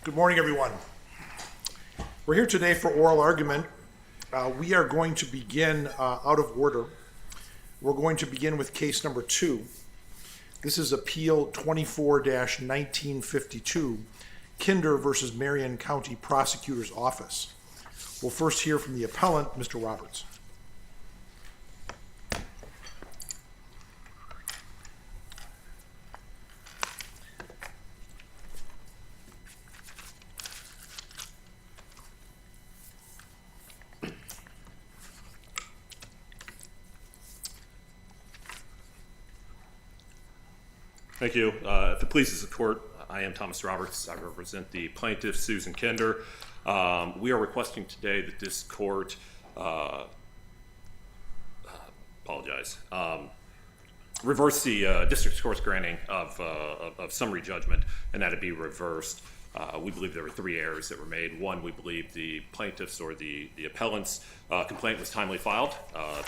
Good morning, everyone. We're here today for oral argument. We are going to begin out of order. We're going to begin with case number 2. This is Appeal 24-1952, Kinder versus Marion County Prosecutor's Office. We'll first hear from the appellant, Mr. Roberts. Thank you. If it pleases the court, I am Thomas Roberts. I represent the plaintiff, Susan Kinder. We are requesting today that this court, reverse the district court's granting of summary judgment, and that it be reversed. We believe there were 3 errors that were made. 1, we believe the plaintiff's or the appellant's complaint was timely filed.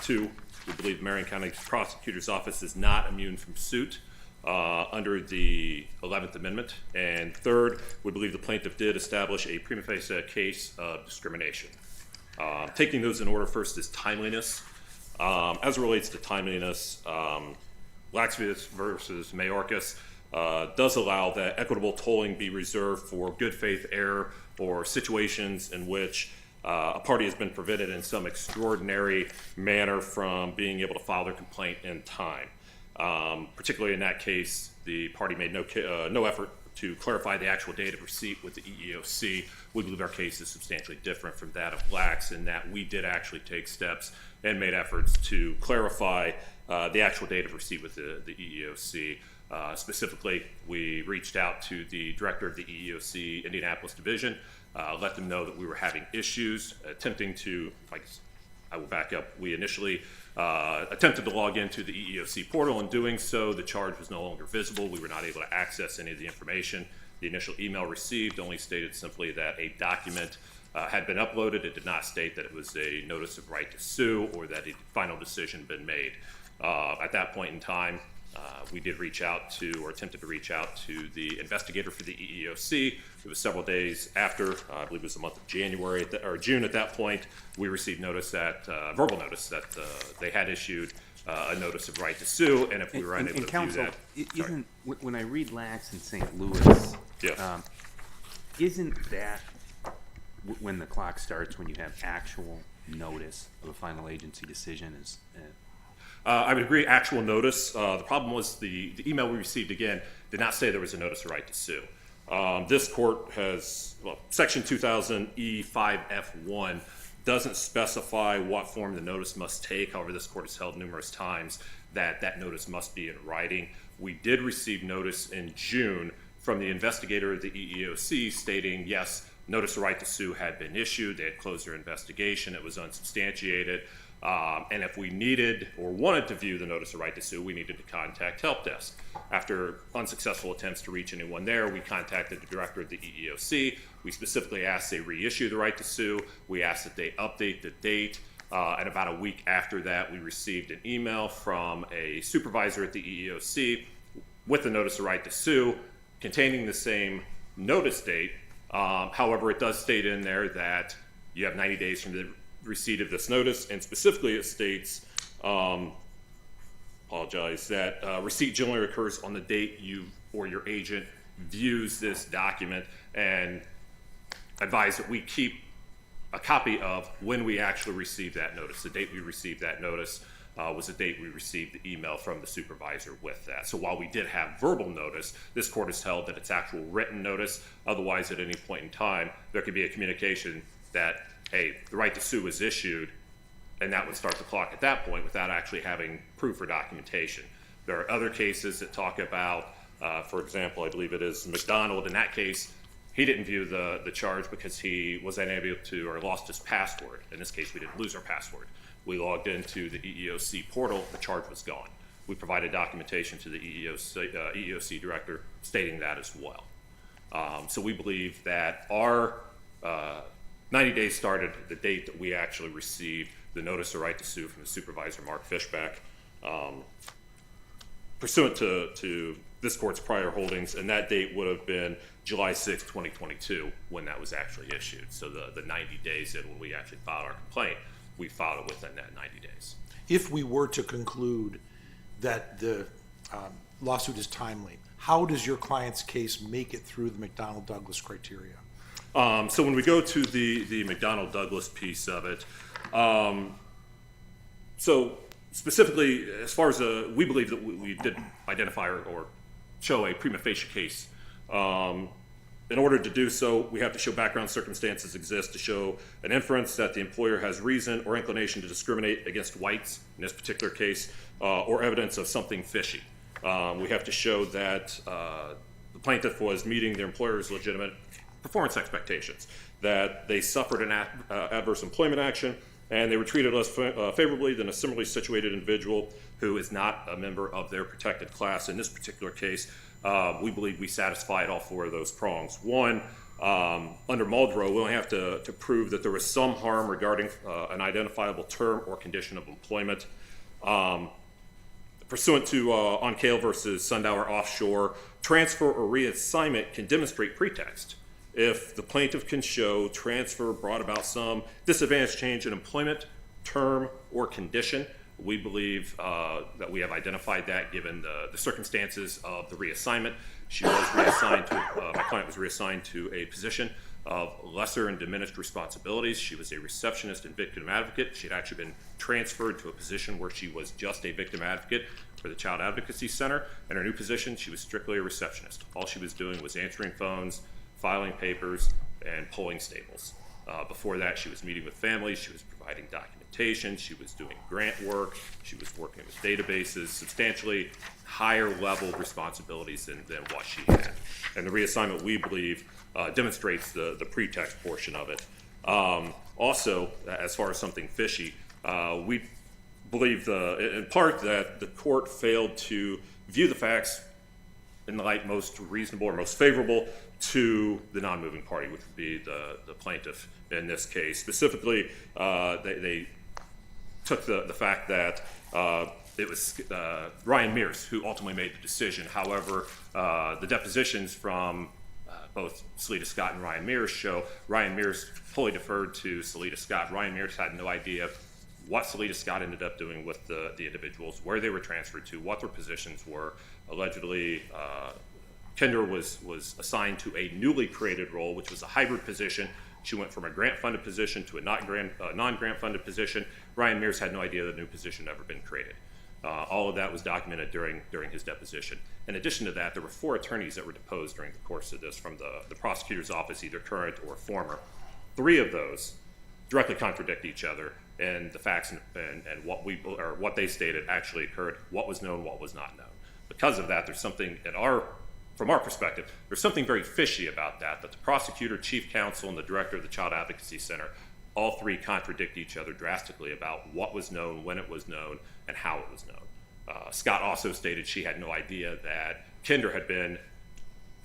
2, we believe Marion County Prosecutor's Office is not immune from suit under the 11th Amendment. And 3rd, we believe the plaintiff did establish a prima facie case of discrimination. Taking those in order, first is timeliness. As it relates to timeliness, Laxvius versus Mayorkas does allow that equitable tolling be reserved for good faith error or situations in which a party has been prevented in some extraordinary manner from being able to file their complaint in time. Particularly in that case, the party made no effort to clarify the actual date of receipt with the EEOC. We believe our case is substantially different from that of Lax in that we did actually take steps and made efforts to clarify the actual date of receipt with the EEOC. Specifically, we reached out to the director of the EEOC Indianapolis Division, let them know that we were having issues attempting to, I will back up, we initially attempted to log into the EEOC portal. In doing so, the charge was no longer visible. We were not able to access any of the information. The initial email received only stated simply that a document had been uploaded. It did not state that it was a notice of right to sue or that a final decision had been made. At that point in time, we did reach out to, or attempted to reach out to, the investigator for the EEOC. It was several days after, I believe it was the month of January or June at that point, we received notice that, verbal notice that they had issued a notice of right to sue, and if we were unable to counsel, do that. When I read Lax in St. Louis, Yes. Isn't that when the clock starts, when you have actual notice of a final agency decision? I would agree, actual notice. The problem was the email we received, again, did not say there was a notice of right to sue. This court has, Section 2000E5F1 doesn't specify what form the notice must take. However, this court has held numerous times that that notice must be in writing. We did receive notice in June from the investigator of the EEOC stating, yes, notice of right to sue had been issued. They had closed their investigation. It was unsubstantiated. And if we needed or wanted to view the notice of right to sue, we needed to contact Help Desk. After unsuccessful attempts to reach anyone there, we contacted the director of the EEOC. We specifically asked they reissue the right to sue. We asked that they update the date. And about a week after that, we received an email from a supervisor at the EEOC with the notice of right to sue containing the same notice date. However, it does state in there that you have 90 days from the receipt of this notice, and specifically it states, that receipt generally occurs on the date you or your agent views this document, and advise that we keep a copy of when we actually received that notice. The date we received that notice was the date we received the email from the supervisor with that. So while we did have verbal notice, this court has held that it's actual written notice. Otherwise, at any point in time, there could be a communication that, hey, the right to sue was issued, and that would start the clock at that point without actually having proof or documentation. There are other cases that talk about, for example, I believe it is McDonald. In that case, he didn't view the charge because he was unable to, or lost his password. In this case, we didn't lose our password. We logged into the EEOC portal, the charge was gone. We provided documentation to the EEOC director stating that as well. So we believe that our 90 days started the date that we actually received the notice of right to sue from the supervisor, Mark Fishback. Pursuant to this court's prior holdings, and that date would have been July 6, 2022, when that was actually issued. So the 90 days in when we actually filed our complaint, we filed it within that 90 days. If we were to conclude that the lawsuit is timely, how does your client's case make it through the McDonnell-Douglas criteria? So when we go to the McDonnell-Douglas piece of it, so specifically, as far as we believe that we did identify or show a prima facie case. In order to do so, we have to show background circumstances exist to show an inference that the employer has reason or inclination to discriminate against whites, in this particular case, or evidence of something fishy. We have to show that the plaintiff was meeting their employer's legitimate performance expectations, that they suffered an adverse employment action, and they were treated less favorably than a similarly situated individual who is not a member of their protected class. In this particular case, we believe we satisfied all four of those prongs. One, under Muldrow, we only have to prove that there was some harm regarding an identifiable term or condition of employment. Pursuant to Onkale versus Sundower Offshore, transfer or reassignment can demonstrate pretext if the plaintiff can show transfer brought about some disadvantage change in employment, term, or condition. We believe that we have identified that given the circumstances of the reassignment. She was reassigned to, my client was reassigned to a position of lesser and diminished responsibilities. She was a receptionist and victim advocate. She had actually been transferred to a position where she was just a victim advocate for the Child Advocacy Center. In her new position, she was strictly a receptionist. All she was doing was answering phones, filing papers, and pulling staples. Before that, she was meeting with families, she was providing documentation, she was doing grant work, she was working with databases, substantially higher level responsibilities than what she had. And the reassignment, we believe, demonstrates the pretext portion of it. Also, as far as something fishy, we believe in part that the court failed to view the facts in the light most reasonable or most favorable to the non-moving party, which would be the plaintiff in this case. Specifically, they took the fact that it was Ryan Mears who ultimately made the decision. However, the depositions from both Salita Scott and Ryan Mears show Ryan Mears fully deferred to Salita Scott. Ryan Mears had no idea what Salita Scott ended up doing with the individuals, where they were transferred to, what their positions were. Allegedly, Kinder was assigned to a newly created role, which was a hybrid position. She went from a grant-funded position to a non-grant-funded position. Ryan Mears had no idea the new position had ever been created. All of that was documented during his deposition. In addition to that, there were 4 attorneys that were deposed during the course of this from the prosecutor's office, either current or former. 3 of those directly contradict each other, and the facts and what they stated actually occurred, what was known, what was not known. Because of that, there's something from our perspective, there's something very fishy about that the prosecutor, chief counsel, and the director of the Child Advocacy Center, all 3 contradict each other drastically about what was known, when it was known, and how it was known. Scott also stated she had no idea that Kinder had been,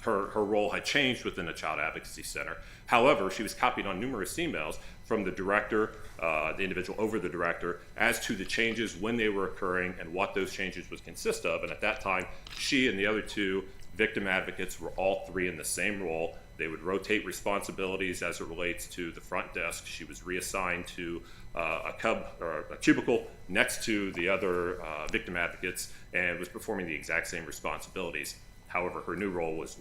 her role had changed within the Child Advocacy Center. However, she was copied on numerous emails from the director, the individual over the director, as to the changes, when they were occurring, and what those changes would consist of. And at that time, she and the other 2 victim advocates were all 3 in the same role. They would rotate responsibilities as it relates to the front desk. She was reassigned to a cubicle next to the other victim advocates and was performing the exact same responsibilities. However, her new role was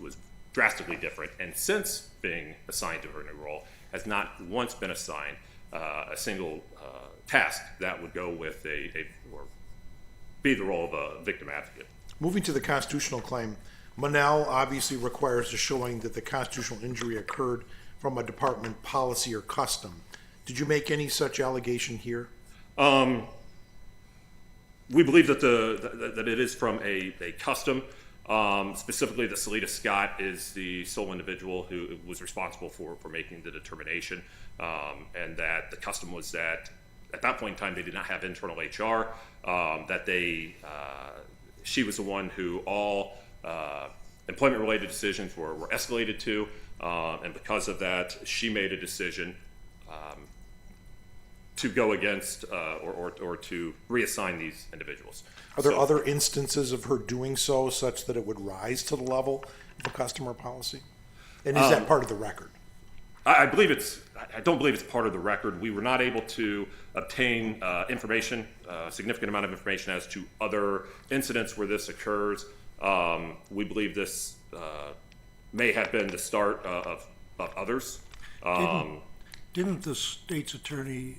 drastically different, and since being assigned to her new role, has not once been assigned a single task that would go with or be the role of a victim advocate. Moving to the constitutional claim, Monell obviously requires a showing that the constitutional injury occurred from a department policy or custom. Did you make any such allegation here? We believe that that it is from a custom. Specifically, that Salita Scott is the sole individual who was responsible for making the determination, and that the custom was that at that point in time they did not have internal HR, that she was the one who all employment-related decisions were escalated to, and because of that, she made a decision to go against or to reassign these individuals. Are there So- other instances of her doing so such that it would rise to the level of a customer policy? And is that part of the record? I believe I don't believe it's part of the record. We were not able to obtain information, a significant amount of information as to other incidents where this occurs. We believe this may have been the start of others. Didn't the state's attorney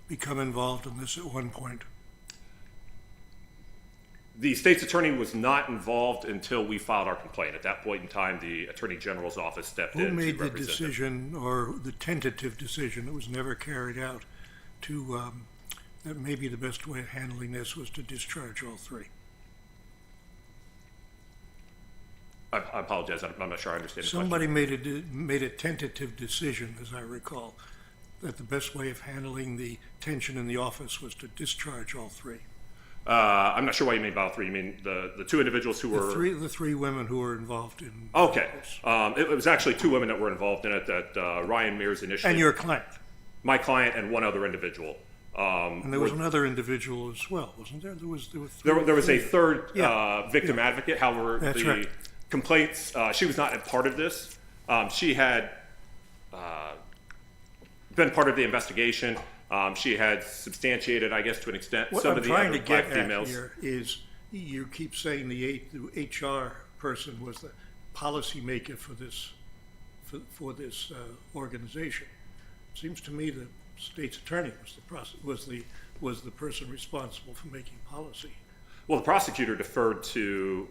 become involved in this at one point? The state's attorney was not involved until we filed our complaint. At that point in time, the Attorney General's office stepped in Who to made the represent them. decision, or the tentative decision that was never carried out, to, that maybe the best way of handling this was to discharge all three? I apologize. I'm not sure I understand the question. Somebody made a tentative decision, as I recall, that the best way of handling the tension in the office was to discharge all three. I'm not sure why you mean about three. You mean the two individuals who were... The three women who were involved in. Okay. It was actually two women that were involved in it, that Ryan Mears initially... And your client. My client and one other individual. And there was another individual as well, wasn't there? There were three. There was a third Yeah. victim advocate. However, That's the right. complaints, she was not a part of this. She had been part of the investigation. She had substantiated, I guess, to an extent, What some I'm of the trying to other get black at females. here is, you keep saying the HR person was the policymaker for this, for this organization. Seems to me the state's attorney was the person responsible for making policy. Well, the prosecutor deferred to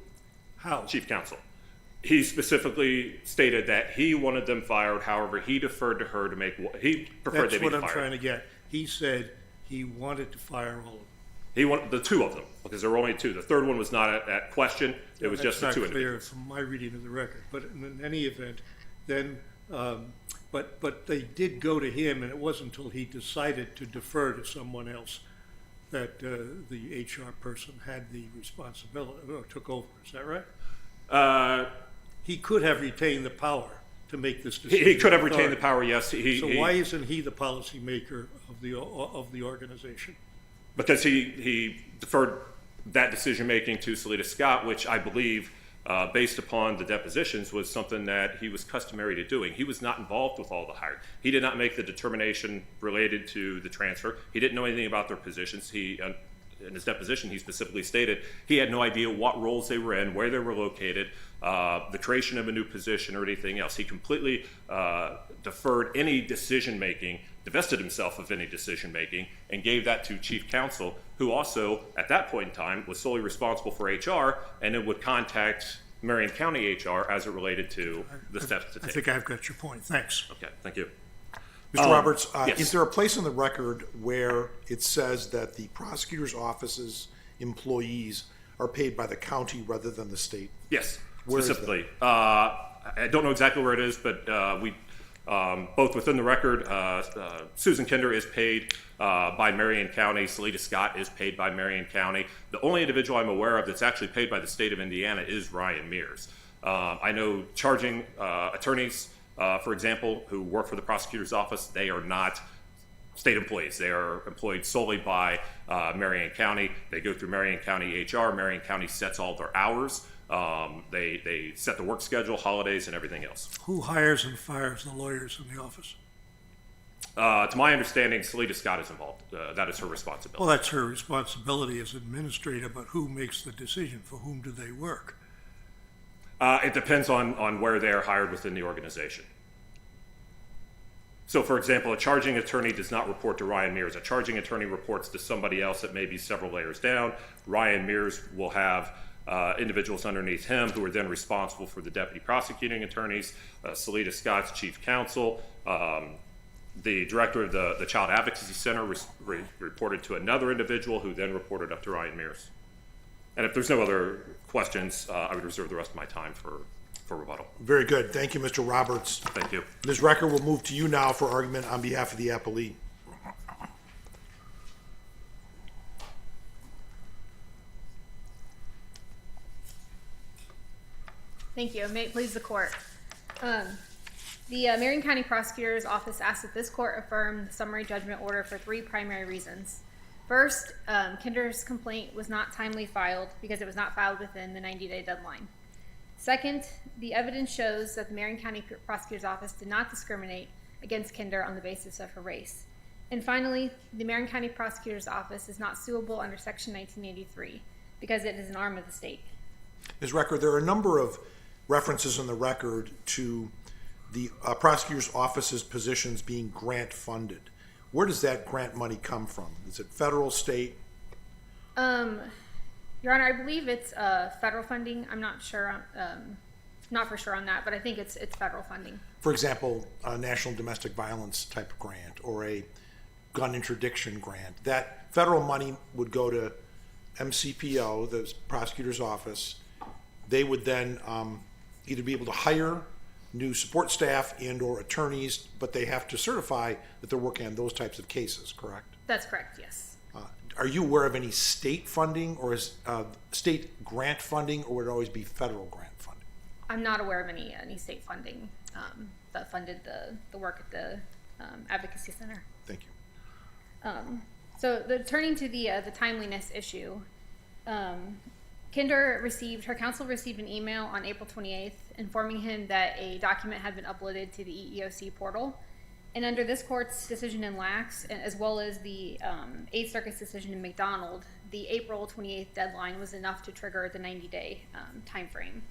How? chief counsel. He specifically stated that he wanted them fired. However, he deferred to her to make. He preferred they That's be what I'm fired. trying to get. He said he wanted to fire all of them. He wanted the two of them because there were only two. The third one was not at question. It was just the That's two not clear individuals. from my reading of the record, but in any event, then, but they did go to him, and it wasn't until he decided to defer to someone else that the HR person had the responsibility, or took over. Is that right? He could have retained the power to make this decision. He could have retained the power. Yes, So why isn't he the policymaker of the organization? because he deferred that decision making to Salita Scott, which I believe, based upon the depositions, was something that he was customary to doing. He was not involved with all the hiring. He did not make the determination related to the transfer. He didn't know anything about their positions. In his deposition, he specifically stated he had no idea what roles they were in, where they were located, the creation of a new position, or anything else. He completely deferred any decision making, divested himself of any decision making, and gave that to chief counsel, who also, at that point in time, was solely responsible for HR, and it would contact Marion County HR as it related to the steps to I take. think I've got your point. Thanks. Okay, thank you. Mr. Roberts, yes. is there a place in the record where it says that the prosecutor's office's employees are paid by the county rather than the state? Yes, Where is that? specifically. I don't know exactly where it is, but we, both within the record, Susan Kinder is paid by Marion County. Salita Scott is paid by Marion County. The only individual I'm aware of that's actually paid by the state of Indiana is Ryan Mears. I know charging attorneys, for example, who work for the prosecutor's office, they are not state employees. They are employed solely by Marion County. They go through Marion County HR. Marion County sets all their hours. They set the work schedule, holidays, and everything else. Who hires and fires the lawyers in the office? To my understanding, Salita Scott is involved. That is her Well, responsibility. that's her responsibility as administrator, but who makes the decision? For whom do they work? It depends on where they are hired within the organization. So, for example, a charging attorney does not report to Ryan Mears. A charging attorney reports to somebody else that may be several layers down. Ryan Mears will have individuals underneath him who are then responsible for the deputy prosecuting attorneys, Salita Scott's chief counsel. The director of the Child Advocacy Center reported to another individual who then reported up to Ryan Mears. And if there's no other questions, I would reserve the rest of my time for rebuttal. Very good. Thank you, Mr. Roberts. Thank you. Ms. Recker, we'll move to you now for argument on behalf of the appellee. Thank you. May it please the court. The Marion County Prosecutor's Office asks that this court affirm the summary judgment order for three primary reasons. First, Kinder's complaint was not timely filed because it was not filed within the 90-day deadline. Second, the evidence shows that the Marion County Prosecutor's Office did not discriminate against Kinder on the basis of her race. And finally, the Marion County Prosecutor's Office is not suable under Section 1983 because it is an arm of the state. Ms. Recker, there are a number of references in the record to the prosecutor's office's positions being grant funded. Where does that grant money come from? Is it federal, state? Your Honor, I believe it's federal funding. I'm not sure, not for sure on that, but I think it's federal funding. For example, a national domestic violence type of grant or a gun interdiction grant. That federal money would go to MCPO, the prosecutor's office. They would then either be able to hire new support staff and or attorneys, but they have to certify that they're working on those types of cases, correct? That's correct, yes. Are you aware of any state funding or is state grant funding, or would it always be federal grant funding? I'm not aware of any state funding that funded the work at the Advocacy Center. Thank you. So turning to the timeliness issue, her counsel received an email on April 28th informing him that a document had been uploaded to the EEOC portal. And under this court's decision in Lax, as well as the 8th Circuit's decision in McDonald, the April 28th deadline was enough to trigger the 90-day time frame.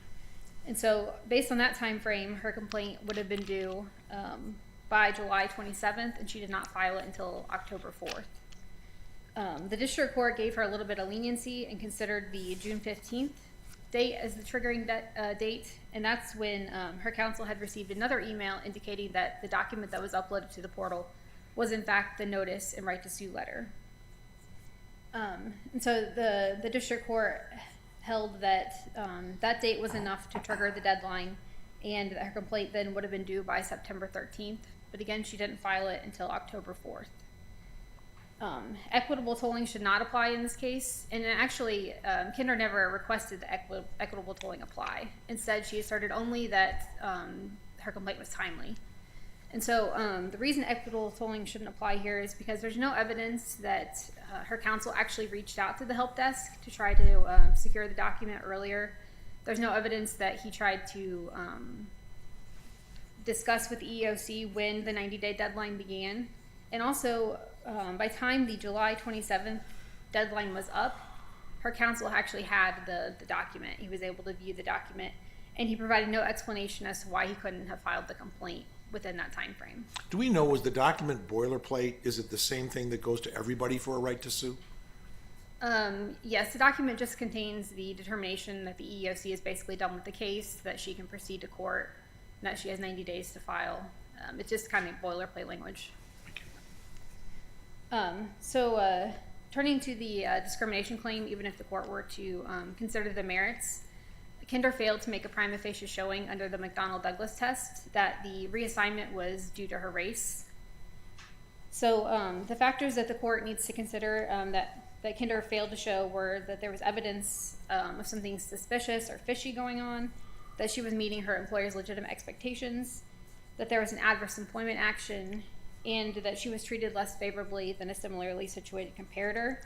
And so based on that time frame, her complaint would have been due by July 27th, and she did not file it until October 4th. The district court gave her a little bit of leniency and considered the June 15th date as the triggering date, and that's when her counsel had received another email indicating that the document that was uploaded to the portal was in fact the notice and right to sue letter. And so the district court held that that date was enough to trigger the deadline, and that her complaint then would have been due by September 13th, but again, she didn't file it until October 4th. Equitable tolling should not apply in this case, and actually, Kinder never requested that equitable tolling apply. Instead, she asserted only that her complaint was timely. And so the reason equitable tolling shouldn't apply here is because there's no evidence that her counsel actually reached out to the help desk to try to secure the document earlier. There's no evidence that he tried to discuss with the EEOC when the 90-day deadline began. And also, by the time the July 27th deadline was up, her counsel actually had the document. He was able to view the document, and he provided no explanation as to why he couldn't have filed the complaint within that time frame. Do we know, was the document boilerplate? Is it the same thing that goes to everybody for a right to sue? Yes, the document just contains the determination that the EEOC is basically done with the case, that she can proceed to court, and that she has 90 days to file. It's just kind of boilerplate language. Turning to the discrimination claim, even if the court were to consider the merits, Kinder failed to make a prima facie showing under the McDonnell-Douglas test that the reassignment was due to her race. So the factors that the court needs to consider that Kinder failed to show were that there was evidence of something suspicious or fishy going on, that she was meeting her employer's legitimate expectations, that there was an adverse employment action, and that she was treated less favorably than a similarly situated comparator.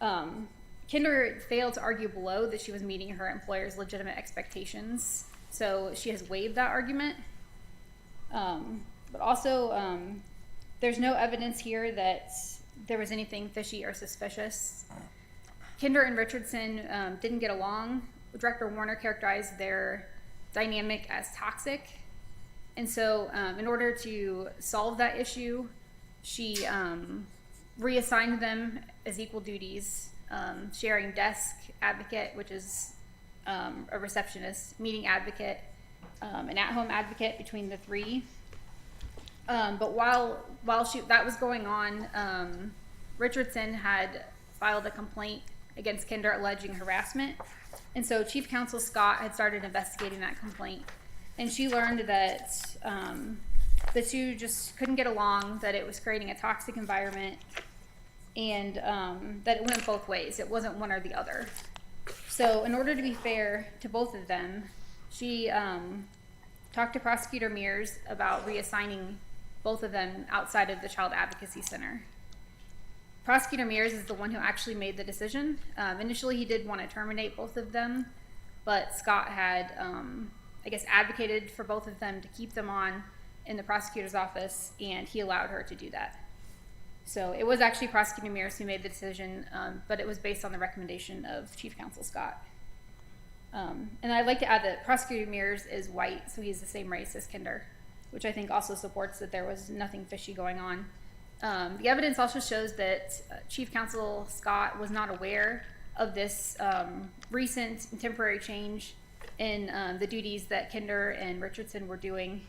Kinder failed to argue below that she was meeting her employer's legitimate expectations, so she has waived that argument. But also, there's no evidence here that there was anything fishy or suspicious. Kinder and Richardson didn't get along. Director Warner characterized their dynamic as toxic. And so in order to solve that issue, she reassigned them as equal duties, sharing desk advocate, which is a receptionist, meeting advocate, an at-home advocate between the three. But while that was going on, Richardson had filed a complaint against Kinder alleging harassment. And so Chief Counsel Scott had started investigating that complaint. And she learned that the two just couldn't get along, that it was creating a toxic environment, and that it went both ways. It wasn't one or the other. So in order to be fair to both of them, she talked to Prosecutor Mears about reassigning both of them outside of the Child Advocacy Center. Prosecutor Mears is the one who actually made the decision. Initially, he did want to terminate both of them, but Scott had, I guess, advocated for both of them to keep them on in the prosecutor's office, and he allowed her to do that. So it was actually Prosecutor Mears who made the decision, but it was based on the recommendation of Chief Counsel Scott. And I'd like to add that Prosecutor Mears is white, so he's the same race as Kinder, which I think also supports that there was nothing fishy going on. The evidence also shows that Chief Counsel Scott was not aware of this recent and temporary change in the duties that Kinder and Richardson were doing.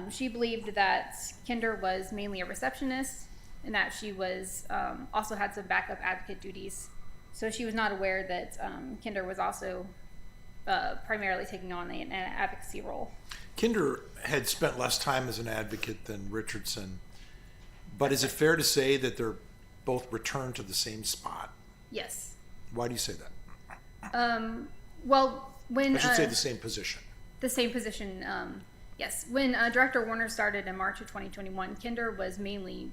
She believed that Kinder was mainly a receptionist and that she was also had some backup advocate duties. So she was not aware that Kinder was also primarily taking on an advocacy role. Kinder had spent less time as an advocate than Richardson, but is it fair to say that they're both returned to the same spot? Yes. Why do you say that? Well, when I should say the same position. the same position, yes. When Director Warner started in March of 2021, Kinder was mainly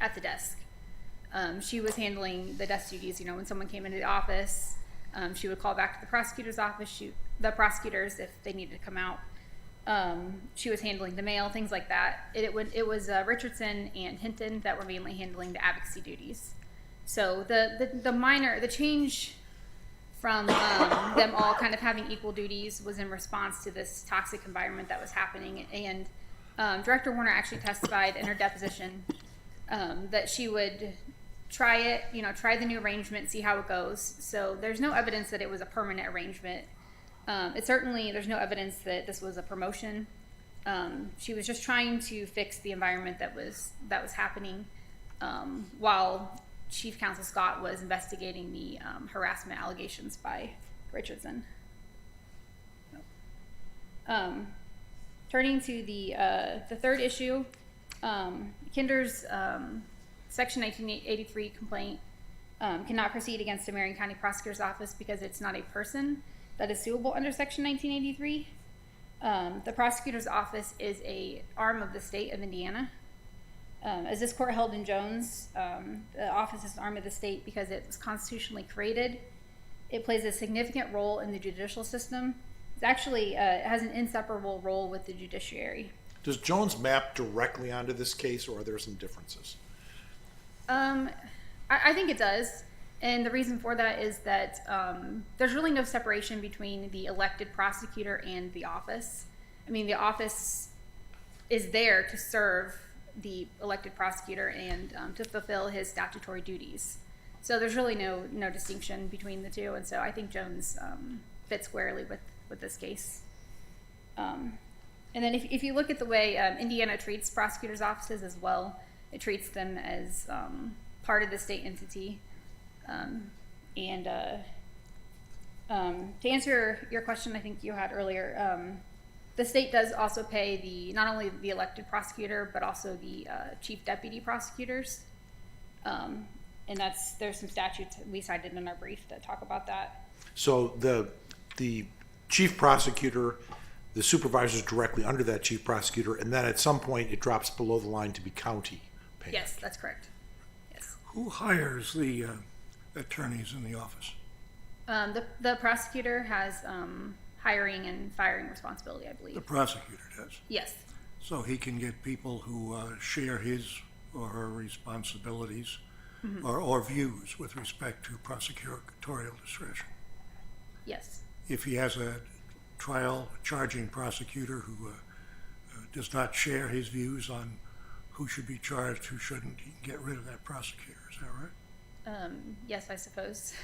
at the desk. She was handling the desk duties. You know, when someone came into the office, she would call back to the prosecutor's office, the prosecutors if they needed to come out. She was handling the mail, things like that. It was Richardson and Hinton that were mainly handling the advocacy duties. So the change from them all kind of having equal duties was in response to this toxic environment that was happening. And Director Warner actually testified in her deposition that she would try the new arrangement, see how it goes. So there's no evidence that it was a permanent arrangement. There's no evidence that this was a promotion. She was just trying to fix the environment that was happening while Chief Counsel Scott was investigating the harassment allegations by Richardson. Turning to the third issue, Kinder's Section 1983 complaint cannot proceed against the Marion County Prosecutor's Office because it's not a person that is suable under Section 1983. The Prosecutor's Office is an arm of the state of Indiana. As this court held in Jones, the office is an arm of the state because it was constitutionally created. It plays a significant role in the judicial system. It actually has an inseparable role with the judiciary. Does Jones map directly onto this case, or are there some differences? I think it does. And the reason for that is that there's really no separation between the elected prosecutor and the office. I mean, the office is there to serve the elected prosecutor and to fulfill his statutory duties. So there's really no distinction between the two. And so I think Jones fits squarely with this case. And then if you look at the way Indiana treats prosecutors' offices as well, it treats them as part of the state entity. To answer your question, I think you had earlier, the state does also pay not only the elected prosecutor, but also the chief deputy prosecutors. And there's some statutes we cited in our brief that talk about that. So the chief prosecutor, the supervisor is directly under that chief prosecutor, and then at some point it drops below the line to be county paid. Yes, that's correct. Yes. Who hires the attorneys in the office? The prosecutor has hiring and firing responsibility, I believe. The prosecutor does. Yes. So he can get people who share his or her responsibilities or views with respect to prosecutorial discretion. Yes. If he has a charging prosecutor who does not share his views on who should be charged, who shouldn't, he can get rid of that prosecutor. Is that right? Yes, I suppose.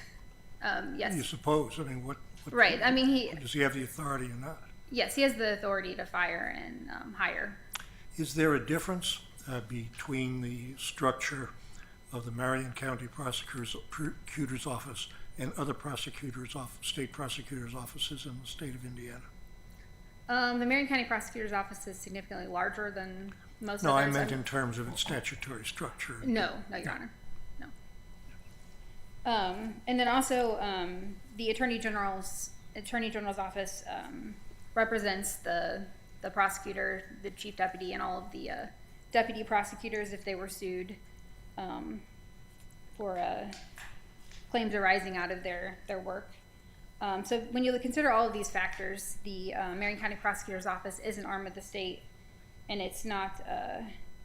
Yes. You suppose. I mean, what Right. I mean, does he have the authority or not? Yes, he has the authority to fire and hire. Is there a difference between the structure of the Marion County Prosecutor's Office and other state prosecutors' offices in the state of Indiana? The Marion County Prosecutor's Office is significantly larger than most No, I others. meant in terms of its statutory structure. No, Your Honor. No. And then also the Attorney General's Office represents the prosecutor, the chief deputy, and all of the deputy prosecutors if they were sued for claims arising out of their work. So when you consider all of these factors, the Marion County Prosecutor's Office is an arm of the state, and it's not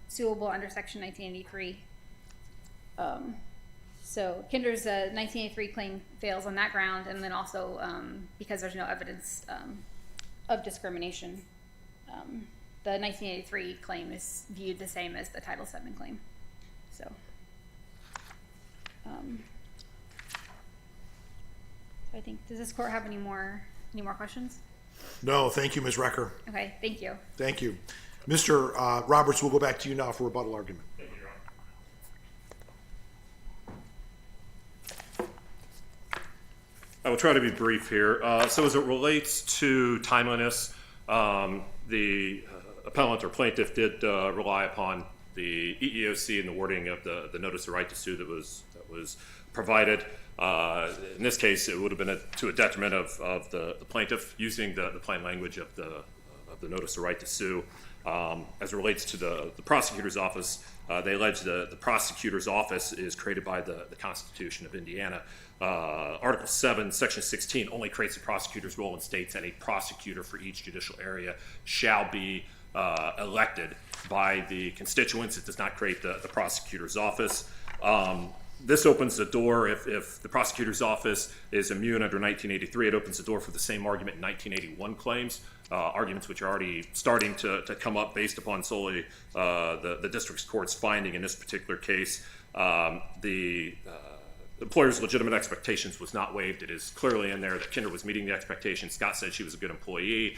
suable under Section 1983. So Kinder's 1983 claim fails on that ground, and then also because there's no evidence of discrimination. The 1983 claim is viewed the same as the Title VII claim. So, so I think, does this court have any more questions? No, thank you, Ms. Recker. Okay, thank you. Thank you. Mr. Roberts, we'll go back to you now for rebuttal argument. I will try to be brief here. So as it relates to timeliness, the appellant or plaintiff did rely upon the EEOC and the wording of the notice of right to sue that was provided. In this case, it would have been to a detriment of the plaintiff using the plain language of the notice of right to sue. As it relates to the prosecutor's office, they allege the prosecutor's office is created by the Constitution of Indiana. Article 7, Section 16 only creates the prosecutor's role and states that a prosecutor for each judicial area shall be elected by the constituents. It does not create the prosecutor's office. This opens the door, if the prosecutor's office is immune under 1983, it opens the door for the same argument in 1981 claims, arguments which are already starting to come up based upon solely the district court's finding in this particular case. The employer's legitimate expectations was not waived. It is clearly in there that Kinder was meeting the expectations. Scott said she was a good employee.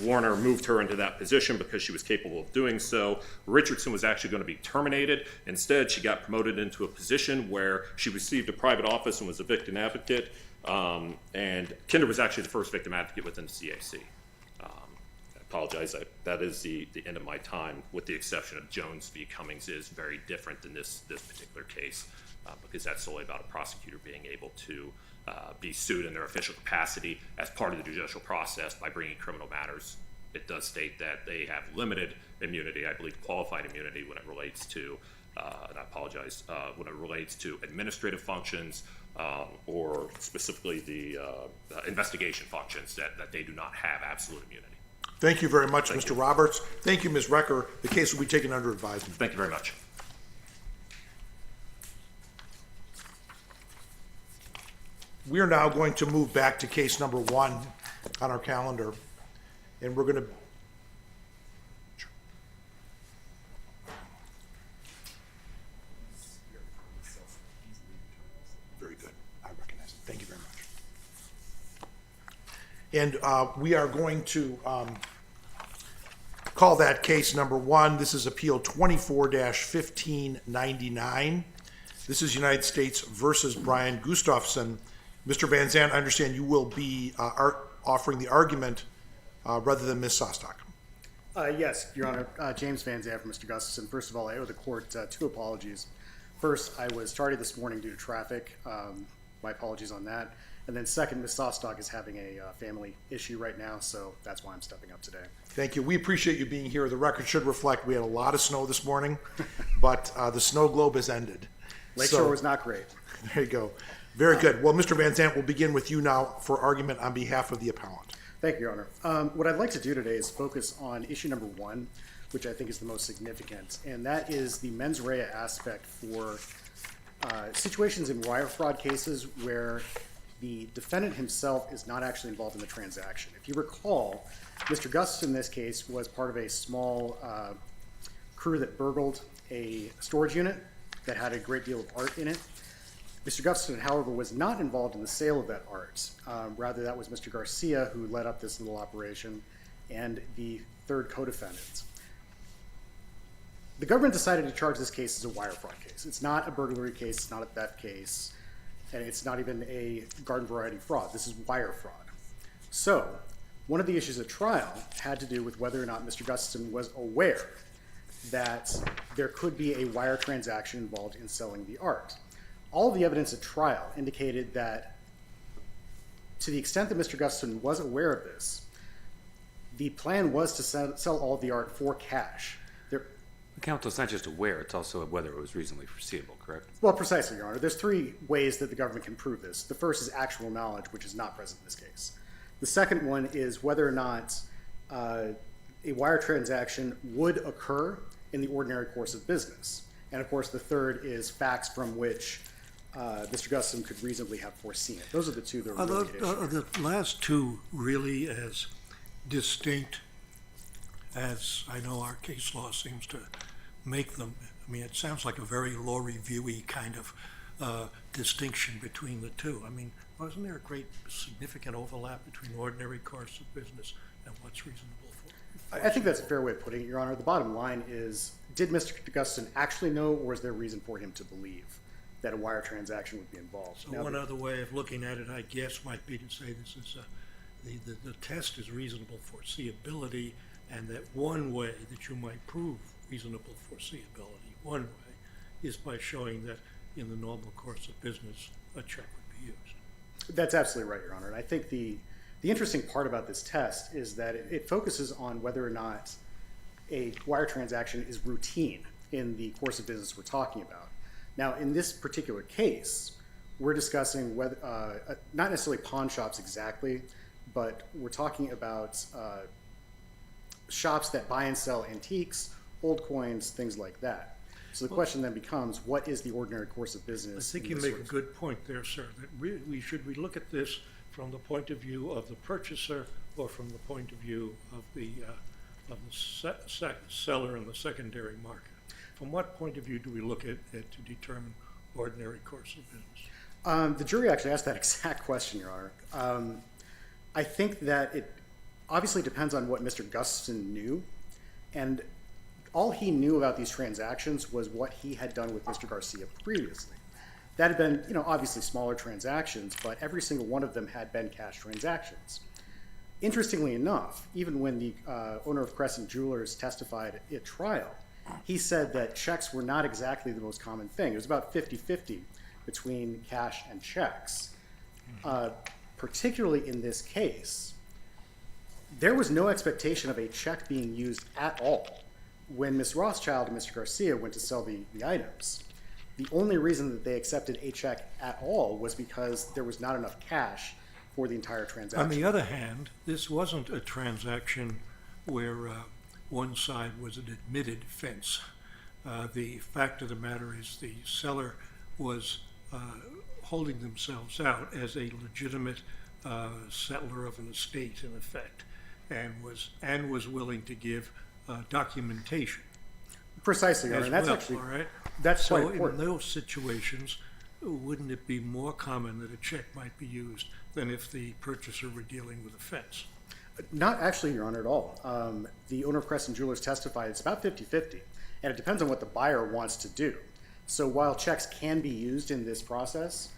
Warner moved her into that position because she was capable of doing so. Richardson was actually going to be terminated. Instead, she got promoted into a position where she received a private office and was a victim advocate. And Kinder was actually the first victim advocate within the CAC. I apologize. That is the end of my time, with the exception of Jones v. Cummings is very different than this particular case. Because that's solely about a prosecutor being able to be sued in their official capacity as part of the judicial process by bringing criminal matters. It does state that they have limited immunity, I believe qualified immunity, when it relates to, and I apologize, when it relates to administrative functions or specifically the investigation functions that they do not have absolute immunity. Thank you very much, Mr. Roberts. Thank you, Ms. Recker. The case will be taken under advisement. Thank you very much. We are now going to move back to case number 1 on our calendar, and we're going to. Very good. I recognize it. Thank you very much. And we are going to call that case number 1. This is Appeal 24-1599. This is United States versus Brian Gustafson. Mr. Van Zandt, I understand you will be offering the argument rather than Ms. Sostak. Yes, Your Honor. James Van Zandt for Mr. Gustafson. First of all, I owe the court 2 apologies. First, I was tardy this morning due to traffic. My apologies on that. And then second, Ms. Sostak is having a family issue right now, so that's why I'm stepping up today. Thank you. We appreciate you being here. The record should reflect we had a lot of snow this morning, but the snow globe has ended. Lakeshore was not great. There you go. Very good. Well, Mr. Van Zandt, we'll begin with you now for argument on behalf of the appellant. Thank you, Your Honor. What I'd like to do today is focus on issue number 1, which I think is the most significant, and that is the mens rea aspect for situations in wire fraud cases where the defendant himself is not actually involved in the transaction. If you recall, Mr. Gustafson in this case was part of a small crew that burgled a storage unit that had a great deal of art in it. Mr. Gustafson, however, was not involved in the sale of that art. Rather, that was Mr. Garcia who led up this little operation and the third co-defendant. The government decided to charge this case as a wire fraud case. It's not a burglary case, it's not a theft case, and it's not even a garden variety fraud. This is wire fraud. So, one of the issues at trial had to do with whether or not Mr. Gustafson was aware that there could be a wire transaction involved in selling the art. All of the evidence at trial indicated that to the extent that Mr. Gustafson was aware of this, The plan was to sell all of the art for cash. The council's not just aware, it's also whether it was reasonably foreseeable, correct? Well, precisely, Your Honor. There's three ways that the government can prove this. The first is actual knowledge, which is not present in this case. The second one is whether or not a wire transaction would occur in the ordinary course of business. And of course, the third is facts from which Mr. Gustafson could reasonably have foreseen it. Those are the two that are really at issue. Are the last two really as distinct as I know our case law seems to make them? I mean, it sounds like a very law review-y kind of distinction between the two. I mean, wasn't there a great significant overlap between ordinary course of business and what's reasonable for? I think that's a fair way of putting it, Your Honor. The bottom line is, did Mr. Gustafson actually know, or was there reason for him to believe that a wire transaction would be involved? So one other way of looking at it, I guess, might be to say this is the test is reasonable foreseeability, and that one way that you might prove reasonable foreseeability, one way, is by showing that in the normal course of business, a check would be used. That's absolutely right, Your Honor. And I think the interesting part about this test is that it focuses on whether or not a wire transaction is routine in the course of business we're talking about. Now, in this particular case, we're discussing whether, not necessarily pawn shops exactly, but we're talking about shops that buy and sell antiques, old coins, things like that. So the question then becomes, what is the ordinary course of I business? think in you this make sort a of- good point there, sir, that we look at this from the point of view of the purchaser or from the point of view of the seller in the secondary market. From what point of view do we look at it to determine ordinary course of business? The jury actually asked that exact question, Your Honor. I think that it obviously depends on what Mr. Gustafson knew, and all he knew about these transactions was what he had done with Mr. Garcia previously. That had been, obviously smaller transactions, but every single one of them had been cash transactions. Interestingly enough, even when the owner of Crescent Jewelers testified at trial, he said that checks were not exactly the most common thing. It was about 50-50 between cash and checks. Particularly in this case, there was no expectation of a check being used at all when Ms. Rothschild and Mr. Garcia went to sell the items. The only reason that they accepted a check at all was because there was not enough cash for the entire transaction. On the other hand, this wasn't a transaction where one side was an admitted fence. The fact of the matter is the seller was holding themselves out as a legitimate settler of an estate, in effect, and was willing to give documentation Precisely, Your Honor. as And that's well, actually, all right? that's quite So in important. those situations, wouldn't it be more common that a check might be used than if the purchaser were dealing with a fence? Not actually, Your Honor, at all. The owner of Crescent Jewelers testified it's about 50-50, and it depends on what the buyer wants to do. So while checks can be used in this process,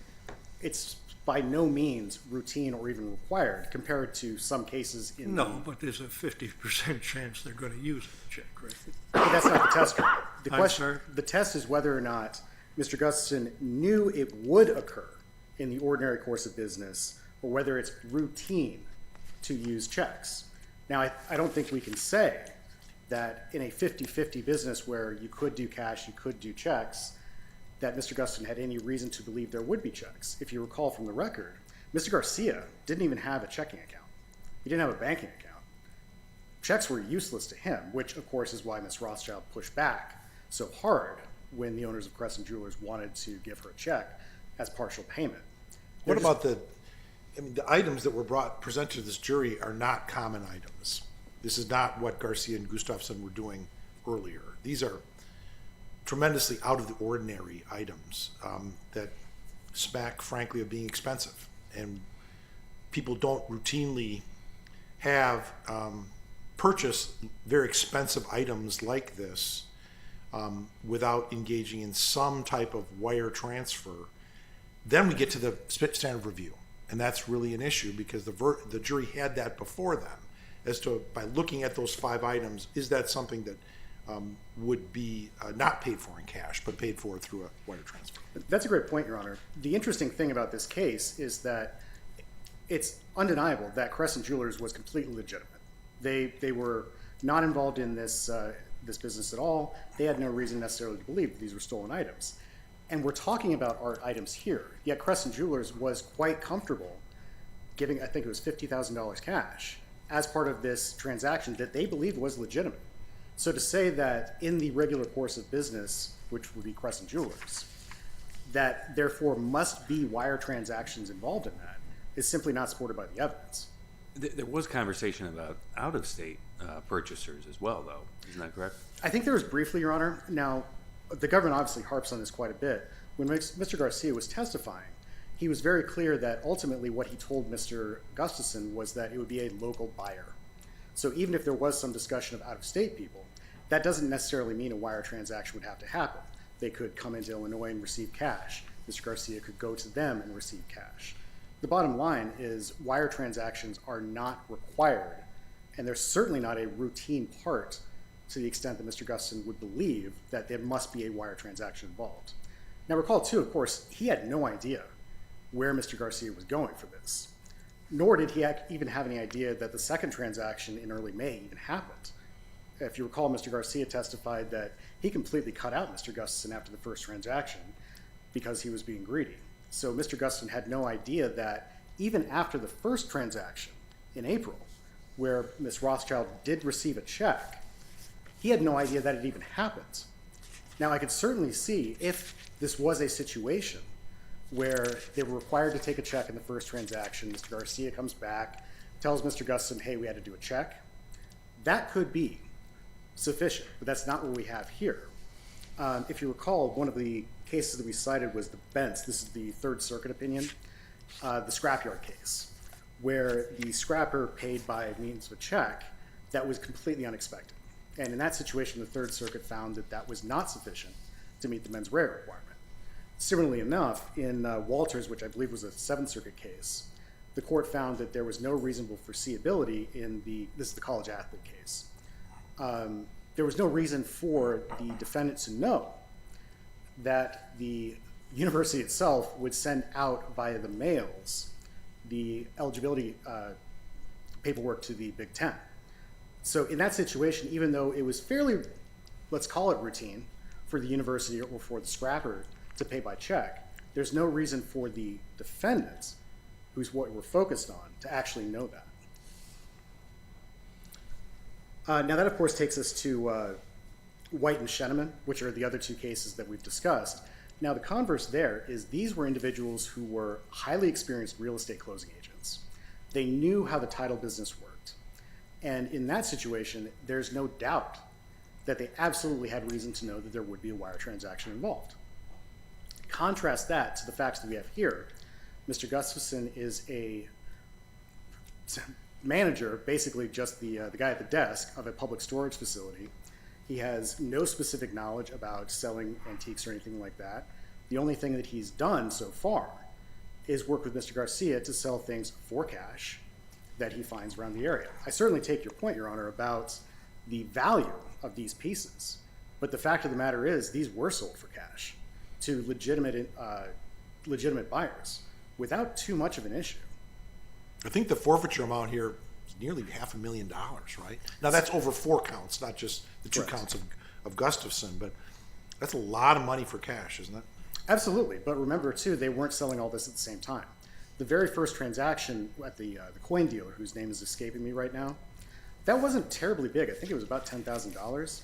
it's by no means routine or even required compared to some cases in No, but there's a 50% chance they're going to use a check, right? But that's not the test, Your Honor. The I'm question, sorry? the test is whether or not Mr. Gustafson knew it would occur in the ordinary course of business, or whether it's routine to use checks. Now, I don't think we can say that in a 50-50 business where you could do cash, you could do checks, that Mr. Gustafson had any reason to believe there would be checks. If you recall from the record, Mr. Garcia didn't even have a checking account. He didn't have a banking account. Checks were useless to him, which of course is why Ms. Rothschild pushed back so hard when the owners of Crescent Jewelers wanted to give her a check as partial payment. What about the items that were presented to this jury are not common items. This is not what Garcia and Gustafson were doing earlier. These are tremendously out of the ordinary items that smack, frankly, of being expensive. And people don't routinely have purchase very expensive items like this without engaging in some type of wire transfer. Then we get to the standard review. And that's really an issue because the jury had that before them as to, by looking at those 5 items, is that something that would be not paid for in cash, but paid for through a wire transfer? That's a great point, Your Honor. The interesting thing about this case is that it's undeniable that Crescent Jewelers was completely legitimate. They were not involved in this this business at all. They had no reason necessarily to believe that these were stolen items. And we're talking about art items here. Yet Crescent Jewelers was quite comfortable giving, I think it was $50,000 cash as part of this transaction that they believed was legitimate. So to say that in the regular course of business, which would be Crescent Jewelers, that therefore must be wire transactions involved in that is simply not supported by the evidence. There was conversation about out-of-state purchasers as well, though. Isn't that correct? I think there was briefly, Your Honor. Now, the government obviously harps on this quite a bit. When Mr. Garcia was testifying, he was very clear that ultimately what he told Mr. Gustafson was that it would be a local buyer. So even if there was some discussion of out-of-state people, that doesn't necessarily mean a wire transaction would have to happen. They could come into Illinois and receive cash. Mr. Garcia could go to them and receive cash. The bottom line is wire transactions are not required, and they're certainly not a routine part to the extent that Mr. Gustafson would believe that there must be a wire transaction involved. Now recall too, of course, he had no idea where Mr. Garcia was going for this, nor did he even have any idea that the second transaction in early May even happened. If you recall, Mr. Garcia testified that he completely cut out Mr. Gustafson after the first transaction because he was being greedy. So Mr. Gustafson had no idea that even after the first transaction in April, where Ms. Rothschild did receive a check, he had no idea that it even happened. Now, I could certainly see if this was a situation where they were required to take a check in the first transaction, Mr. Garcia comes back, tells Mr. Gustafson, hey, we had to do a check. That could be sufficient, but that's not what we have here. If you recall, one of the cases that we cited was the Bentz. This is the Third Circuit opinion, the scrapyard case, where the scrapper paid by means of a check that was completely unexpected. And in that situation, the Third Circuit found that that was not sufficient to meet the mens rea requirement. Similarly enough, in Walters, which I believe was a Seventh Circuit case, the court found that there was no reasonable foreseeability in this is the college athlete case. There was no reason for the defendant to know that the university itself would send out via the mails the eligibility paperwork to the Big Ten. So in that situation, even though it was fairly, let's call it routine, for the university or for the scrapper to pay by check, there's no reason for the defendants, who's what we're focused on, to actually know that. Now that, of course, takes us to White and Sheneman, which are the other two cases that we've discussed. Now, the converse there is these were individuals who were highly experienced real estate closing agents. They knew how the title business worked. And in that situation, there's no doubt that they absolutely had reason to know that there would be a wire transaction involved. Contrast that to the facts that we have here. Mr. Gustafson is a manager, basically just the guy at the desk of a public storage facility. He has no specific knowledge about selling antiques or anything like that. The only thing that he's done so far is work with Mr. Garcia to sell things for cash that he finds around the area. I certainly take your point, Your Honor, about the value of these pieces, but the fact of the matter is these were sold for cash to legitimate buyers without too much of an issue. I think the forfeiture amount here is nearly $500,000, right? Now, that's over 4 counts, not just the 2 Correct. counts of Gustafson, but that's a lot of money for cash, isn't it? Absolutely, but remember too, they weren't selling all this at the same time. The very first transaction at the coin dealer, whose name is escaping me right now, that wasn't terribly big. I think it was about $10,000,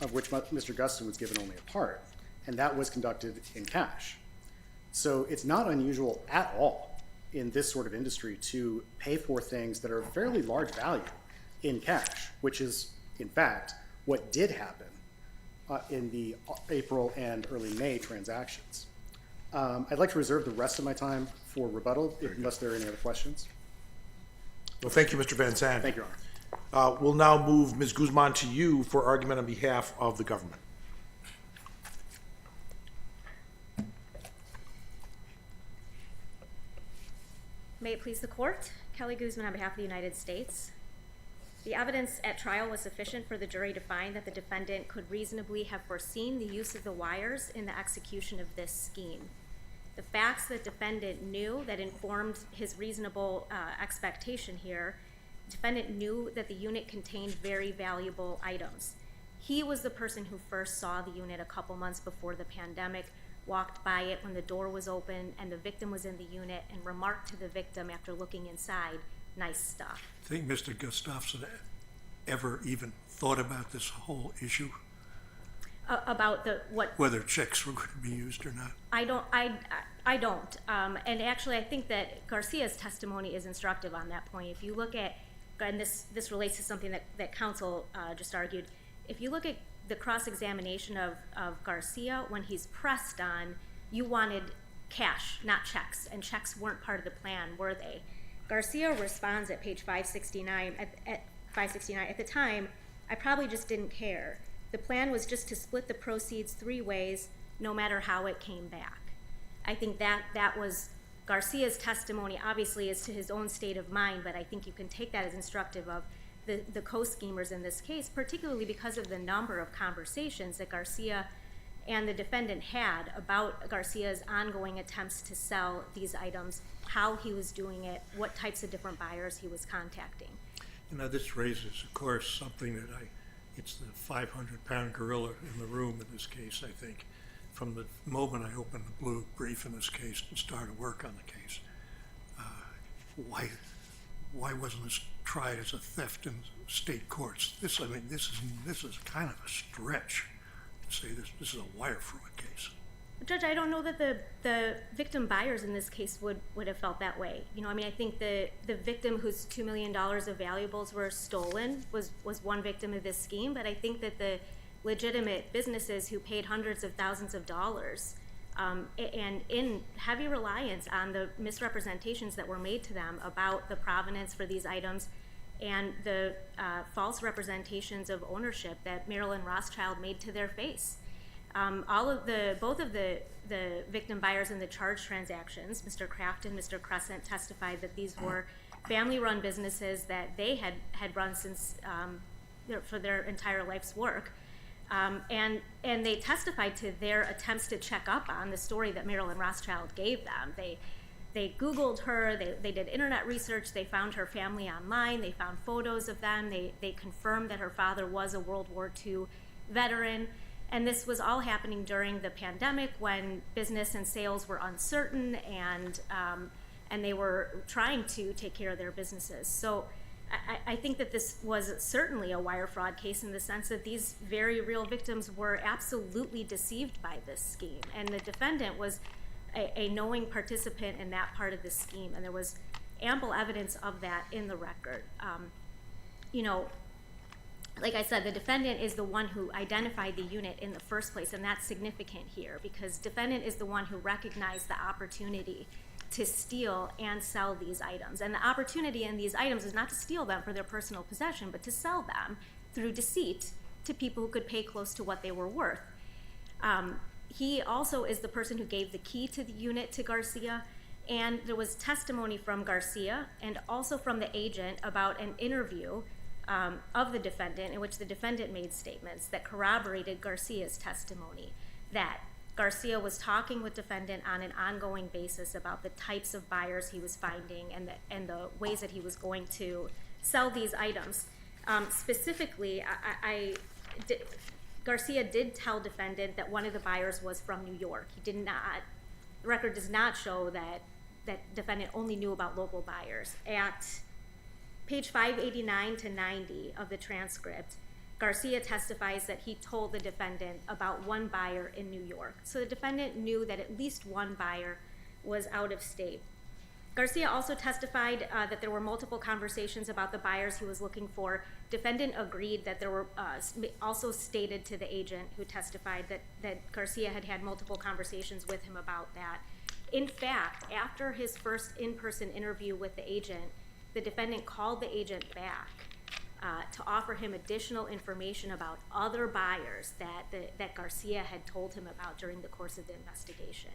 of which Mr. Gustafson was given only a part, and that was conducted in cash. So it's not unusual at all in this sort of industry to pay for things that are of fairly large value in cash, which is, in fact, what did happen in the April and early May transactions. I'd like to reserve the rest of my time for rebuttal, unless there are any other questions. Well, thank you, Mr. Van Zandt. Thank you, Your Honor. We'll now move Ms. Guzman to you for argument on behalf of the government. May it please the court, Kelly Guzman on behalf of the United States. The evidence at trial was sufficient for the jury to find that the defendant could reasonably have foreseen the use of the wires in the execution of this scheme. The facts that defendant knew that informed his reasonable expectation here defendant knew that the unit contained very valuable items. He was the person who first saw the unit a couple months before the pandemic, walked by it when the door was open and the victim was in the unit, and remarked to the victim after looking inside, "Nice stuff." Think Mr. Gustafson ever even thought about this whole issue, About what whether checks were going to be used or not? I don't. And actually, I think that Garcia's testimony is instructive on that point. If you look at, and this relates to something that counsel just argued, if you look at the cross-examination of Garcia, when he's pressed on, you wanted cash, not checks, and checks weren't part of the plan, were they? Garcia responds at page 569, at 569, "At the time, I probably just didn't care. The plan was just to split the proceeds 3 ways, no matter how it came back." I think that was Garcia's testimony, obviously, as to his own state of mind, but I think you can take that as instructive of the co-schemers in this case, particularly because of the number of conversations that Garcia and the defendant had about Garcia's ongoing attempts to sell these items, how he was doing it, what types of different buyers he was contacting. This raises, of course, something that it's the 500-pound gorilla in the room in this case, I think. From the moment I opened the blue brief in this case and started work on the case, why wasn't this tried as a theft in state courts? This is kind of a stretch to say this is a wire fraud case. Judge, I don't know that the victim buyers in this case would have felt that way. I think the victim whose $2 million of valuables were stolen was one victim of this scheme, but I think that the legitimate businesses who paid hundreds of thousands of dollars and in heavy reliance on the misrepresentations that were made to them about the provenance for these items and the false representations of ownership that Marilyn Rothschild made to their face. Both of the victim buyers in the charge transactions, Mr. Kraft and Mr. Crescent, testified that these were family-run businesses that they had run since for their entire life's work. And they testified to their attempts to check up on the story that Marilyn Rothschild gave them. They Googled her, they did internet research, they found her family online, they found photos of them, they confirmed that her father was a World War II veteran. And this was all happening during the pandemic when business and sales were uncertain and they were trying to take care of their businesses. So I think that this was certainly a wire fraud case in the sense that these very real victims were absolutely deceived by this scheme. And the defendant was a knowing participant in that part of the scheme, and there was ample evidence of that in the record. Like I said, the defendant is the one who identified the unit in the first place, and that's significant here because defendant is the one who recognized the opportunity to steal and sell these items. And the opportunity in these items is not to steal them for their personal possession, but to sell them through deceit to people who could pay close to what they were worth. He also is the person who gave the key to the unit to Garcia, and there was testimony from Garcia and also from the agent about an interview of the defendant in which the defendant made statements that corroborated Garcia's testimony, that Garcia was talking with defendant on an ongoing basis about the types of buyers he was finding and the ways that he was going to sell these items. Specifically, Garcia did tell defendant that one of the buyers was from New York. He did not, the record does not show that defendant only knew about local buyers. At page 589 to 90 of the transcript, Garcia testifies that he told the defendant about one buyer in New York. So the defendant knew that at least one buyer was out of state. Garcia also testified that there were multiple conversations about the buyers he was looking for. Defendant agreed that there were also stated to the agent who testified that Garcia had multiple conversations with him about that. In fact, after his first in-person interview with the agent, the defendant called the agent back to offer him additional information about other buyers that Garcia had told him about during the course of the investigation.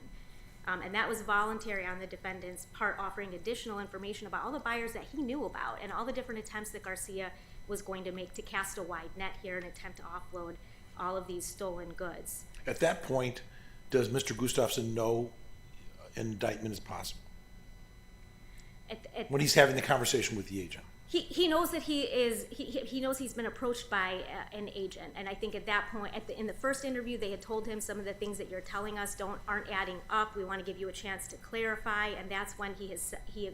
And that was voluntary on the defendant's part, offering additional information about all the buyers that he knew about and all the different attempts that Garcia was going to make to cast a wide net here and attempt to offload all of these stolen goods. At that point, does Mr. Gustafson know an indictment is possible? When he's having the conversation with the agent? He knows that he knows he's been approached by an agent, and I think at that point, in the first interview, they had told him some of the things that you're telling us aren't adding up. We want to give you a chance to clarify, and that's when he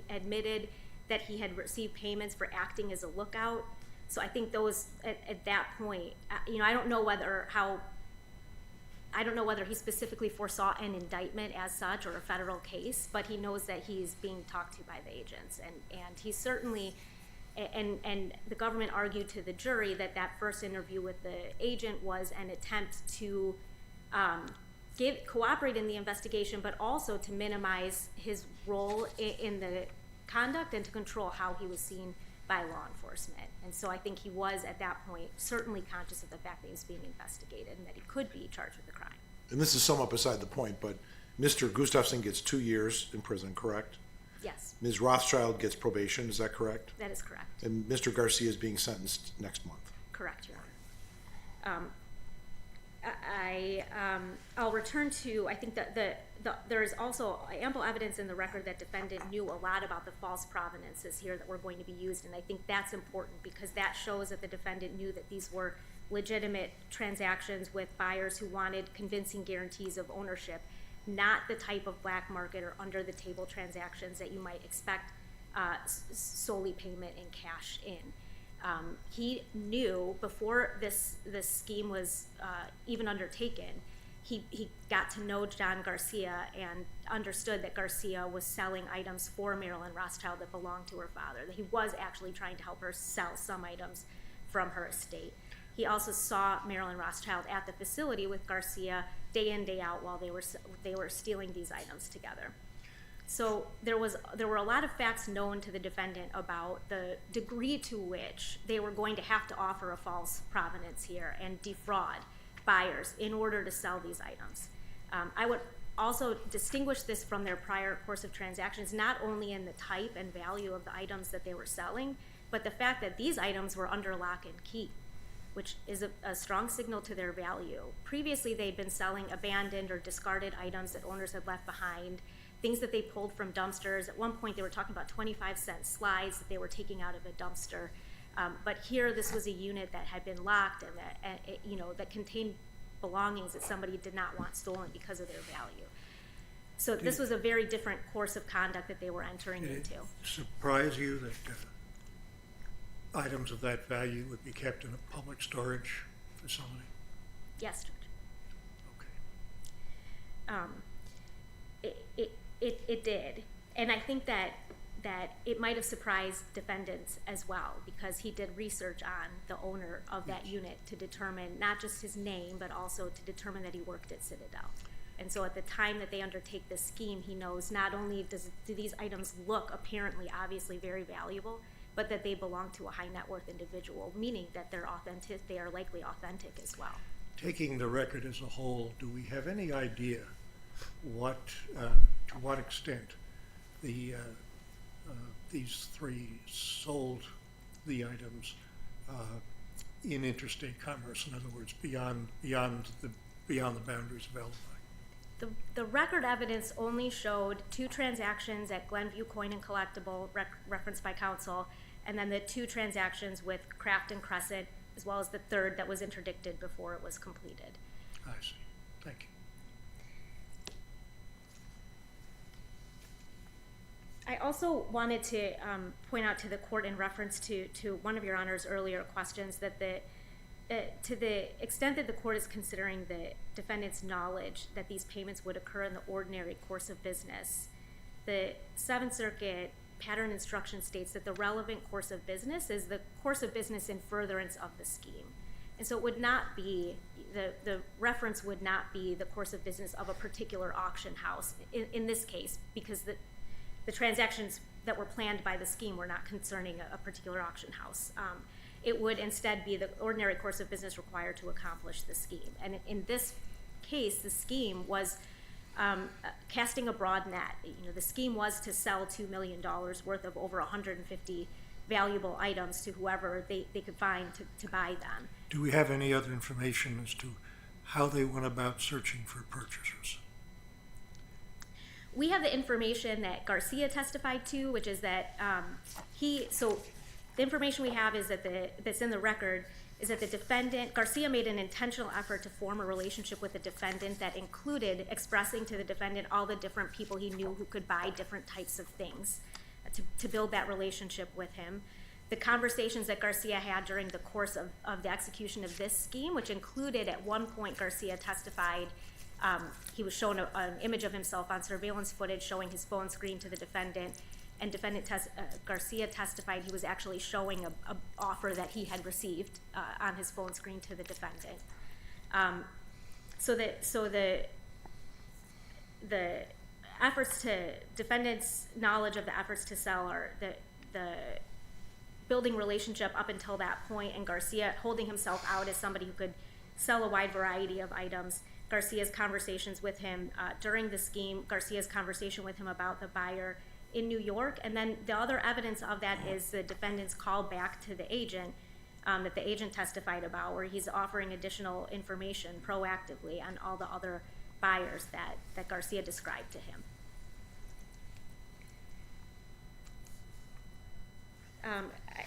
admitted that he had received payments for acting as a lookout. So I think those at that point, I don't know whether he specifically foresaw an indictment as such or a federal case, but he knows that he's being talked to by the agents, and he certainly. And the government argued to the jury that first interview with the agent was an attempt to cooperate in the investigation, but also to minimize his role in the conduct and to control how he was seen by law enforcement. And so I think he was, at that point, certainly conscious of the fact that he was being investigated and that he could be charged with a crime. And this is somewhat beside the point, but Mr. Gustafson gets 2 years in prison, correct? Yes, Ms. Rothschild gets probation, is that correct? that is correct. And Mr. Garcia is being sentenced next month. Correct, Your Honor. I'll return to, I think that there is also ample evidence in the record that defendant knew a lot about the false provenances here that were going to be used, and I think that's important because that shows that the defendant knew that these were legitimate transactions with buyers who wanted convincing guarantees of ownership, not the type of black market or under-the-table transactions that you might expect solely payment in cash in. He knew before this scheme was even undertaken, he got to know John Garcia and understood that Garcia was selling items for Marilyn Rothschild that belonged to her father, that he was actually trying to help her sell some items from her estate. He also saw Marilyn Rothschild at the facility with Garcia day in, day out while they were stealing these items together. So there were a lot of facts known to the defendant about the degree to which they were going to have to offer a false provenance here and defraud buyers in order to sell these items. I would also distinguish this from their prior course of transactions, not only in the type and value of the items that they were selling, but the fact that these items were under lock and key, which is a strong signal to their value. Previously, they'd been selling abandoned or discarded items that owners had left behind, things that they pulled from dumpsters. At one point, they were talking about 25-cent slides that they were taking out of a dumpster. But here, this was a unit that had been locked and that contained belongings that somebody did not want stolen because of their value. So this was a very different course of conduct that they were entering Did it into. surprise you that items of that value would be kept in a public storage facility? Yes, Judge. Okay. It did, and I think that it might have surprised defendants as well because he did research on the owner of that unit to determine not just his name but also to determine that he worked at Citadel. And so at the time that they undertake this scheme, he knows not only do these items look apparently obviously very valuable, but that they belong to a high net worth individual, meaning that they're authentic, they are likely authentic as well. Taking the record as a whole, do we have any idea to what extent these three sold the items in interstate commerce? In other words, beyond the boundaries of Alibi. The record evidence only showed 2 transactions at Glenview Coin and Collectible, referenced by counsel, and then the 2 transactions with Kraft and Crescent, as well as the 3rd that was interdicted before it was completed. I see. Thank you. I also wanted to point out to the court in reference to one of your Honor's earlier questions that to the extent that the court is considering the defendant's knowledge that these payments would occur in the ordinary course of business, the Seventh Circuit pattern instruction states that the relevant course of business is the course of business in furtherance of the scheme. And so it would not be, the reference would not be the course of business of a particular auction house in this case, because the transactions that were planned by the scheme were not concerning a particular auction house. It would instead be the ordinary course of business required to accomplish the scheme. And in this case, the scheme was casting a broad net. The scheme was to sell $2 million worth of over 150 valuable items to whoever they could find to buy them. Do we have any other information as to how they went about searching for purchasers? We have the information that Garcia testified to, which is that the information we have is that that's in the record is that the defendant, Garcia, made an intentional effort to form a relationship with the defendant that included expressing to the defendant all the different people he knew who could buy different types of things to build that relationship with him. The conversations that Garcia had during the course of the execution of this scheme, which included at one point Garcia testified, he was shown an image of himself on surveillance footage showing his phone screen to the defendant, and Garcia testified he was actually showing a offer that he had received on his phone screen to the defendant. So the efforts to defendant's knowledge of the efforts to sell are the building relationship up until that point, and Garcia holding himself out as somebody who could sell a wide variety of items. Garcia's conversations with him during the scheme, Garcia's conversation with him about the buyer in New York, and then the other evidence of that is the defendant's call back to the agent that the agent testified about, where he's offering additional information proactively on all the other buyers that Garcia described to him.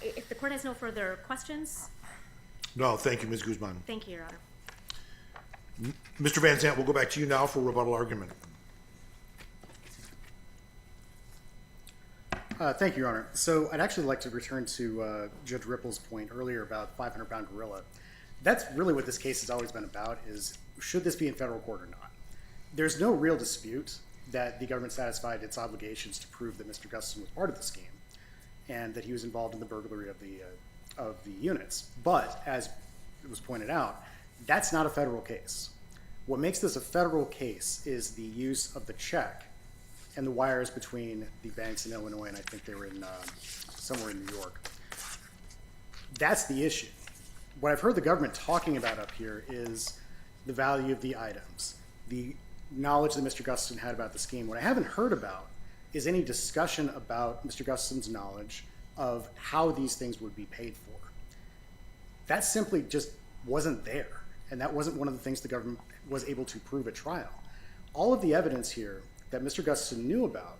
If the court has no further questions, No, thank you, Ms. Guzman. thank you, Your Honor. Mr. Van Zant, we'll go back to you now for rebuttal argument. Thank you, Your Honor. So I'd actually like to return to Judge Ripple's point earlier about 500-pound gorilla. That's really what this case has always been about, is should this be in federal court or not? There's no real dispute that the government satisfied its obligations to prove that Mr. Gustafson was part of the scheme and that he was involved in the burglary of the units. But as it was pointed out, that's not a federal case. What makes this a federal case is the use of the check and the wires between the banks in Illinois, and I think they were in somewhere in New York. That's the issue. What I've heard the government talking about up here is the value of the items, the knowledge that Mr. Gustafson had about the scheme. What I haven't heard about is any discussion about Mr. Gustafson's knowledge of how these things would be paid for. That simply just wasn't there, and that wasn't one of the things the government was able to prove at trial. All of the evidence here that Mr. Gustafson knew about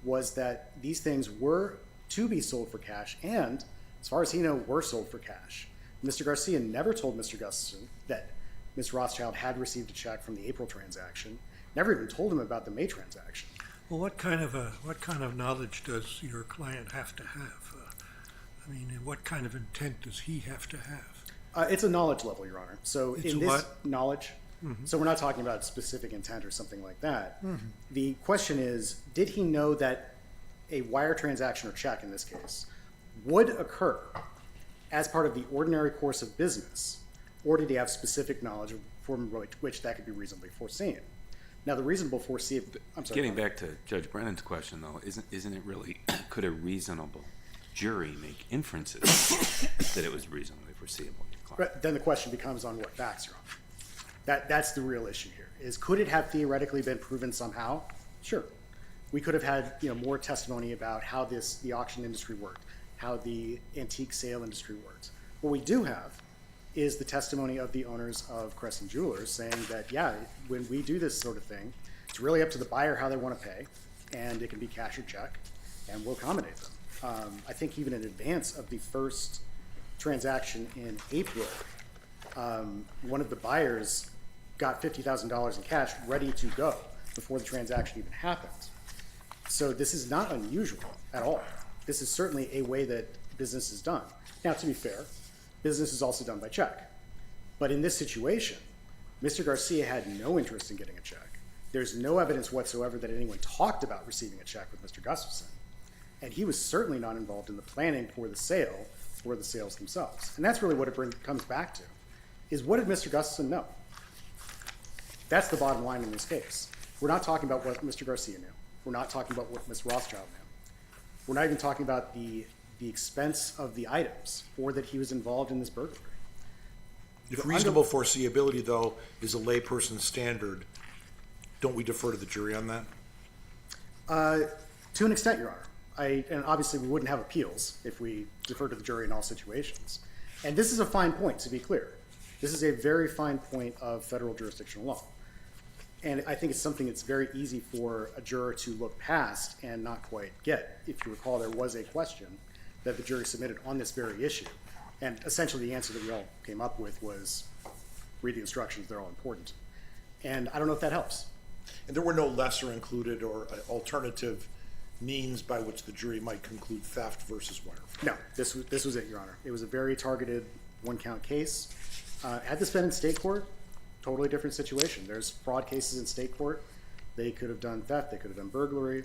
was that these things were to be sold for cash, and as far as he knew, were sold for cash. Mr. Garcia never told Mr. Gustafson that Ms. Rothschild had received a check from the April transaction, never even told him about the May transaction. Well, what kind of knowledge does your client have to have? I mean, and what kind of intent does he have to have? It's a knowledge level, Your Honor. So It's in a this what? knowledge, so we're not talking about specific intent or something like that. The question is, did he know that a wire transaction or check in this case would occur as part of the ordinary course of business, or did he have specific knowledge from which that could be reasonably foreseen? Now, the reasonable foresee, I'm sorry. Getting back to Judge Brennan's question, though, isn't it really, could a reasonable jury make inferences that it was reasonably foreseeable? Right, then the question becomes on what facts, Your Honor. That's the real issue here, is could it have theoretically been proven somehow? Sure. We could have had more testimony about how the auction industry worked, how the antique sale industry works. What we do have is the testimony of the owners of Crescent Jewelers saying that, yeah, when we do this sort of thing, it's really up to the buyer how they want to pay, and it can be cash or check, and we'll accommodate them. I think even in advance of the first transaction in April, one of the buyers got $50,000 in cash ready to go before the transaction even happened. So this is not unusual at all. This is certainly a way that business is done. Now, to be fair, business is also done by check. But in this situation, Mr. Garcia had no interest in getting a check. There's no evidence whatsoever that anyone talked about receiving a check with Mr. Gustafson. And he was certainly not involved in the planning for the sale or the sales themselves. And that's really what it comes back to, is what did Mr. Gustafson know? That's the bottom line in this case. We're not talking about what Mr. Garcia knew. We're not talking about what Ms. Rothschild knew. We're not even talking about the expense of the items or that he was involved in this burglary. If reasonable foreseeability, though, is a layperson's standard, don't we defer to the jury on that? To an extent, Your Honor. And obviously we wouldn't have appeals if we defer to the jury in all situations. And this is a fine point, to be clear. This is a very fine point of federal jurisdictional law. And I think it's something that's very easy for a juror to look past and not quite get. If you recall, there was a question that the jury submitted on this very issue. And essentially the answer that we all came up with was read the instructions, they're all important. And I don't know if that helps. And there were no lesser included or alternative means by which the jury might conclude theft versus wire fraud. No, this was it, Your Honor. It was a very targeted one-count case. Had this been in state court, totally different situation. There's fraud cases in state court. They could have done theft, they could have done burglary,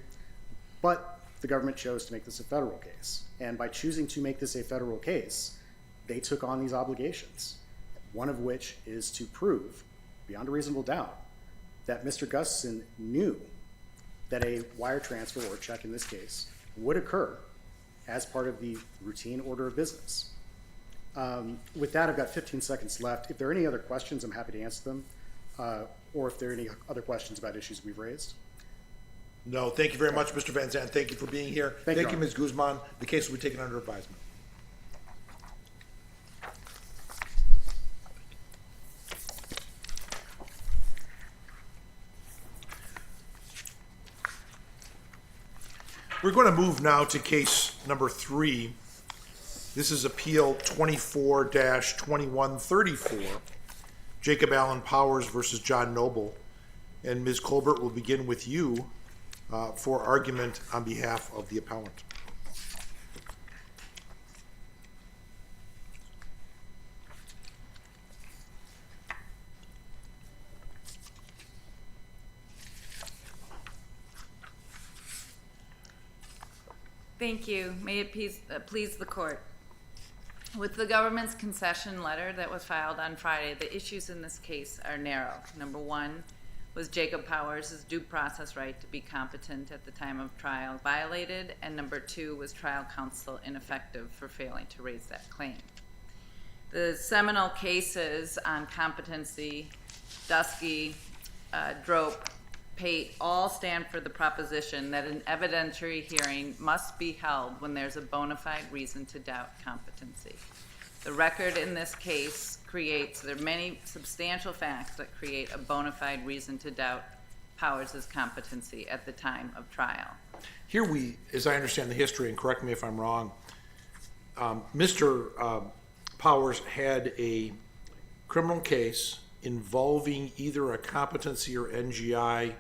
but the government chose to make this a federal case. And by choosing to make this a federal case, they took on these obligations, one of which is to prove, beyond a reasonable doubt, that Mr. Gustafson knew that a wire transfer, or a check in this case, would occur as part of the routine order of business. With that, I've got 15 seconds left. If there are any other questions, I'm happy to answer them, or if there are any other questions about issues we've raised. No, thank you very much, Mr. Van Zandt. Thank you for being here. Thank you, Thank you, Your Ms. Guzman. The case will be taken under advisement. We're going to move now to case number 3. This is Appeal 24-2134, Jacob Allen Powers versus John Noble. And Ms. Colbert will begin with you for argument on behalf of the appellant. Thank you. May it please the court. With the government's concession letter that was filed on Friday, the issues in this case are narrow. Number one was Jacob Powers' due process right to be competent at the time of trial violated, and number two was trial counsel ineffective for failing to raise that claim. The seminal cases on competency, Dusky, Drope, Pate, all stand for the proposition that an evidentiary hearing must be held when there's a bona fide reason to doubt competency. The record in this case there are many substantial facts that create a bona fide reason to doubt Powers' competency at the time of trial. Here we, as I understand the history, and correct me if I'm wrong, Mr. Powers had a criminal case involving either a competency or NGI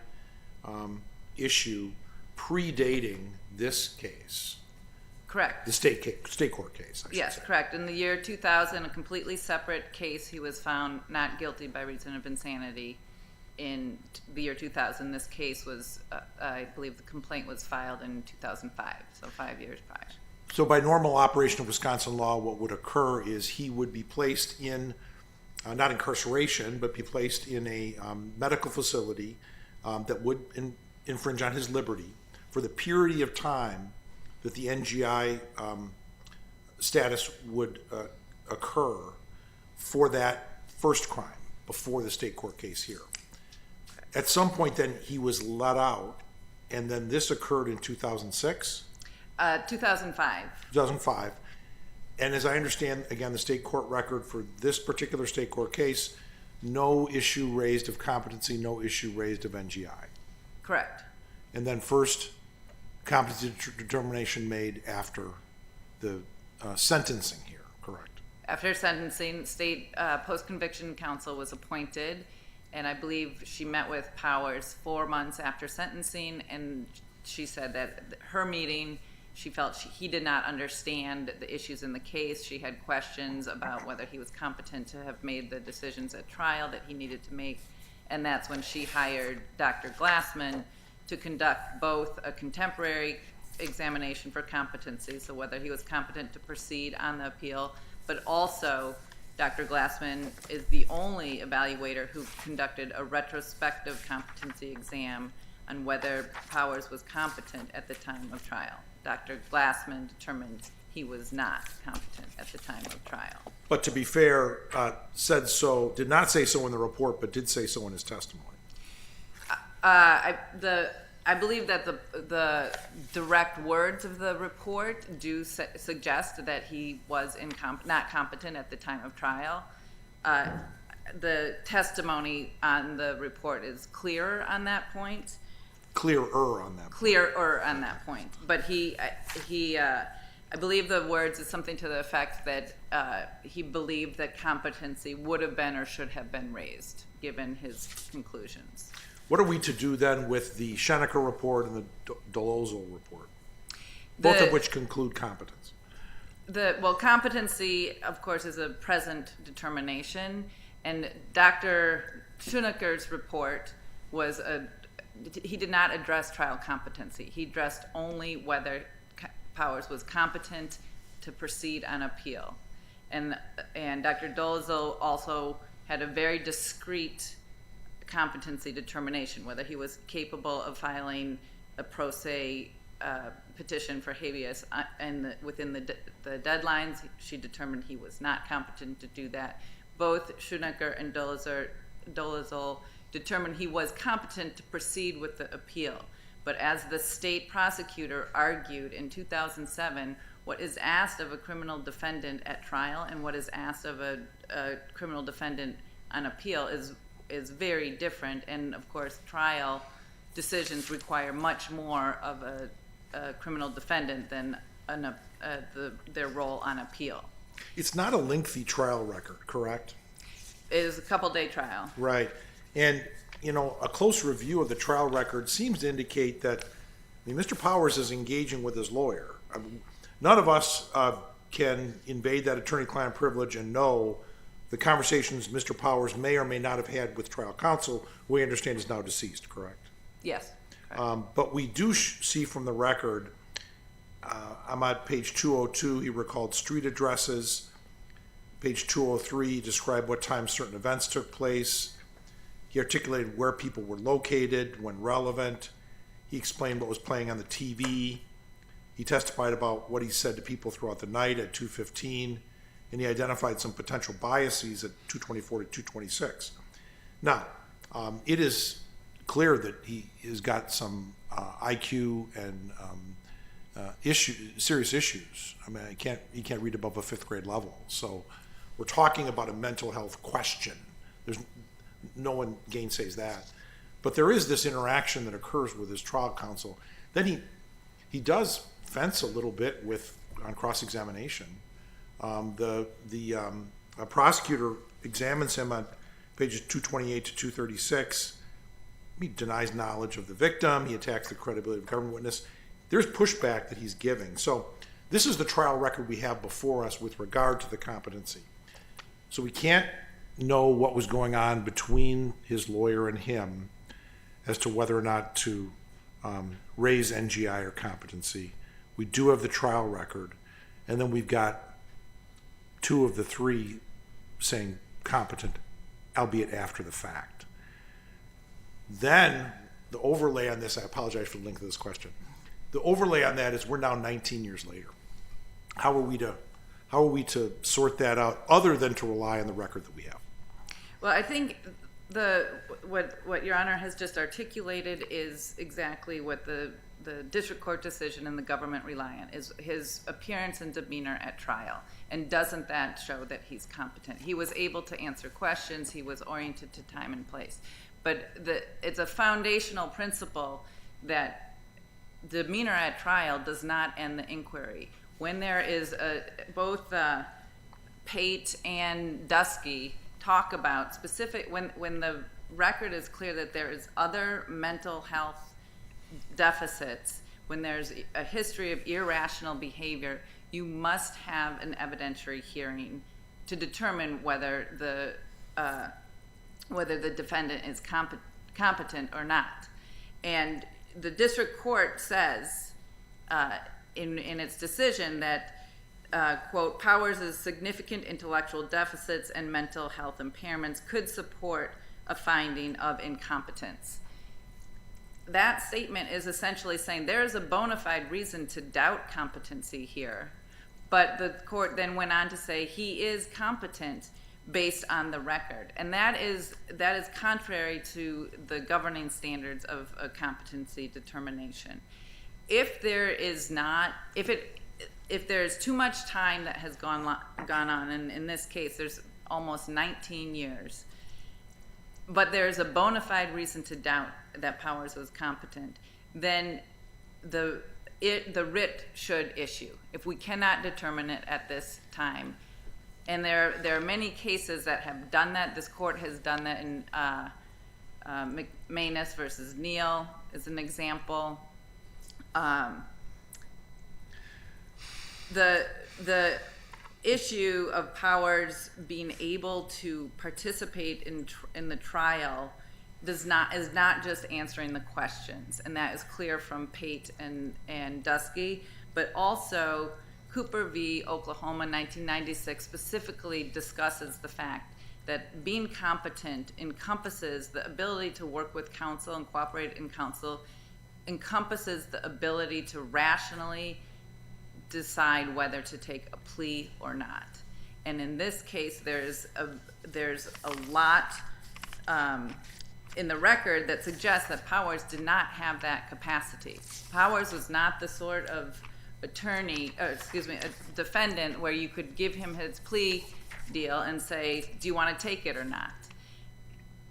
issue predating this case. Correct. The state court case, I should Yes, say. correct. In the year 2000, a completely separate case, he was found not guilty by reason of insanity. In the year 2000, this case was, I believe the complaint was filed in 2005, so 5 years prior. So by normal operation of Wisconsin law, what would occur is he would be placed in, not incarceration, but be placed in a medical facility that would infringe on his liberty for the period of time that the NGI status would occur for that first crime before the state court case here. At some point then he was let out, and then this occurred in 2006? 2005. 2005. And as I understand, again, the state court record for this particular state court case, no issue raised of competency, no issue raised of NGI. Correct. And then first competency determination made after the sentencing here, correct? After sentencing, state post-conviction counsel was appointed, and I believe she met with Powers 4 months after sentencing, and she said that her meeting, she felt he did not understand the issues in the case. She had questions about whether he was competent to have made the decisions at trial that he needed to make, and that's when she hired Dr. Glassman to conduct both a contemporary examination for competency, so whether he was competent to proceed on the appeal, but also Dr. Glassman is the only evaluator who conducted a retrospective competency exam on whether Powers was competent at the time of trial. Dr. Glassman determined he was not competent at the time of trial. But to be fair, said so, did not say so in the report, but did say so in his testimony. I believe that the direct words of the report do suggest that he was not competent at the time of trial. The testimony on the report is clearer on that point. Clearer on that. Clearer on that point. But I believe the words is something to the effect that he believed that competency would have been or should have been raised, given his conclusions. What are we to do then with the Schoenecker report and the Dolezal report? Both The- of which conclude competence. Competency, of course, is a present determination, and Dr. Schonecker's report was he did not address trial competency. He addressed only whether Powers was competent to proceed on appeal. And Dr. Dolezal also had a very discrete competency determination, whether he was capable of filing a pro se petition for habeas within the deadlines. She determined he was not competent to do that. Both Schoenecker and Dolezal determined he was competent to proceed with the appeal. But as the state prosecutor argued in 2007, what is asked of a criminal defendant at trial and what is asked of a criminal defendant on appeal is very different. And of course, trial decisions require much more of a criminal defendant than their role on appeal. It's not a lengthy trial record, correct? It is a couple-day trial. Right. And, you know, a close review of the trial record seems to indicate that, Mr. Powers is engaging with his lawyer. None of us can invade that attorney-client privilege and know the conversations Mr. Powers may or may not have had with trial counsel, who we understand is now deceased, correct? Yes. But we do see from the record, I'm at page 202, he recalled street addresses. Page 203, he described what time certain events took place. He articulated where people were located when relevant. He explained what was playing on the TV. He testified about what he said to people throughout the night at 2:15, and he identified some potential biases at 2:24 to 2:26. Now, it is clear that he has got some IQ and serious issues. I mean, he can't read above a 5th grade level. So we're talking about a mental health question. There's no one gainsays that. But there is this interaction that occurs with his trial counsel. Then he does fence a little bit on cross-examination. The prosecutor examines him on pages 228 to 236. He denies knowledge of the victim. He attacks the credibility of the government witness. There's pushback that he's giving. So this is the trial record we have before us with regard to the competency. So we can't know what was going on between his lawyer and him as to whether or not to raise NGI or competency. We do have the trial record, and then we've got 2 of the 3 saying competent, albeit after the fact. Then the overlay on this, I apologize for the length of this question. The overlay on that is we're now 19 years later. How are we to sort that out other than to rely on the record that we have? Well, I think what Your Honor has just articulated is exactly what the district court decision and the government rely on, is his appearance and demeanor at trial. And doesn't that show that he's competent? He was able to answer questions. He was oriented to time and place. But it's a foundational principle that demeanor at trial does not end the inquiry. When there is both Pate and Dusky talk about specific, when the record is clear that there is other mental health deficits, when there's a history of irrational behavior, you must have an evidentiary hearing to determine whether the defendant is competent or not. And the district court says in its decision that, quote, Powers' significant intellectual deficits and mental health impairments could support a finding of incompetence. That statement is essentially saying there is a bona fide reason to doubt competency here. But the court then went on to say he is competent based on the record. And that is contrary to the governing standards of a competency determination. If there is not, if there's too much time that has gone on, and in this case there's almost 19 years, but there's a bona fide reason to doubt that Powers was competent, then the writ should issue if we cannot determine it at this time. And there are many cases that have done that. This court has done that in McManus versus Neal is an example. The issue of Powers being able to participate in the trial is not just answering the questions, and that is clear from Pate and Dusky, but also Cooper v. Oklahoma 1996 specifically discusses the fact that being competent encompasses the ability to work with counsel and cooperate in counsel, encompasses the ability to rationally decide whether to take a plea or not. And in this case, there's a lot in the record that suggests that Powers did not have that capacity. Powers was not the sort of a defendant where you could give him his plea deal and say, do you want to take it or not?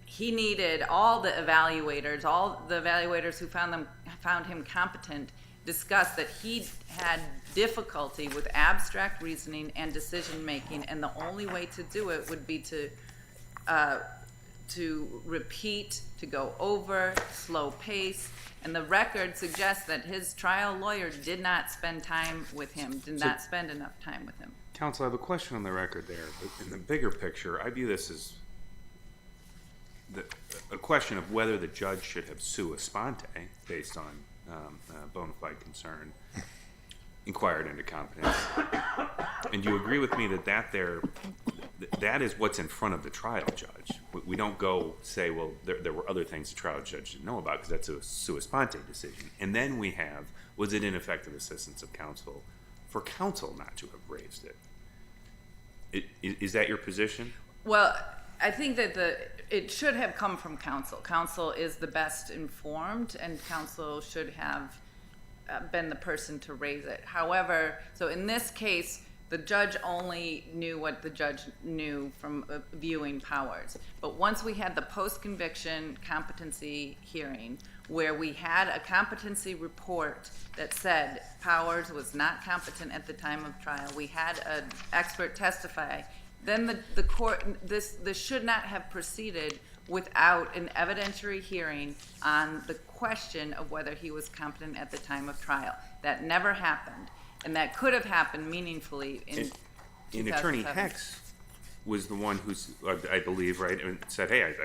He needed all the evaluators who found him competent, discussed that he had difficulty with abstract reasoning and decision making, and the only way to do it would be to repeat, to go over, slow pace. And the record suggests that his trial lawyer did not spend time with him, did not spend enough time with him. Counsel, I have a question on the record there. But in the bigger picture, I view this as a question of whether the judge should have sua sponte, based on bona fide concern, inquired into competence. And do you agree with me that is what's in front of the trial judge? We don't go say, well, there were other things the trial judge didn't know about, because that's a sua sponte decision. And then we have, was it ineffective assistance of counsel for counsel not to have raised it? Is that your position? Well, I think that it should have come from counsel. Counsel is the best informed, and counsel should have been the person to raise it. However, so in this case, the judge only knew what the judge knew from viewing Powers. But once we had the post-conviction competency hearing, where we had a competency report that said Powers was not competent at the time of trial, we had an expert testify, then the court, this should not have proceeded without an evidentiary hearing on the question of whether he was competent at the time of trial. That never happened. And that could have happened meaningfully in 2007. Attorney Hex was the one who's, I believe, right, and said, hey,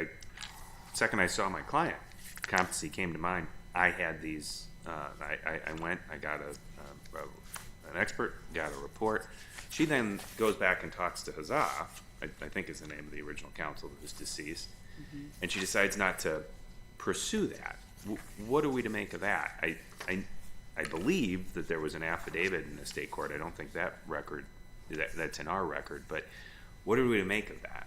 second I saw my client, competency came to mind. I had these, I went, I got an expert, got a report. She then goes back and talks to Hazaf, I think is the name of the original counsel who's deceased, and she decides not to pursue that. What are we to make of that? I believe that there was an affidavit in the state court. I don't think that record, that's in our record, but what are we to make of that?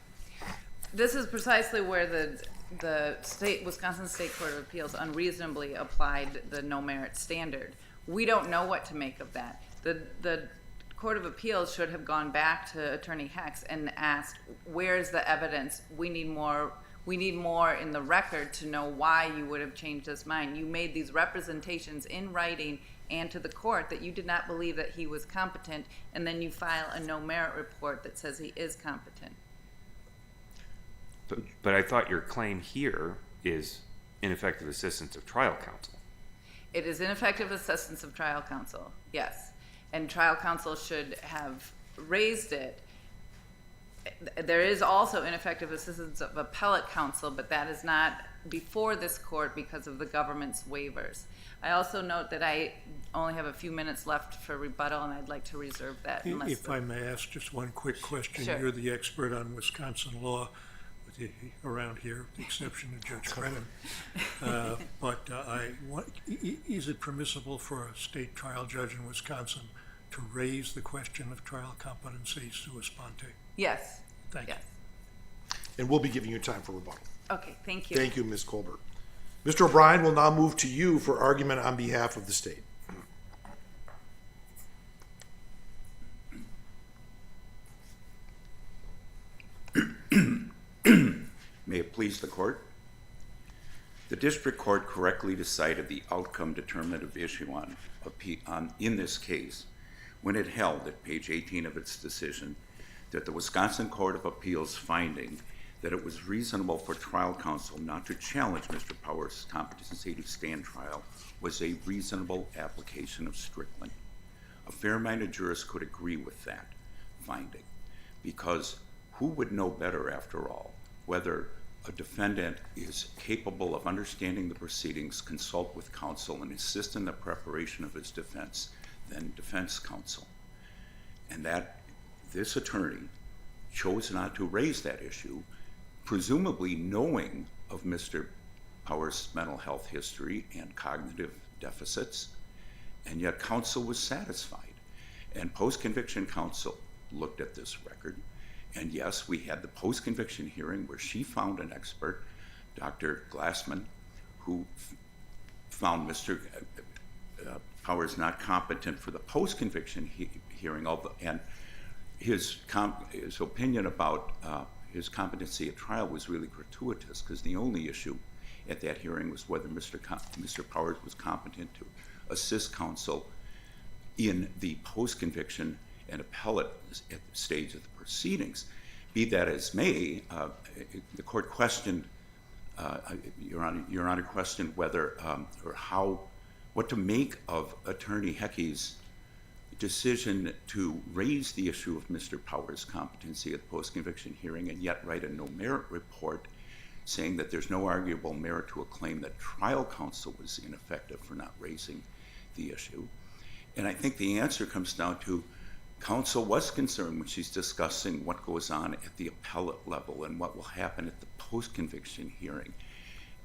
This is precisely where the Wisconsin State Court of Appeals unreasonably applied the no merit standard. We don't know what to make of that. The Court of Appeals should have gone back to Attorney Hex and asked, where's the evidence? We need more in the record to know why you would have changed his mind. You made these representations in writing and to the court that you did not believe that he was competent, and then you file a no merit report that says he is competent. But I thought your claim here is ineffective assistance of trial counsel. It is ineffective assistance of trial counsel, yes. And trial counsel should have raised it. There is also ineffective assistance of appellate counsel, but that is not before this court because of the government's waivers. I also note that I only have a few minutes left for rebuttal, and I'd like to reserve that. If I may ask just one quick question. Sure. You're the expert on Wisconsin law around here, with the exception of Judge Brennan. Is it permissible for a state trial judge in Wisconsin to raise the question of trial competency sua sponte? Yes. Thank you. Yes. And we'll be giving you time for rebuttal. Okay, thank you. Thank you, Ms. Colbert. Mr. O'Brien will now move to you for argument on behalf of the state. May it please the court. The district court correctly decided the outcome determinative issue in this case when it held at page 18 of its decision that the Wisconsin Court of Appeals finding that it was reasonable for trial counsel not to challenge Mr. Powers' competency to stand trial was a reasonable application of Strickland. A fair-minded jurist could agree with that finding, because who would know better, after all, whether a defendant is capable of understanding the proceedings, consult with counsel, and assist in the preparation of his defense than defense counsel? And that this attorney chose not to raise that issue, presumably knowing of Mr. Powers' mental health history and cognitive deficits, and yet counsel was satisfied. And post-conviction counsel looked at this record, and yes, we had the post-conviction hearing where she found an expert, Dr. Glassman, who found Mr. Powers not competent for the post-conviction hearing, and his opinion about his competency at trial was really gratuitous, because the only issue at that hearing was whether Mr. Powers was competent to assist counsel in the post-conviction and appellate stage of the proceedings. Be that as may, the court questioned, Your Honor questioned whether or how, what to make of Attorney Heckey's decision to raise the issue of Mr. Powers' competency at the post-conviction hearing and yet write a no-merit report saying that there's no arguable merit to a claim that trial counsel was ineffective for not raising the issue. And I think the answer comes down to counsel was concerned when she's discussing what goes on at the appellate level and what will happen at the post-conviction hearing.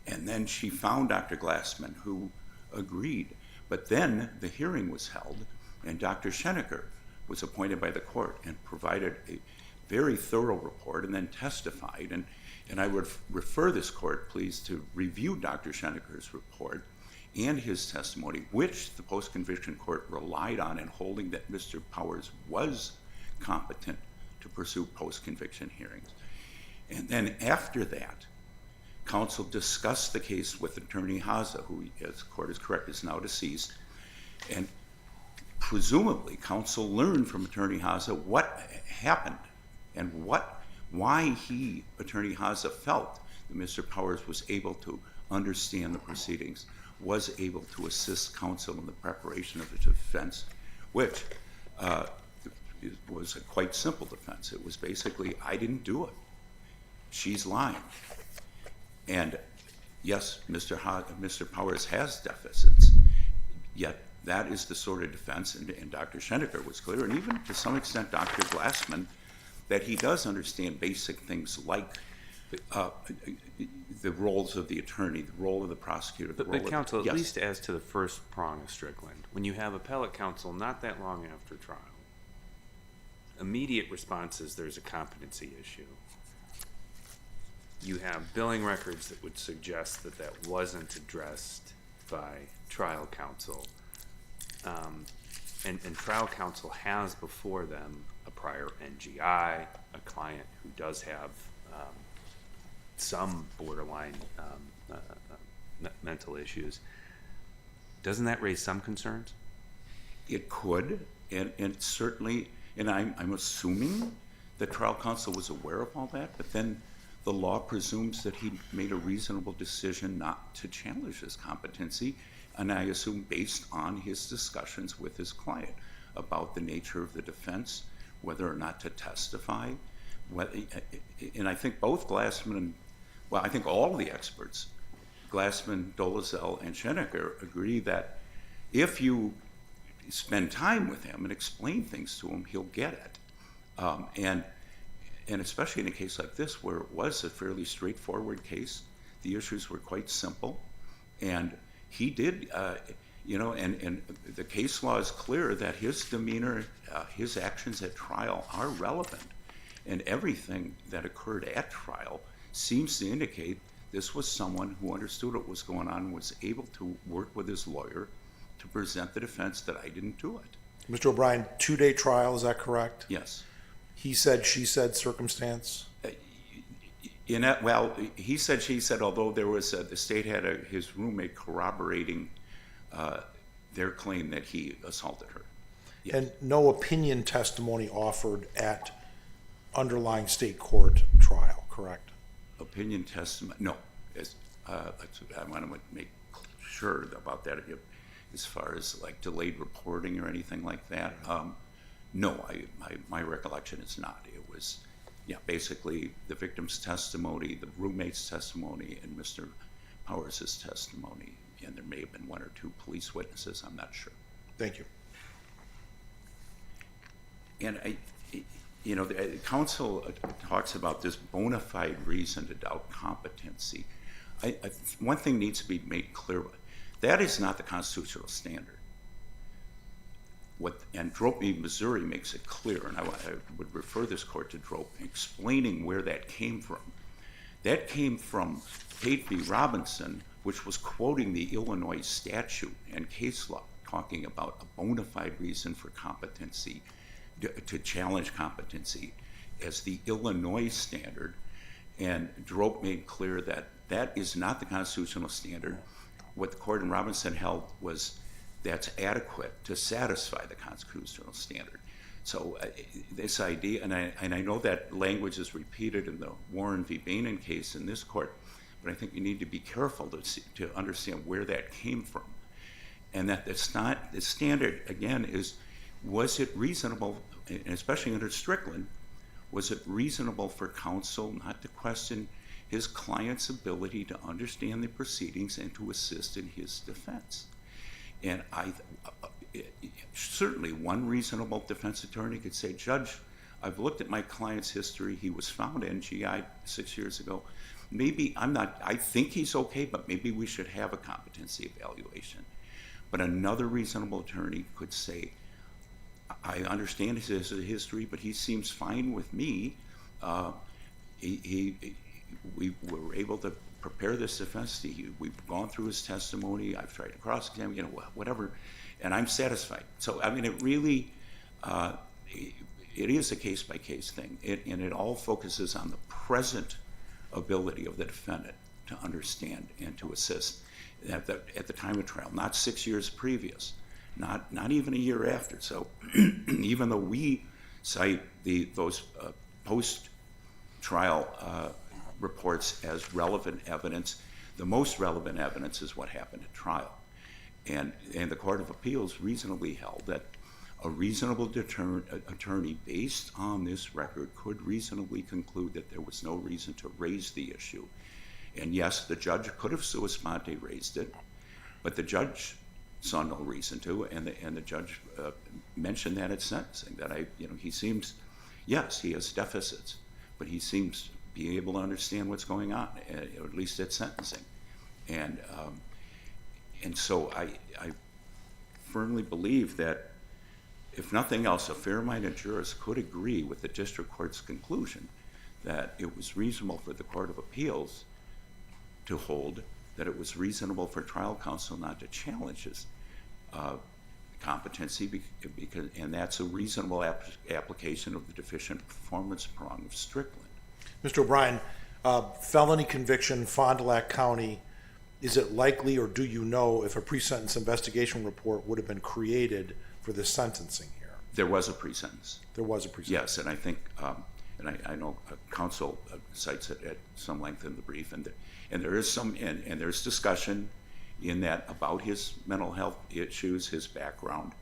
And then she found Dr. Glassman, who agreed. But then the hearing was held, and Dr. Schenecker was appointed by the court and provided a very thorough report and then testified. And I would refer this court, please, to review Dr. Schenecker's report and his testimony, which the post-conviction court relied on in holding that Mr. Powers was competent to pursue post-conviction hearings. And then after that, counsel discussed the case with Attorney Haza, who, as the court is correct, is now deceased. And presumably, counsel learned from Attorney Haza what happened and why he, Attorney Haza, felt that Mr. Powers was able to understand the proceedings, was able to assist counsel in the preparation of the defense, which was a quite simple defense. It was basically, I didn't do it. She's lying. And yes, Mr. Powers has deficits, yet that is the sort of defense, and Dr. Schenecker was clear, and even to some extent Dr. Glassman, that he does understand basic things like the roles of the attorney, the role of the prosecutor, the role of... But counsel, yes. at least as to the first prong of Strickland, when you have appellate counsel not that long after trial, immediate response is there's a competency issue. You have billing records that would suggest that that wasn't addressed by trial counsel. And trial counsel has before them a prior NGI, a client who does have some borderline mental issues. Doesn't that raise some concerns? It could, and certainly, and I'm assuming that trial counsel was aware of all that, but then the law presumes that he made a reasonable decision not to challenge his competency, and I assume based on his discussions with his client about the nature of the defense, whether or not to testify. And I think both Glassman and, well, I think all the experts, Glassman, Dolezal, and Schenecker, agree that if you spend time with him and explain things to him, he'll get it. And especially in a case like this, where it was a fairly straightforward case, the issues were quite simple, and he did, and the case law is clear that his demeanor, his actions at trial are relevant, and everything that occurred at trial seems to indicate this was someone who understood what was going on and was able to work with his lawyer to present the defense that I didn't do it. Mr. O'Brien, 2-day trial, is that correct? Yes. He said, she said circumstance? Well, he said, she said, although there was, the state had his roommate corroborating their claim that he assaulted her. And no opinion testimony offered at underlying state court trial, correct? Opinion testimony, no. I want to make sure about that. As far as like delayed reporting or anything like that, no, my recollection is not. It was, basically the victim's testimony, the roommate's testimony, and Mr. Powers' testimony. And there may have been one or two police witnesses, I'm not sure. Thank you. And the counsel talks about this bona fide reason to doubt competency. One thing needs to be made clear: that is not the constitutional standard. And Drope v. Missouri makes it clear, and I would refer this court to Drope, explaining where that came from. That came from Tate v. Robinson, which was quoting the Illinois statute and case law, talking about a bona fide reason for competency, to challenge competency as the Illinois standard. And Drope made clear that that is not the constitutional standard. What the court in Robinson held was that's adequate to satisfy the constitutional standard. So this idea, and I know that language is repeated in the Warren v. Bainan case in this court, but I think you need to be careful to understand where that came from. And that it's not, the standard, again, is, was it reasonable, especially under Strickland, was it reasonable for counsel not to question his client's ability to understand the proceedings and to assist in his defense? And certainly one reasonable defense attorney could say, Judge, I've looked at my client's history. He was found NGI 6 years ago. Maybe I think he's okay, but maybe we should have a competency evaluation. But another reasonable attorney could say, I understand his history, but he seems fine with me. We were able to prepare this defense. We've gone through his testimony. I've tried to cross-examine, whatever, and I'm satisfied. So, I mean, it really, it is a case-by-case thing, and it all focuses on the present ability of the defendant to understand and to assist at the time of trial, not 6 years previous, not even a year after. So even though we cite those post-trial reports as relevant evidence, the most relevant evidence is what happened at trial. And the Court of Appeals reasonably held that a reasonable attorney based on this record could reasonably conclude that there was no reason to raise the issue. And yes, the judge could have sua sponte raised it, but the judge saw no reason to, and the judge mentioned that at sentencing, that he seems, yes, he has deficits, but he seems to be able to understand what's going on, at least at sentencing. And so I firmly believe that, if nothing else, a fair-minded jurist could agree with the district court's conclusion that it was reasonable for the Court of Appeals to hold that it was reasonable for trial counsel not to challenge his competency, and that's a reasonable application of the deficient performance prong of Strickland. Mr. O'Brien, felony conviction, Fond du Lac County, is it likely, or do you know, if a pre-sentence investigation report would have been created for the sentencing here? There was a pre-sentence. There was a pre-sentence. Yes, and I think, and I know counsel cites it at some length in the brief, and there is some, and there's discussion in that about his mental health issues, his background,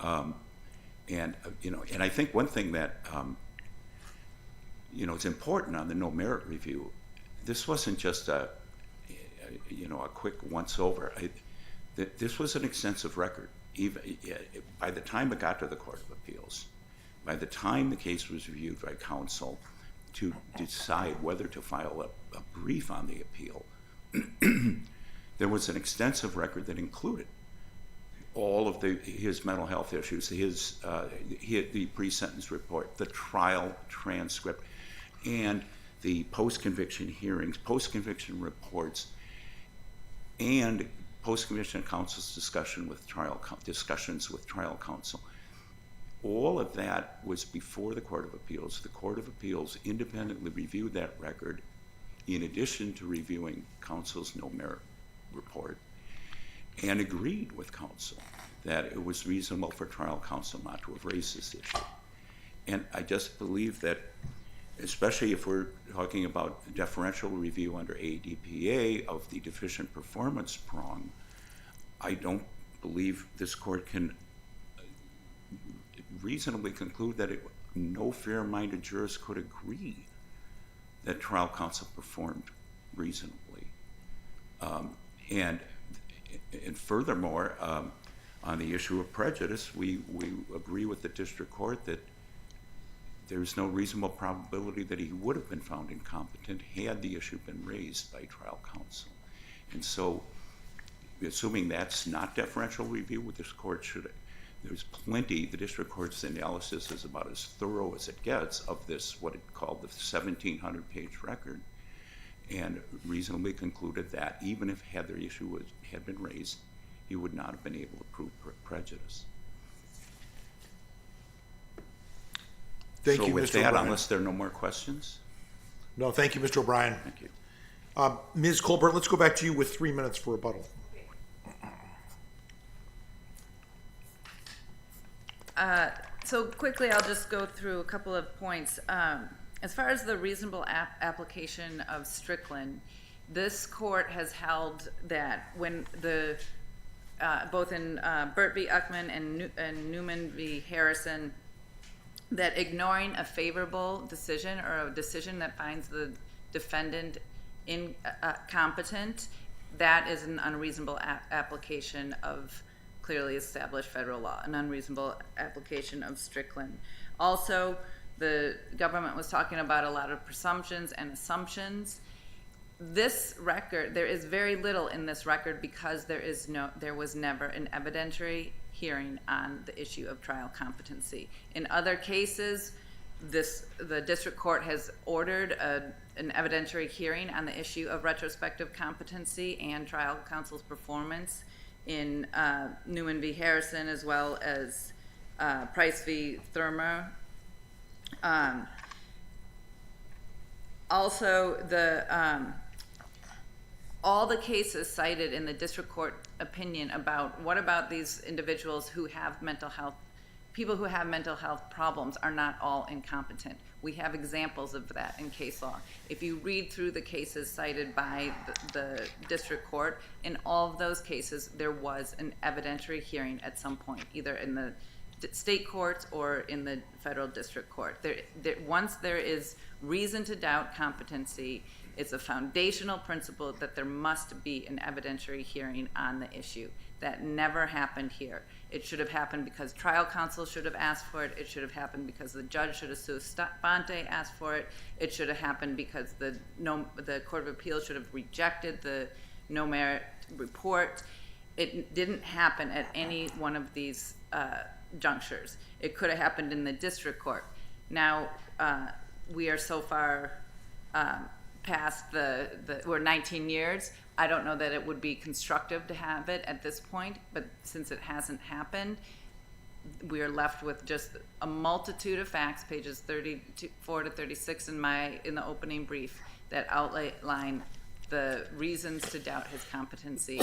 and I think one thing that it's important on the no merit review. This wasn't just a quick once over. This was an extensive record. Even by the time it got to the Court of Appeals, by the time the case was reviewed by counsel to decide whether to file a brief on the appeal, there was an extensive record that included all of his mental health issues, the pre-sentence report, the trial transcript, and the post-conviction hearings, post-conviction reports, and post-conviction counsel's discussions with trial counsel. All of that was before the Court of Appeals. The Court of Appeals independently reviewed that record in addition to reviewing counsel's no merit report, and agreed with counsel that it was reasonable for trial counsel not to have raised this issue. And I just believe that, especially if we're talking about deferential review under ADPA of the deficient performance prong, I don't believe this court can reasonably conclude that no fair-minded jurist could agree that trial counsel performed reasonably. And furthermore, on the issue of prejudice, we agree with the district court that there's no reasonable probability that he would have been found incompetent had the issue been raised by trial counsel. And so, assuming that's not deferential review, this court should, there's plenty, the district court's analysis is about as thorough as it gets of this, what it called the 1,700-page record, and reasonably concluded that even if had the issue had been raised, he would not have been able to prove prejudice. Thank So you, with Mr. that, O'Brien. unless there are no more questions, No, thank you, Mr. O'Brien. thank you. Ms. Colbert, let's go back to you with 3 minutes for rebuttal. So quickly, I'll just go through a couple of points. As far as the reasonable application of Strickland, this court has held that when the both in Burt v. Uckman and Newman v. Harrison, that ignoring a favorable decision or a decision that finds the defendant incompetent, that is an unreasonable application of clearly established federal law, an unreasonable application of Strickland. Also, the government was talking about a lot of presumptions and assumptions. This record, there is very little in this record because there was never an evidentiary hearing on the issue of trial competency. In other cases, the district court has ordered an evidentiary hearing on the issue of retrospective competency and trial counsel's performance in Newman v. Harrison, as well as Price v. Thurmer. Also, all the cases cited in the district court opinion about what about these individuals who have mental health, people who have mental health problems are not all incompetent. We have examples of that in case law. If you read through the cases cited by the district court, in all of those cases, there was an evidentiary hearing at some point, either in the state courts or in the federal district court. Once there is reason to doubt competency, it's a foundational principle that there must be an evidentiary hearing on the issue. That never happened here. It should have happened because trial counsel should have asked for it. It should have happened because the judge should have sua sponte asked for it. It should have happened because the Court of Appeals should have rejected the no merit report. It didn't happen at any one of these junctures. It could have happened in the district court. Now, we are so far past we're 19 years. I don't know that it would be constructive to have it at this point, but since it hasn't happened, we are left with just a multitude of facts, pages 34 to 36 in the opening brief, that outline the reasons to doubt his competency,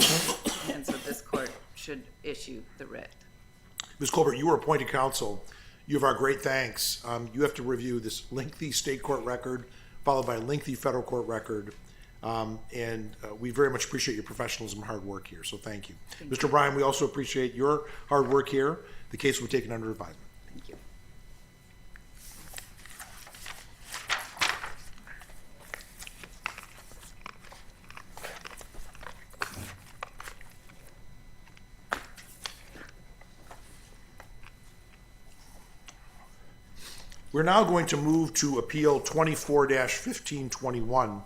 and so this court should issue the writ. Ms. Colbert, you were appointed counsel. You have our great thanks. You have to review this lengthy state court record, followed by a lengthy federal court record. And we very much appreciate your professionalism and hard work here, so thank you. Mr. O'Brien, we also appreciate your hard work here. The case will be taken under advisement. Thank you. We're now going to move to Appeal 24-1521,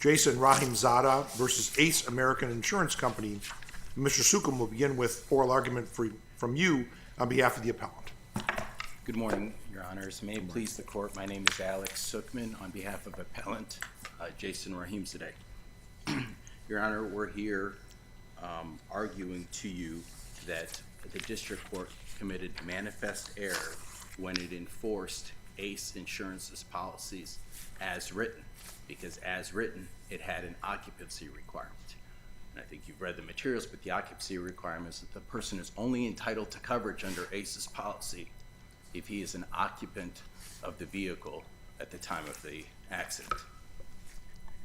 Jason Rahimzada versus Ace American Insurance Company. Mr. Sukum will begin with oral argument from you on behalf of the appellant. Good morning, Your Honors. May it please the court, my name is Alex Sukman on behalf of appellant Jason Rahimzadeh. Your Honor, we're here arguing to you that the district court committed manifest error when it enforced Ace Insurance's policies as written. because as written, it had an occupancy requirement. And I think you've read the materials, but the occupancy requirement is that the person is only entitled to coverage under ACE's policy if he is an occupant of the vehicle at the time of the accident.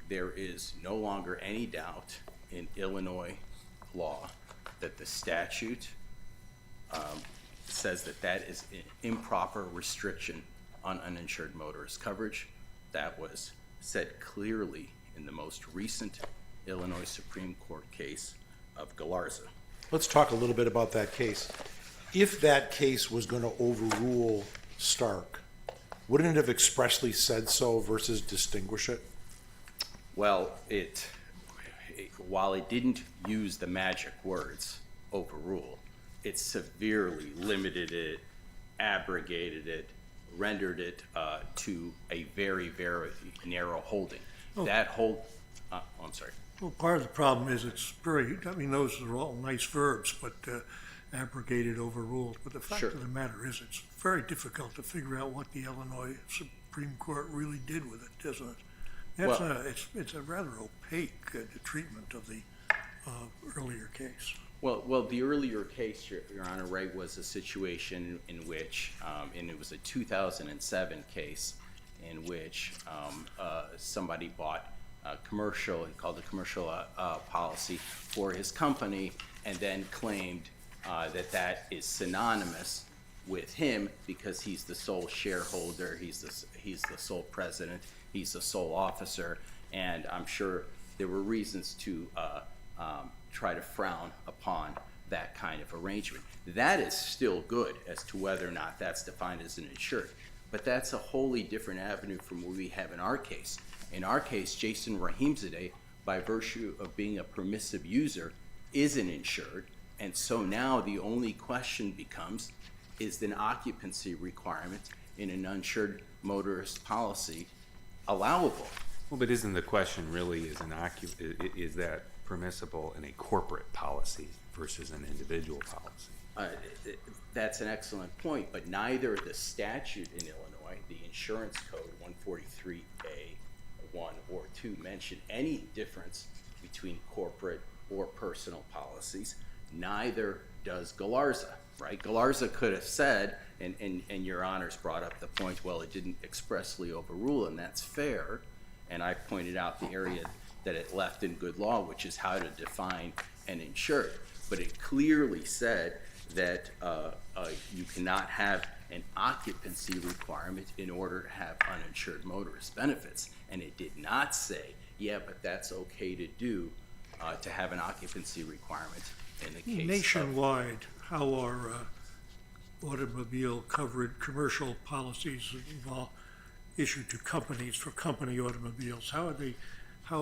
There is no longer any doubt in Illinois law that the statute says that that is an improper restriction on uninsured motorist coverage. That was said clearly in the most recent Illinois Supreme Court case of Galarza. Let's talk a little bit about that case. If that case was going to overrule Stark, wouldn't it have expressly said so versus distinguish it? Well, while it didn't use the magic words overrule, it severely limited it, abrogated it, rendered it to a very, very narrow holding. That I'm sorry. Well, part of the problem is it's very, I mean, those are all nice verbs, but abrogated, overruled. But the fact Sure. of the matter is it's very difficult to figure out what the Illinois Supreme Court really did with it, isn't it? It's a rather opaque treatment of the earlier case. Well, the earlier case, Your Honor, right, was a situation in which, and it was a 2007 case in which somebody bought a commercial, he called it commercial policy for his company, and then claimed that is synonymous with him because he's the sole shareholder, he's the sole president, he's the sole officer, and I'm sure there were reasons to try to frown upon that kind of arrangement. That is still good as to whether or not that's defined as an insured, but that's a wholly different avenue from what we have in our case. In our case, Jason Rahimzadeh, by virtue of being a permissive user, is an insured, and so now the only question becomes, is an occupancy requirement in an uninsured motorist policy allowable? Well, but isn't the question really, is that permissible in a corporate policy versus an individual policy? That's an excellent point, but neither the statute in Illinois, the insurance code 143A1 or 2, mention any difference between corporate or personal policies. Neither does Galarza, right? Galarza could have said, and Your Honor's brought up the point, well, it didn't expressly overrule, and that's fair. And I pointed out the area that it left in good law, which is how to define an insured. But it clearly said that you cannot have an occupancy requirement in order to have uninsured motorist benefits. And it did not say, yeah, but that's okay to do, to have an occupancy requirement in the case Nationwide, how are automobile covered commercial policies issued to companies for company automobiles? How are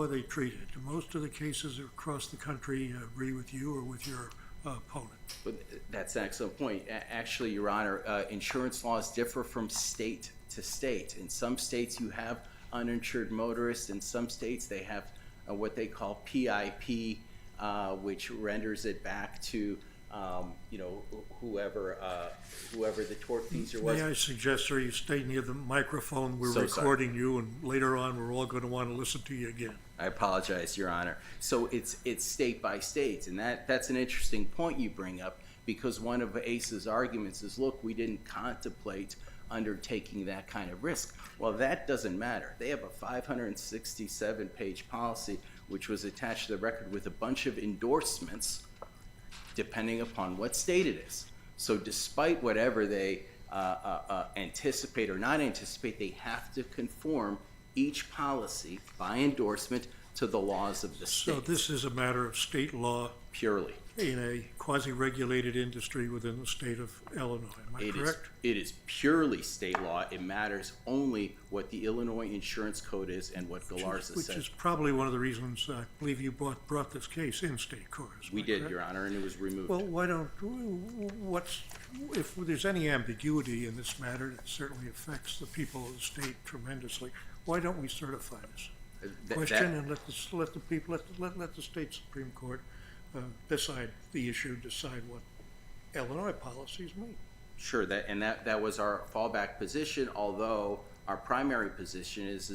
they treated? Do most of the cases across the country agree with you or with your opponent? But that's an excellent point. Actually, Your Honor, insurance laws differ from state to state. In some states, you have uninsured motorists. In some states, they have what they call PIP, which renders it back to whoever the tortfeasor was. May I suggest, sir, you stay near the microphone? We're So recording you, and later on, we're all going to want to listen to you again. I apologize, Your Honor. So it's state by state, and that's an interesting point you bring up, because one of ACE's arguments is, look, we didn't contemplate undertaking that kind of risk. Well, that doesn't matter. They have a 567-page policy, which was attached to the record with a bunch of endorsements, depending upon what state it is. So despite whatever they anticipate or not anticipate, they have to conform each policy by endorsement to the laws of the state. So this is a matter of state law Purely. in a quasi-regulated industry within the state of Illinois. Am I correct? It is purely state law. It matters only what the Illinois Insurance Code is and what Galarza Which says. is probably one of the reasons I believe you brought this case in state court. We did, Your Honor, and it was removed. Well, why don't, if there's any ambiguity in this matter, it certainly affects the people of the state tremendously. Why don't we certify this question and let the people, let the state Supreme Court decide the issue, decide what Illinois policies mean? Sure, that was our fallback position, although our primary position is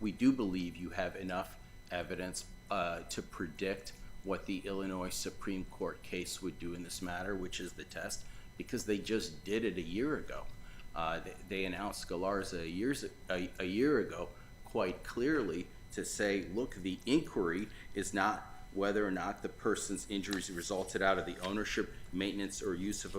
we do believe you have enough evidence to predict what the Illinois Supreme Court case would do in this matter, which is the test, because they just did it a year ago. They announced Galarza a year ago quite clearly to say, look, the inquiry is not whether or not the person's injuries resulted out of the ownership, maintenance, or use of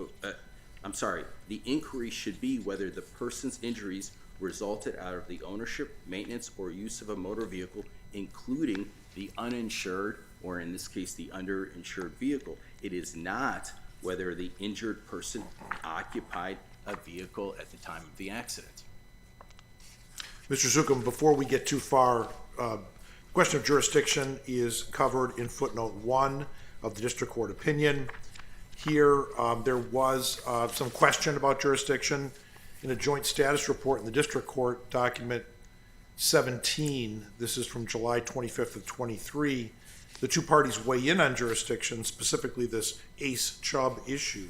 the inquiry should be whether the person's injuries resulted out of the ownership, maintenance, or use of a motor vehicle, including the uninsured, or in this case, the underinsured vehicle. It is not whether the injured person occupied a vehicle at the time of the accident. Mr. Zuckum, before we get too far, question of jurisdiction is covered in footnote 1 of the district court opinion. Here, there was some question about jurisdiction in a joint status report in the district court, document 17. This is from July 25th of 23. The two parties weigh in on jurisdiction, specifically this Ace Chubb issue.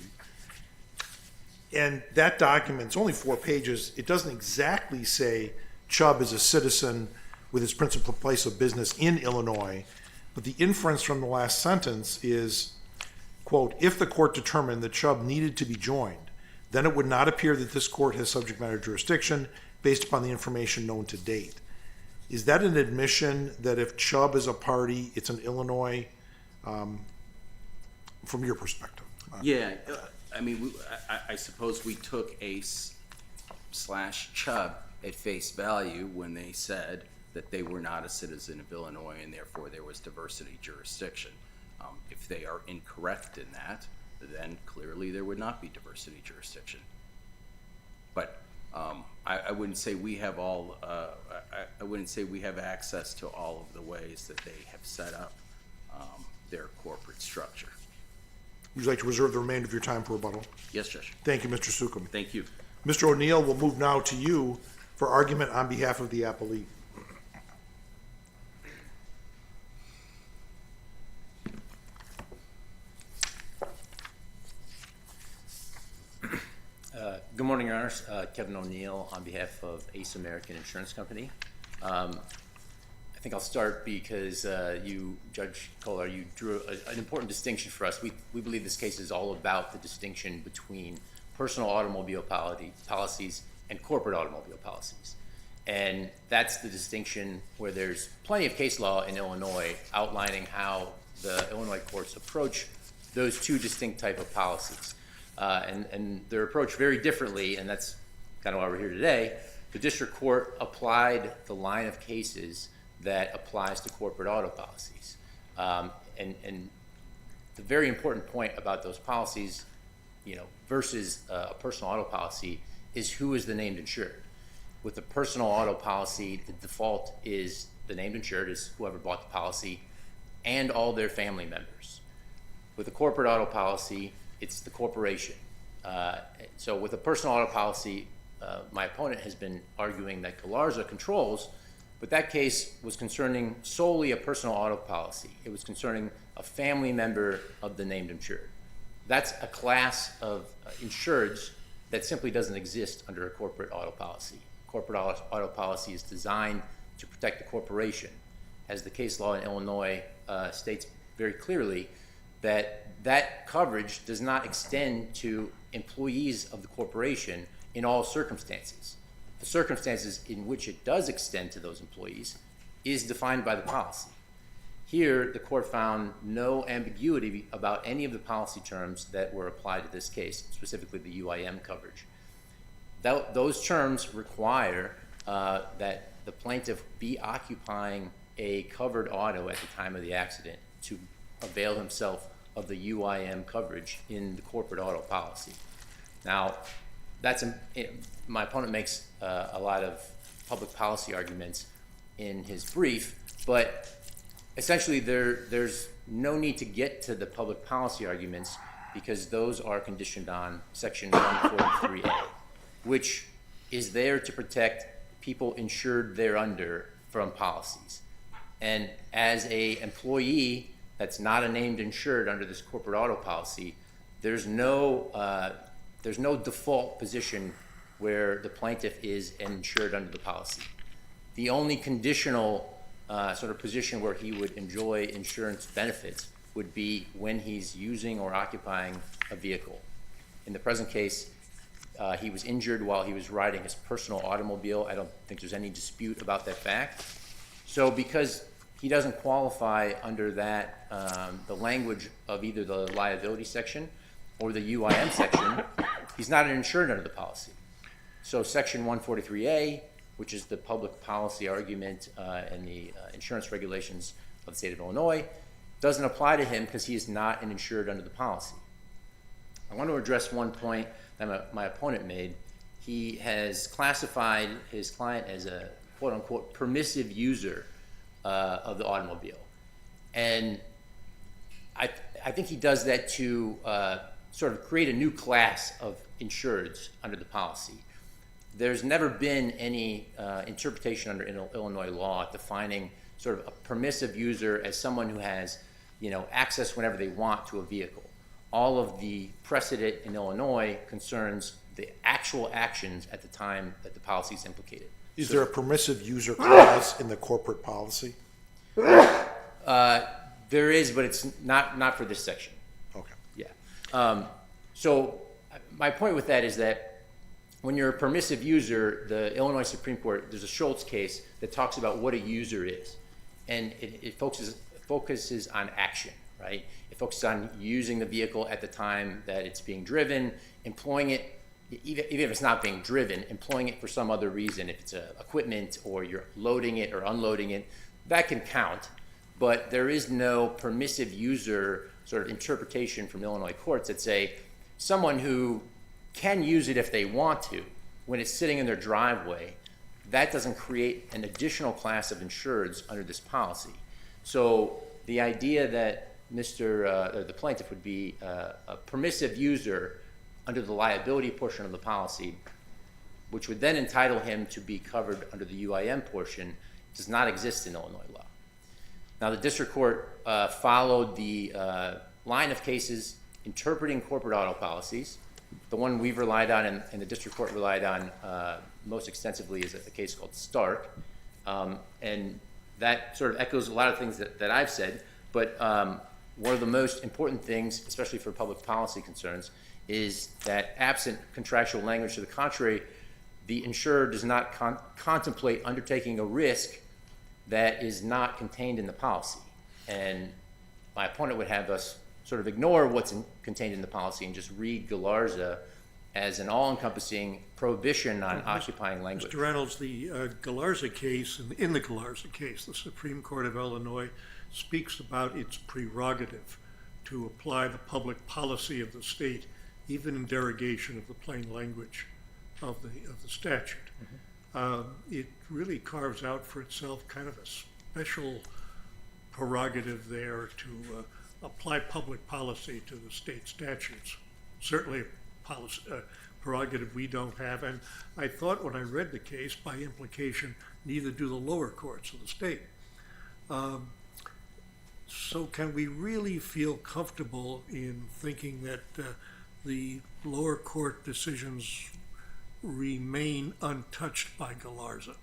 And that document, it's only 4 pages. It doesn't exactly say Chubb is a citizen with his principal place of business in Illinois, but the inference from the last sentence is, quote, if the court determined that Chubb needed to be joined, then it would not appear that this court has subject matter jurisdiction based upon the information known to date. Is that an admission that if Chubb is a party, it's an Illinois, from your perspective? Yeah, I mean, I suppose we took Ace/Chubb at face value when they said that they were not a citizen of Illinois and therefore there was diversity jurisdiction. If they are incorrect in that, then clearly there would not be diversity jurisdiction. But I wouldn't say we have all. I wouldn't say we have access to all of the ways that they have set up their corporate structure. Would you like to reserve the remainder of your time for rebuttal? Yes, Judge. Thank you, Mr. Sukum. Thank you. Mr. O'Neill, we'll move now to you for argument on behalf of the appellee. Good morning, Your Honors. Kevin O'Neill on behalf of Ace American Insurance Company. I think I'll start because you, Judge Kohler, you drew an important distinction for us. We believe this case is all about the distinction between personal automobile policies and corporate automobile policies. And that's the distinction where there's plenty of case law in Illinois outlining how the Illinois courts approach those two distinct type of policies. And they're approached very differently, and that's kind of why we're here today. The district court applied the line of cases that applies to corporate auto policies. And the very important point about those policies, versus a personal auto policy is who is the named insured. With a personal auto policy, the default is the named insured is whoever bought the policy and all their family members. With a corporate auto policy, it's the corporation. So with a personal auto policy, my opponent has been arguing that Galarza controls, but that case was concerning solely a personal auto policy. It was concerning a family member of the named insured. That's a class of insureds that simply doesn't exist under a corporate auto policy. Corporate auto policy is designed to protect the corporation. As the case law in Illinois states very clearly, that coverage does not extend to employees of the corporation in all circumstances. The circumstances in which it does extend to those employees is defined by the policy. Here, the court found no ambiguity about any of the policy terms that were applied to this case, specifically the UIM coverage. Those terms require that the plaintiff be occupying a covered auto at the time of the accident to avail himself of the UIM coverage in the corporate auto policy. Now, my opponent makes a lot of public policy arguments in his brief, but essentially there's no need to get to the public policy arguments because those are conditioned on Section 143A, which is there to protect people insured thereunder from policies. And as an employee that's not a named insured under this corporate auto policy, there's no default position where the plaintiff is insured under the policy. The only conditional sort of position where he would enjoy insurance benefits would be when he's using or occupying a vehicle. In the present case, he was injured while he was riding his personal automobile. I don't think there's any dispute about that fact. So because he doesn't qualify under that, the language of either the liability section or the UIM section, he's not insured under the policy. So Section 143A, which is the public policy argument and the insurance regulations of the state of Illinois, doesn't apply to him because he is not an insured under the policy. I want to address one point that my opponent made. He has classified his client as a quote-unquote permissive user of the automobile. And I think he does that to sort of create a new class of insureds under the policy. There's never been any interpretation under Illinois law defining sort of a permissive user as someone who has, access whenever they want to a vehicle. All of the precedent in Illinois concerns the actual actions at the time that the policy is implicated. Is there a permissive user clause in the corporate policy? There is, but it's not for this section. Okay. Yeah. So my point with that is that when you're a permissive user, the Illinois Supreme Court, there's a Schultz case that talks about what a user is. And it focuses on action, right? It focuses on using the vehicle at the time that it's being driven, employing it, even if it's not being driven, employing it for some other reason. If it's equipment or you're loading it or unloading it, that can count. But there is no permissive user sort of interpretation from Illinois courts that say someone who can use it if they want to, when it's sitting in their driveway, that doesn't create an additional class of insureds under this policy. So the idea that the plaintiff would be a permissive user under the liability portion of the policy, which would then entitle him to be covered under the UIM portion, does not exist in Illinois law. Now, the district court followed the line of cases interpreting corporate auto policies. The one we've relied on and the district court relied on most extensively is a case called Stark. And that sort of echoes a lot of things that I've said, but one of the most important things, especially for public policy concerns, is that absent contractual language to the contrary, the insurer does not contemplate undertaking a risk that is not contained in the policy. And my opponent would have us sort of ignore what's contained in the policy and just read Galarza as an all-encompassing prohibition on occupying language. Mr. Reynolds, the Galarza case, in the Galarza case, the Supreme Court of Illinois speaks about its prerogative to apply the public policy of the state, even in derogation of the plain language of the statute. It really carves out for itself kind of a special prerogative there to apply public policy to the state statutes. Certainly a prerogative we don't have, and I thought when I read the case, by implication, neither do the lower courts of the state. So can we really feel comfortable in thinking that the lower court decisions remain untouched by Galarza?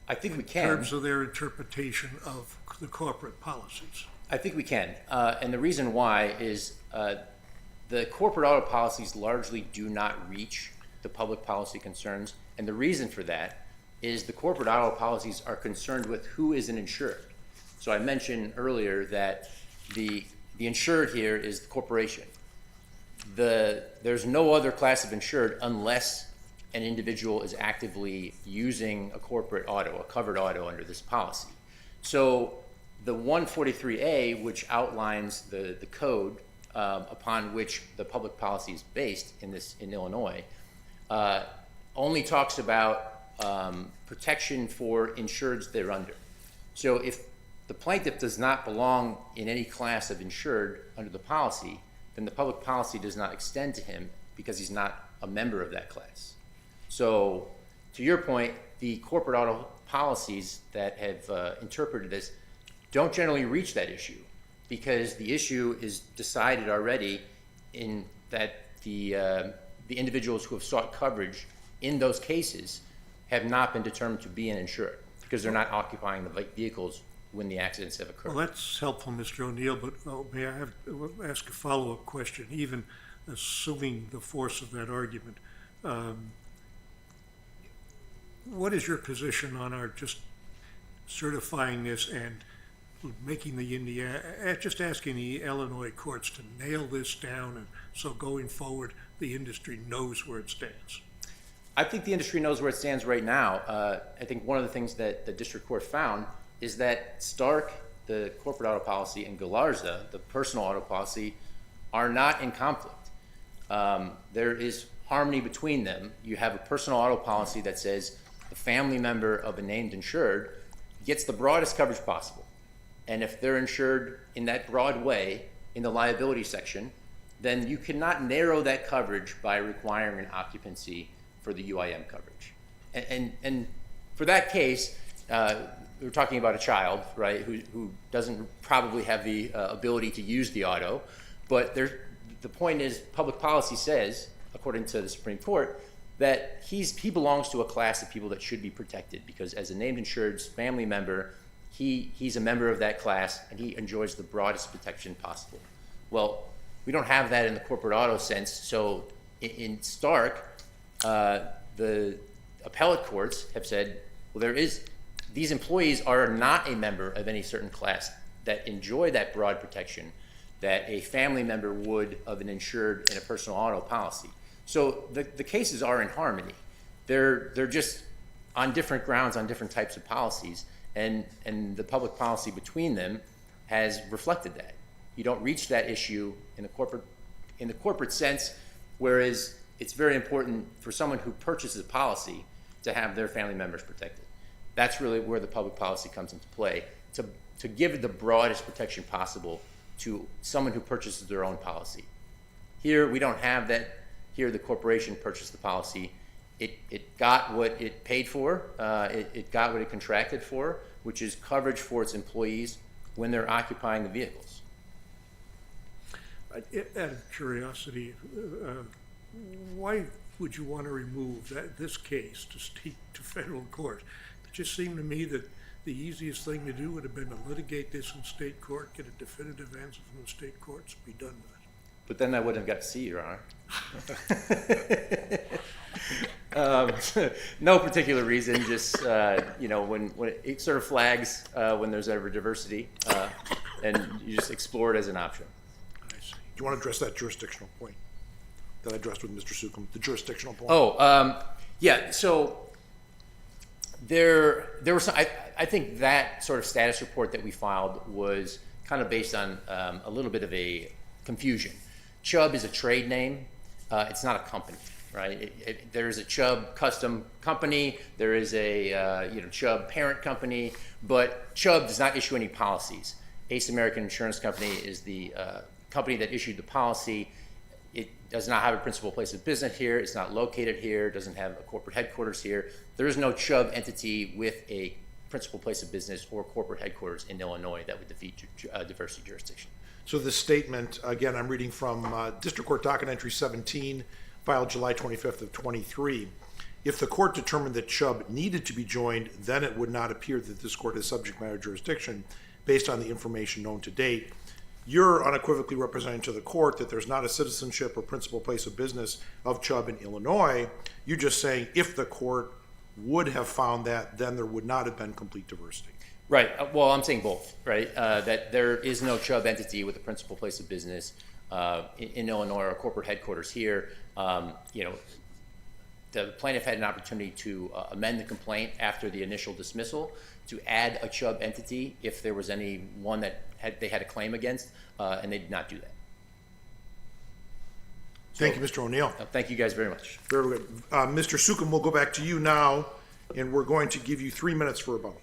I think we can. In terms of their interpretation of the corporate policies. I think we can. And the reason why is the corporate auto policies largely do not reach the public policy concerns. And the reason for that is the corporate auto policies are concerned with who is an insured. So I mentioned earlier that the insured here is the corporation. There's no other class of insured unless an individual is actively using a corporate auto, a covered auto under this policy. So the 143A, which outlines the code upon which the public policy is based in Illinois, only talks about protection for insureds thereunder. So if the plaintiff does not belong in any class of insured under the policy, then the public policy does not extend to him because he's not a member of that class. So to your point, the corporate auto policies that have interpreted this don't generally reach that issue because the issue is decided already in that the individuals who have sought coverage in those cases have not been determined to be an insured. because they're not occupying the vehicles when the accidents have occurred. Well, that's helpful, Mr. O'Neill, but may I ask a follow-up question, even assuming the force of that argument? What is your position on our just certifying this and making just asking the Illinois courts to nail this down, and so going forward, the industry knows where it stands? I think the industry knows where it stands right now. I think one of the things that the district court found is that Stark, the corporate auto policy, and Galarza, the personal auto policy, are not in conflict. There is harmony between them. You have a personal auto policy that says the family member of a named insured gets the broadest coverage possible. And if they're insured in that broad way in the liability section, then you cannot narrow that coverage by requiring an occupancy for the UIM coverage. And for that case, we're talking about a child, right, who doesn't probably have the ability to use the auto, but the point is public policy says, according to the Supreme Court, that he belongs to a class of people that should be protected, because as a named insured's family member, he's a member of that class and he enjoys the broadest protection possible. Well, we don't have that in the corporate auto sense, so in Stark, the appellate courts have said, well, these employees are not a member of any certain class that enjoy that broad protection that a family member would of an insured in a personal auto policy. So the cases are in harmony. They're just on different grounds, on different types of policies, and the public policy between them has reflected that. You don't reach that issue in the corporate sense, whereas it's very important for someone who purchases a policy to have their family members protected. That's really where the public policy comes into play, to give the broadest protection possible to someone who purchases their own policy. Here, we don't have that. Here, the corporation purchased the policy. It got what it paid for. It got what it contracted for, which is coverage for its employees when they're occupying the vehicles. Out of curiosity, why would you want to remove this case to federal court? It just seemed to me that the easiest thing to do would have been to litigate this in state court, get a definitive answer from the state courts, be done with it. But then I wouldn't have got to see you, Your Honor. No particular reason, just, when it sort of flags when there's ever diversity, and you just explore it as an option. I see. Do you want to address that jurisdictional point that I addressed with Mr. Sukum, the jurisdictional point? Yeah, so there were some, I think that sort of status report that we filed was kind of based on a little bit of a confusion. Chubb is a trade name. It's not a company, right? There is a Chubb custom company. There is a Chubb parent company, but Chubb does not issue any policies. Ace American Insurance Company is the company that issued the policy. It does not have a principal place of business here. It's not located here. It doesn't have a corporate headquarters here. There is no Chubb entity with a principal place of business or corporate headquarters in Illinois that would defeat diversity jurisdiction. So this statement, again, I'm reading from District Court Docket Entry 17, filed July 25th of 23. If the court determined that Chubb needed to be joined, then it would not appear that this court has subject matter jurisdiction based on the information known to date. You're unequivocally representing to the court that there's not a citizenship or principal place of business of Chubb in Illinois. You're just saying if the court would have found that, then there would not have been complete diversity. Right. Well, I'm saying both, right? That there is no Chubb entity with a principal place of business in Illinois or corporate headquarters here. The plaintiff had an opportunity to amend the complaint after the initial dismissal to add a Chubb entity if there was any one that they had a claim against, and they did not do that. Thank you, Mr. O'Neill. Thank you guys very much. Very good. Mr. Sukum, we'll go back to you now, and we're going to give you 3 minutes for rebuttal.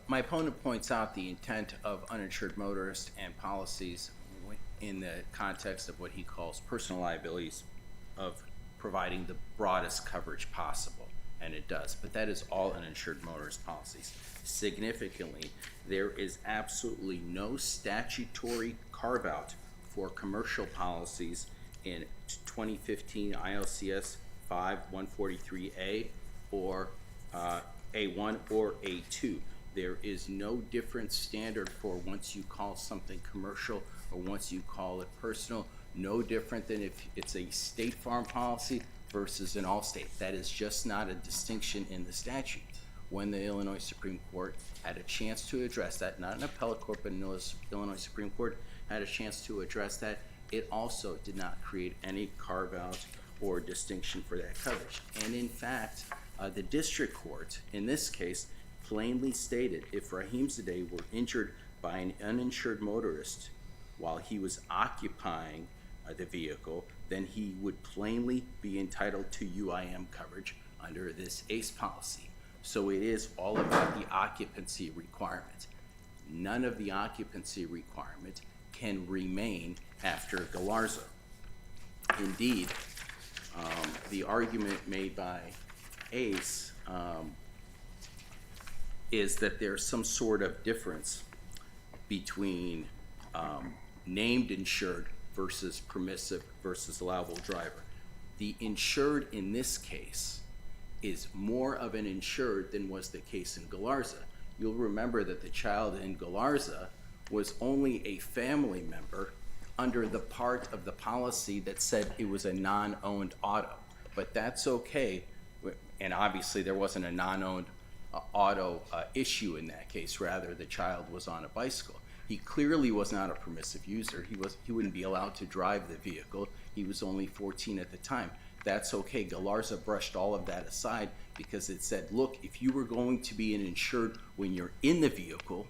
My opponent points out the intent of uninsured motorists and policies in the context of what he calls personal liabilities of providing the broadest coverage possible, and it does, but that is all uninsured motorist policies. Significantly, there is absolutely no statutory carve-out for commercial policies in 2015 ILCS 143A or A1 or A2. There is no different standard for once you call something commercial or once you call it personal, no different than if it's a State Farm policy versus an Allstate. That is just not a distinction in the statute. When the Illinois Supreme Court had a chance to address that, not an appellate court, but an Illinois Supreme Court had a chance to address that, it also did not create any carve-out or distinction for that coverage. And in fact, the district court, in this case, plainly stated if Rahimzadeh were injured by an uninsured motorist while he was occupying the vehicle, then he would plainly be entitled to UIM coverage under this ACE policy. So it is all about the occupancy requirement. None of the occupancy requirement can remain after Galarza. Indeed, the argument made by ACE is that there's some sort of difference between named insured versus permissive versus allowable driver. The insured in this case is more of an insured than was the case in Galarza. You'll remember that the child in Galarza was only a family member under the part of the policy that said it was a non-owned auto. But that's okay, and obviously there wasn't a non-owned auto issue in that case. Rather, the child was on a bicycle. He clearly was not a permissive user. He wouldn't be allowed to drive the vehicle. He was only 14 at the time. That's okay. Galarza brushed all of that aside because it said, look, if you were going to be an insured when you're in the vehicle,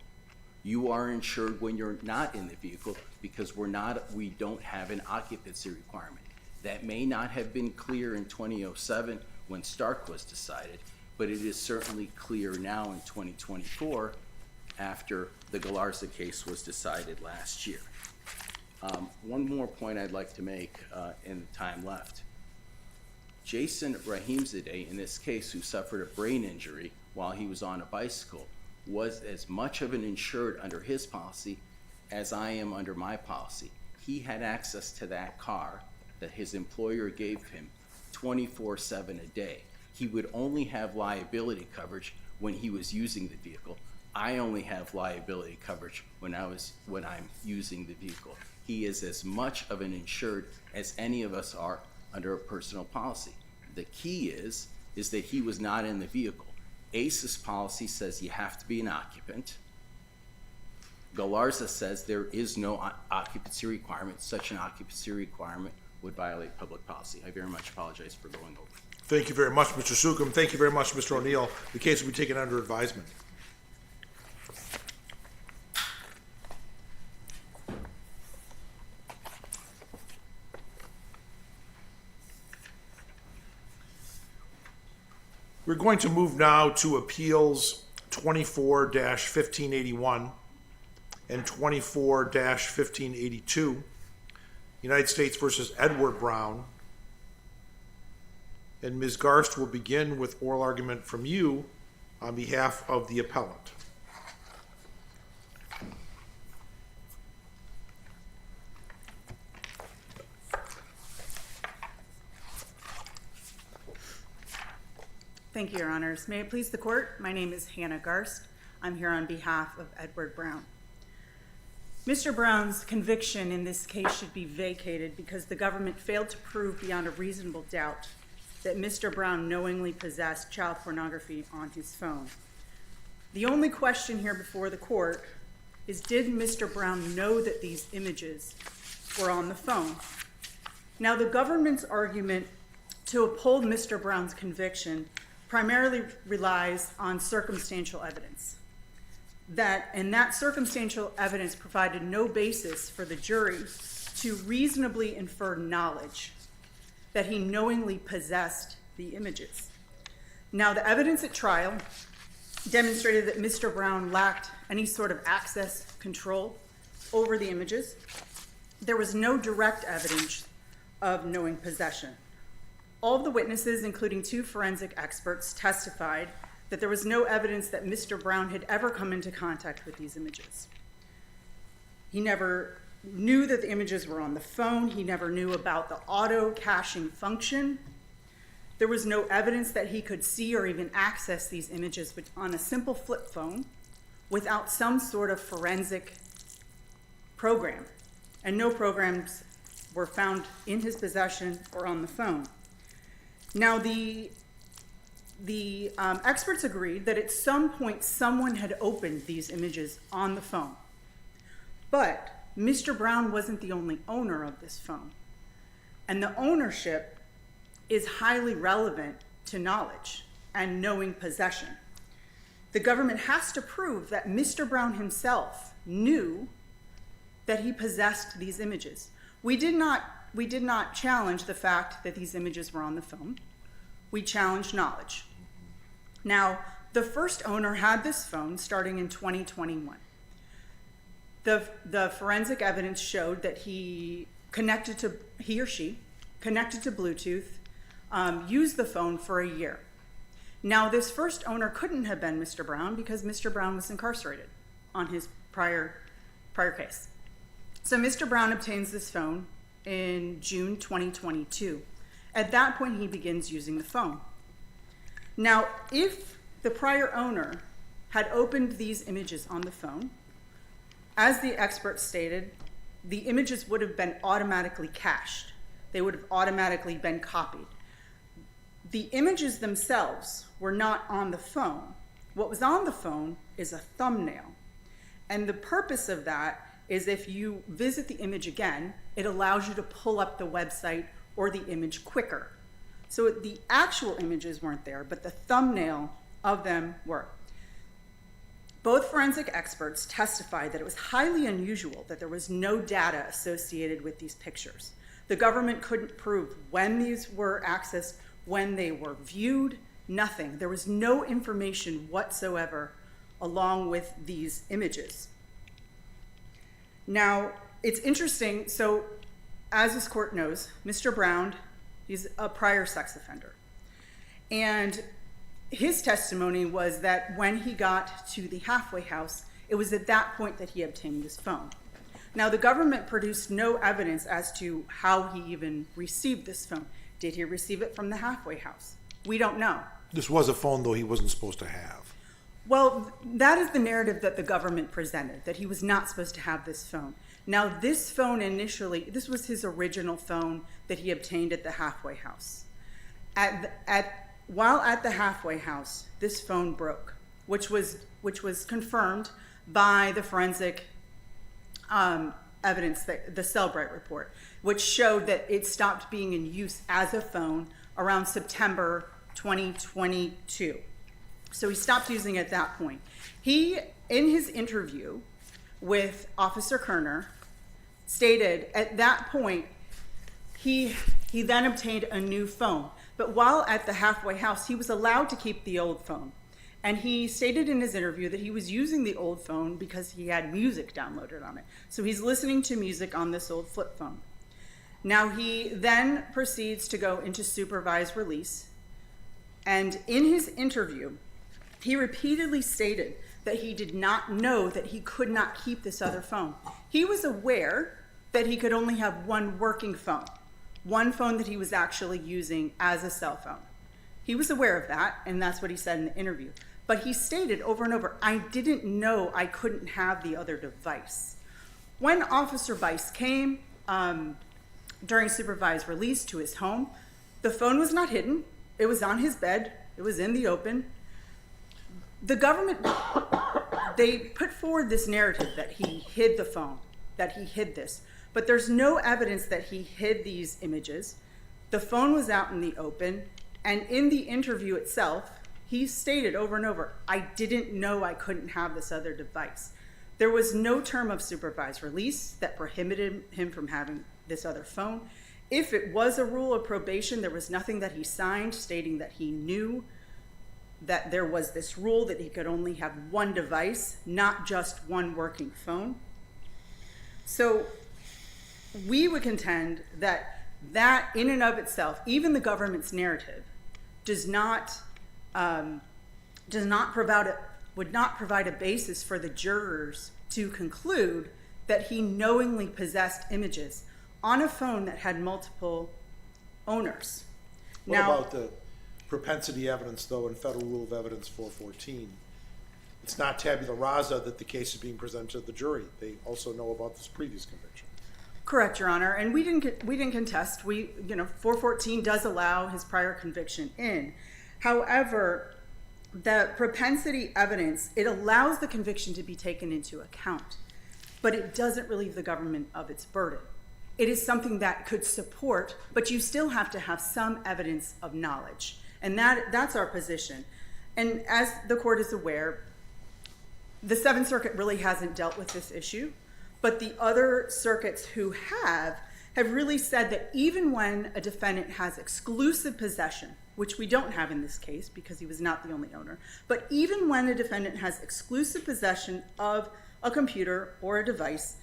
you are insured when you're not in the vehicle because we don't have an occupancy requirement. That may not have been clear in 2007 when Stark was decided, but it is certainly clear now in 2024 after the Galarza case was decided last year. One more point I'd like to make in the time left. Jason Rahimzadeh, in this case, who suffered a brain injury while he was on a bicycle, was as much of an insured under his policy as I am under my policy. He had access to that car that his employer gave him 24/7 a day. He would only have liability coverage when he was using the vehicle. I only have liability coverage when I'm using the vehicle. He is as much of an insured as any of us are under a personal policy. The key is that he was not in the vehicle. ACE's policy says you have to be an occupant. Galarza says there is no occupancy requirement. Such an occupancy requirement would violate public policy. I very much apologize for going over. Thank you very much, Mr. Sukum. Thank you very much, Mr. O'Neill. The case will be taken under advisement. We're going to move now to appeals 24-1581 and 24-1582, United States versus Edward Brown. And Ms. Garst will begin with oral argument from you on behalf of the appellant. Thank you, Your Honors. May it please the court, my name is Hannah Garst. I'm here on behalf of Edward Brown. Mr. Brown's conviction in this case should be vacated because the government failed to prove beyond a reasonable doubt that Mr. Brown knowingly possessed child pornography on his phone. The only question here before the court is, did Mr. Brown know that these images were on the phone? Now, the government's argument to uphold Mr. Brown's conviction primarily relies on circumstantial evidence. That circumstantial evidence provided no basis for the jury to reasonably infer knowledge that he knowingly possessed the images. Now, the evidence at trial demonstrated that Mr. Brown lacked any sort of access control over the images. There was no direct evidence of knowing possession. All of the witnesses, including 2 forensic experts, testified that there was no evidence that Mr. Brown had ever come into contact with these images. He never knew that the images were on the phone. He never knew about the auto caching function. There was no evidence that he could see or even access these images on a simple flip phone without some sort of forensic program. And no programs were found in his possession or on the phone. Now, the experts agreed that at some point someone had opened these images on the phone. But Mr. Brown wasn't the only owner of this phone. And the ownership is highly relevant to knowledge and knowing possession. The government has to prove that Mr. Brown himself knew that he possessed these images. We did not challenge the fact that these images were on the phone. We challenged knowledge. Now, the first owner had this phone starting in 2021. The forensic evidence showed that he or she connected to Bluetooth, used the phone for a year. Now, this first owner couldn't have been Mr. Brown because Mr. Brown was incarcerated on his prior case. So Mr. Brown obtains this phone in June 2022. At that point, he begins using the phone. Now, if the prior owner had opened these images on the phone, as the expert stated, the images would have been automatically cached. They would have automatically been copied. The images themselves were not on the phone. What was on the phone is a thumbnail. And the purpose of that is if you visit the image again, it allows you to pull up the website or the image quicker. So the actual images weren't there, but the thumbnail of them were. Both forensic experts testified that it was highly unusual that there was no data associated with these pictures. The government couldn't prove when these were accessed, when they were viewed, nothing. There was no information whatsoever along with these images. Now, it's interesting, so as this court knows, Mr. Brown, he's a prior sex offender. And his testimony was that when he got to the halfway house, it was at that point that he obtained his phone. Now, the government produced no evidence as to how he even received this phone. Did he receive it from the halfway house? We don't know. This was a phone, though, he wasn't supposed to have. Well, that is the narrative that the government presented, that he was not supposed to have this phone. Now, this phone initially, this was his original phone that he obtained at the halfway house. While at the halfway house, this phone broke, which was confirmed by the forensic evidence, the Cellbrite report, which showed that it stopped being in use as a phone around September 2022. So he stopped using it at that point. He, in his interview with Officer Kerner, stated at that point he then obtained a new phone. But while at the halfway house, he was allowed to keep the old phone. And he stated in his interview that he was using the old phone because he had music downloaded on it. So he's listening to music on this old flip phone. Now he then proceeds to go into supervised release. And in his interview, he repeatedly stated that he did not know that he could not keep this other phone. He was aware that he could only have one working phone, one phone that he was actually using as a cell phone. He was aware of that, and that's what he said in the interview. But he stated over and over, I didn't know I couldn't have the other device. When Officer Bice came during supervised release to his home, the phone was not hidden. It was on his bed. It was in the open. The government, they put forward this narrative that he hid the phone, that he hid this. But there's no evidence that he hid these images. The phone was out in the open. And in the interview itself, he stated over and over, I didn't know I couldn't have this other device. There was no term of supervised release that prohibited him from having this other phone. If it was a rule of probation, there was nothing that he signed stating that he knew that there was this rule that he could only have one device, not just one working phone. So we would contend that in and of itself, even the government's narrative, would not provide a basis for the jurors to conclude that he knowingly possessed images on a phone that had multiple owners. What about propensity evidence, though, in Federal Rule of Evidence 414. It's not tabula rasa that the case is being presented to the jury. They also know about this previous conviction. Correct, Your Honor, and we didn't contest. 414 does allow his prior conviction in. However, the propensity evidence, it allows the conviction to be taken into account, but it doesn't relieve the government of its burden. It is something that could support, but you still have to have some evidence of knowledge, and that's our position. And as the court is aware, the Seventh Circuit really hasn't dealt with this issue, but the other circuits who have really said that even when a defendant has exclusive possession, which we don't have in this case because he was not the only owner, but even when a defendant has exclusive possession of a computer or a device,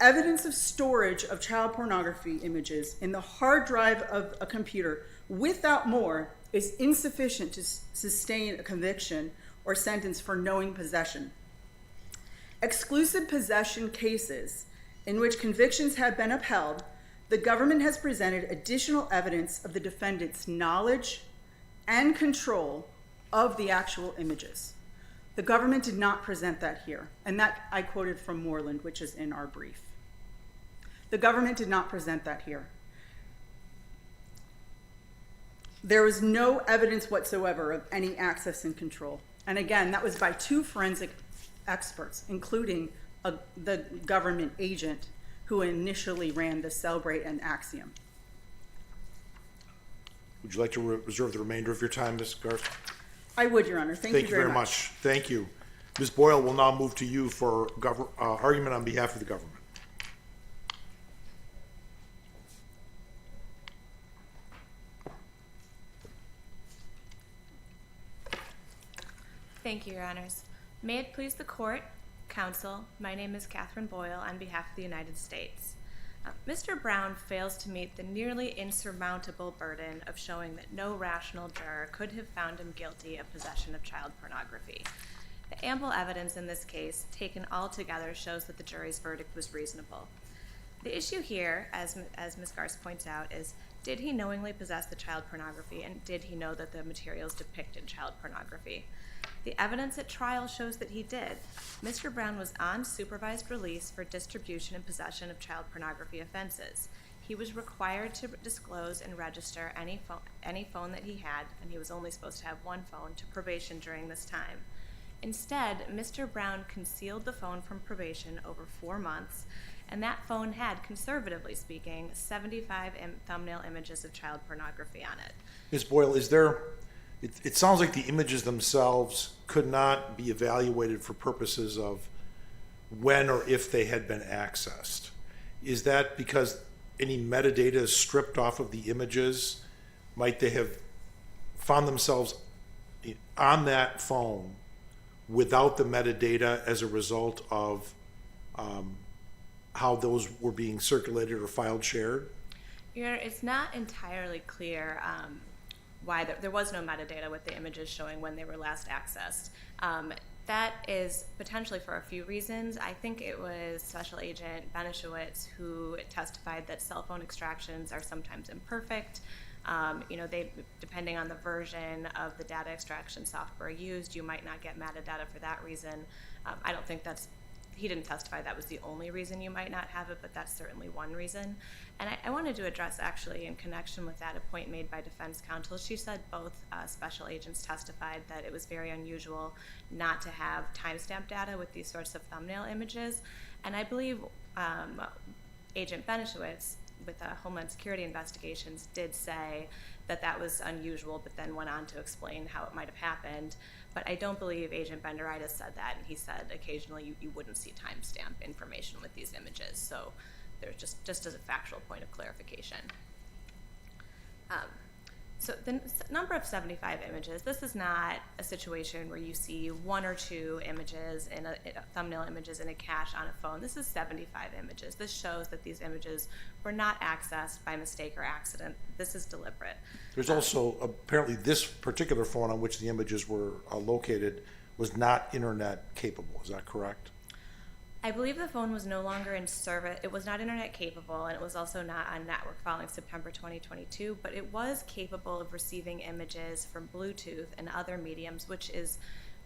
evidence of storage of child pornography images in the hard drive of a computer without more is insufficient to sustain a conviction or sentence for knowing possession. Exclusive possession cases in which convictions have been upheld, the government has presented additional evidence of the defendant's knowledge and control of the actual images. The government did not present that here, and that I quoted from Moreland, which is in our brief. The government did not present that here. There was no evidence whatsoever of any access and control. And again, that was by two forensic experts, including the government agent who initially ran the Cellbrate and Axiom. Would you like to reserve the remainder of your time, Ms. Garst? I would, Your Honor. Thank you very much. Thank you. Ms. Boyle will now move to you for argument on behalf of the government. Thank you, Your Honors. May it please the court, counsel, my name is Catherine Boyle on behalf of the United States. Mr. Brown fails to meet the nearly insurmountable burden of showing that no rational juror could have found him guilty of possession of child pornography. The ample evidence in this case, taken all together, shows that the jury's verdict was reasonable. The issue here, as Ms. Garst points out, is did he knowingly possess the child pornography, and did he know that the materials depicted child pornography? The evidence at trial shows that he did. Mr. Brown was on supervised release for distribution and possession of child pornography offenses. He was required to disclose and register any phone that he had, and he was only supposed to have one phone, to probation during this time. Instead, Mr. Brown concealed the phone from probation over 4 months, and that phone had, conservatively speaking, 75 thumbnail images of child pornography on it. Ms. Boyle, it sounds like the images themselves could not be evaluated for purposes of when or if they had been accessed. Is that because any metadata is stripped off of the images? Might they have found themselves on that phone without the metadata as a result of how those were being circulated or filed shared? It's not entirely clear why there was no metadata with the images showing when they were last accessed. That is potentially for a few reasons. I think it was Special Agent Benishowitz who testified that cell phone extractions are sometimes imperfect. They, depending on the version of the data extraction software used, you might not get metadata for that reason. I don't think he didn't testify that was the only reason you might not have it, but that's certainly one reason. And I wanted to address, actually, in connection with that, a point made by defense counsel. She said both special agents testified that it was very unusual not to have timestamp data with these sorts of thumbnail images. And I believe Agent Benishowitz, with Homeland Security investigations, did say that that was unusual, but then went on to explain how it might have happened. But I don't believe Agent Benderitis said that, and he said occasionally you wouldn't see timestamp information with these images. So there's just as a factual point of clarification. So the number of 75 images, this is not a situation where you see 1 or 2 images in thumbnail images in a cache on a phone. This is 75 images. This shows that these images were not accessed by mistake or accident. This is deliberate. There's also apparently this particular phone on which the images were located was not internet capable. Is that correct? I believe the phone was no longer in service. It was not internet capable, and it was also not on network following September 2022, but it was capable of receiving images from Bluetooth and other mediums, which is,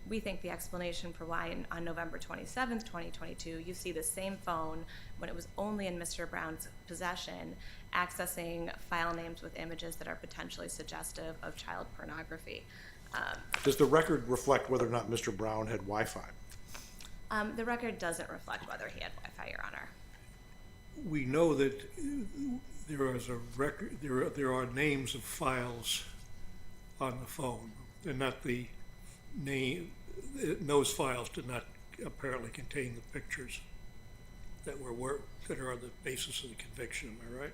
we think, the explanation for why on November 27th, 2022, you see the same phone when it was only in Mr. Brown's possession, accessing file names with images that are potentially suggestive of child pornography. Does the record reflect whether or not Mr. Brown had Wi-Fi? The record doesn't reflect whether he had Wi-Fi, Your Honor. We know that there is a record, there are names of files on the phone. They're not the name, those files did not apparently contain the pictures that are the basis of the conviction, am I right?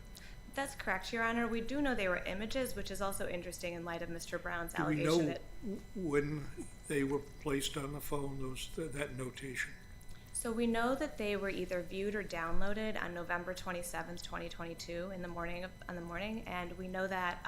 That's correct, Your Honor. We do know they were images, which is also interesting in light of Mr. Brown's Do we allegation know that. when they were placed on the phone, that notation? So we know that they were either viewed or downloaded on November 27th, 2022 in the morning, and we know that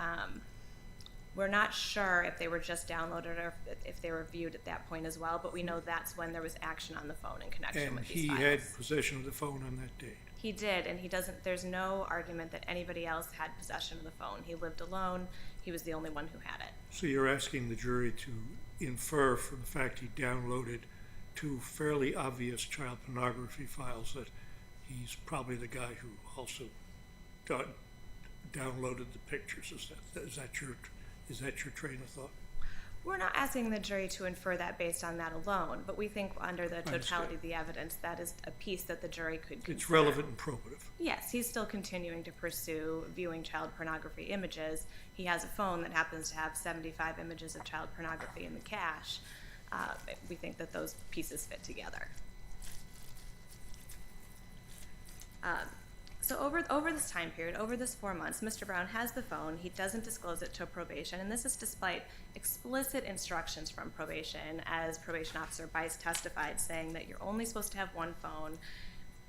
we're not sure if they were just downloaded or if they were viewed at that point as well, but we know that's when there was action on the phone in connection And with these he files. had possession of the phone on that date? He did, and there's no argument that anybody else had possession of the phone. He lived alone. He was the only one who had it. So you're asking the jury to infer from the fact he downloaded two fairly obvious child pornography files that he's probably the guy who also downloaded the pictures. Is that your train of thought? We're not asking the jury to infer that based on that alone, but we think under the totality of the evidence, that is a piece that the jury could consider. It's relevant and probative. Yes, he's still continuing to pursue viewing child pornography images. He has a phone that happens to have 75 images of child pornography in the cache. We think that those pieces fit together. So over this time period, over this 4 months, Mr. Brown has the phone. He doesn't disclose it to probation, and this is despite explicit instructions from probation, as probation officer Bice testified, saying that you're only supposed to have one phone.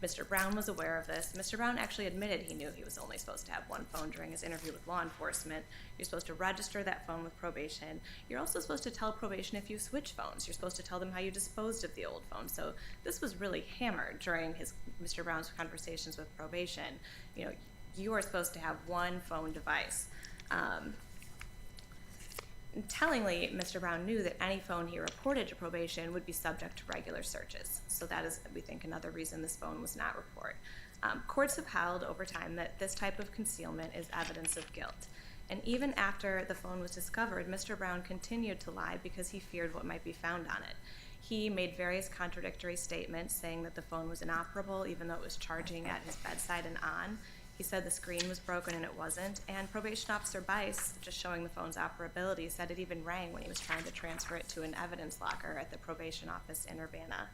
Mr. Brown was aware of this. Mr. Brown actually admitted he knew he was only supposed to have one phone during his interview with law enforcement. You're supposed to register that phone with probation. You're also supposed to tell probation if you switch phones. You're supposed to tell them how you disposed of the old phone. So this was really hammered during Mr. Brown's conversations with probation. You know, you are supposed to have one phone device. Tellingly, Mr. Brown knew that any phone he reported to probation would be subject to regular searches. So that is, we think, another reason this phone was not reported. Courts have held over time that this type of concealment is evidence of guilt. And even after the phone was discovered, Mr. Brown continued to lie because he feared what might be found on it. He made various contradictory statements saying that the phone was inoperable even though it was charging at his bedside and on. He said the screen was broken and it wasn't, and probation officer Bice, just showing the phone's operability, said it even rang when he was trying to transfer it to an evidence locker at the probation office in Urbana.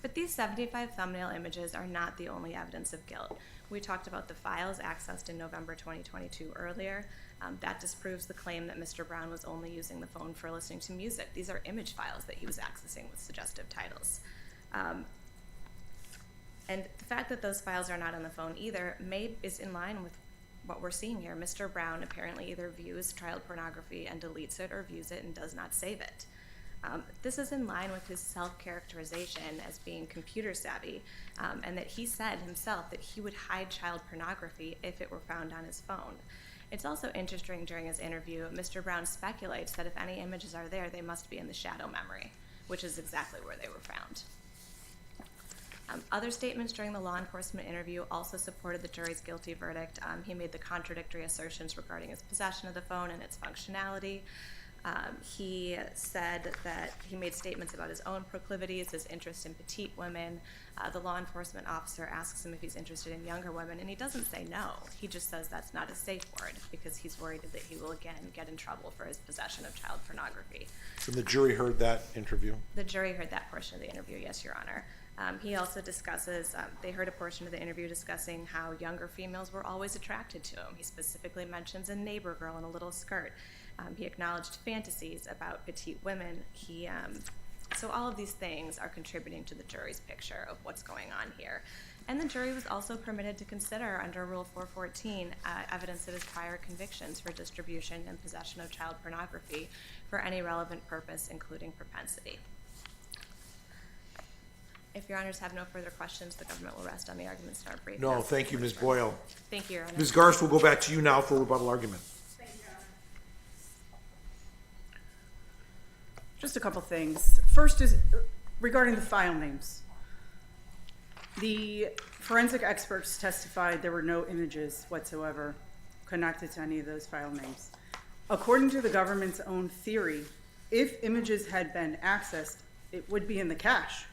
But these 75 thumbnail images are not the only evidence of guilt. We talked about the files accessed in November 2022 earlier. That disproves the claim that Mr. Brown was only using the phone for listening to music. These are image files that he was accessing with suggestive titles. And the fact that those files are not on the phone either is in line with what we're seeing here. Mr. Brown apparently either views child pornography and deletes it or views it and does not save it. This is in line with his self-characterization as being computer savvy, and that he said himself that he would hide child pornography if it were found on his phone. It's also interesting during his interview, Mr. Brown speculates that if any images are there, they must be in the shadow memory, which is exactly where they were found. Other statements during the law enforcement interview also supported the jury's guilty verdict. He made the contradictory assertions regarding his possession of the phone and its functionality. He said that he made statements about his own proclivities, his interest in petite women. The law enforcement officer asks him if he's interested in younger women, and he doesn't say no. He just says that's not a safe word because he's worried that he will again get in trouble for his possession of child pornography. And the jury heard that interview? The jury heard that portion of the interview, yes, Your Honor. He also discusses, they heard a portion of the interview discussing how younger females were always attracted to him. He specifically mentions a neighbor girl in a little skirt. He acknowledged fantasies about petite women. So all of these things are contributing to the jury's picture of what's going on here. And the jury was also permitted to consider, under Rule 414, evidence of his prior convictions for distribution and possession of child pornography for any relevant purpose, including propensity. If your honors have no further questions, the government will rest on the arguments in our brief. No, thank you, Ms. Boyle. Thank you, Your Honor. Ms. Garst, we'll go back to you now for rebuttal argument. Just a couple things. First is regarding the file names. The forensic experts testified there were no images whatsoever connected to any of those file names. According to the government's own theory, if images had been accessed, it would be in the cache.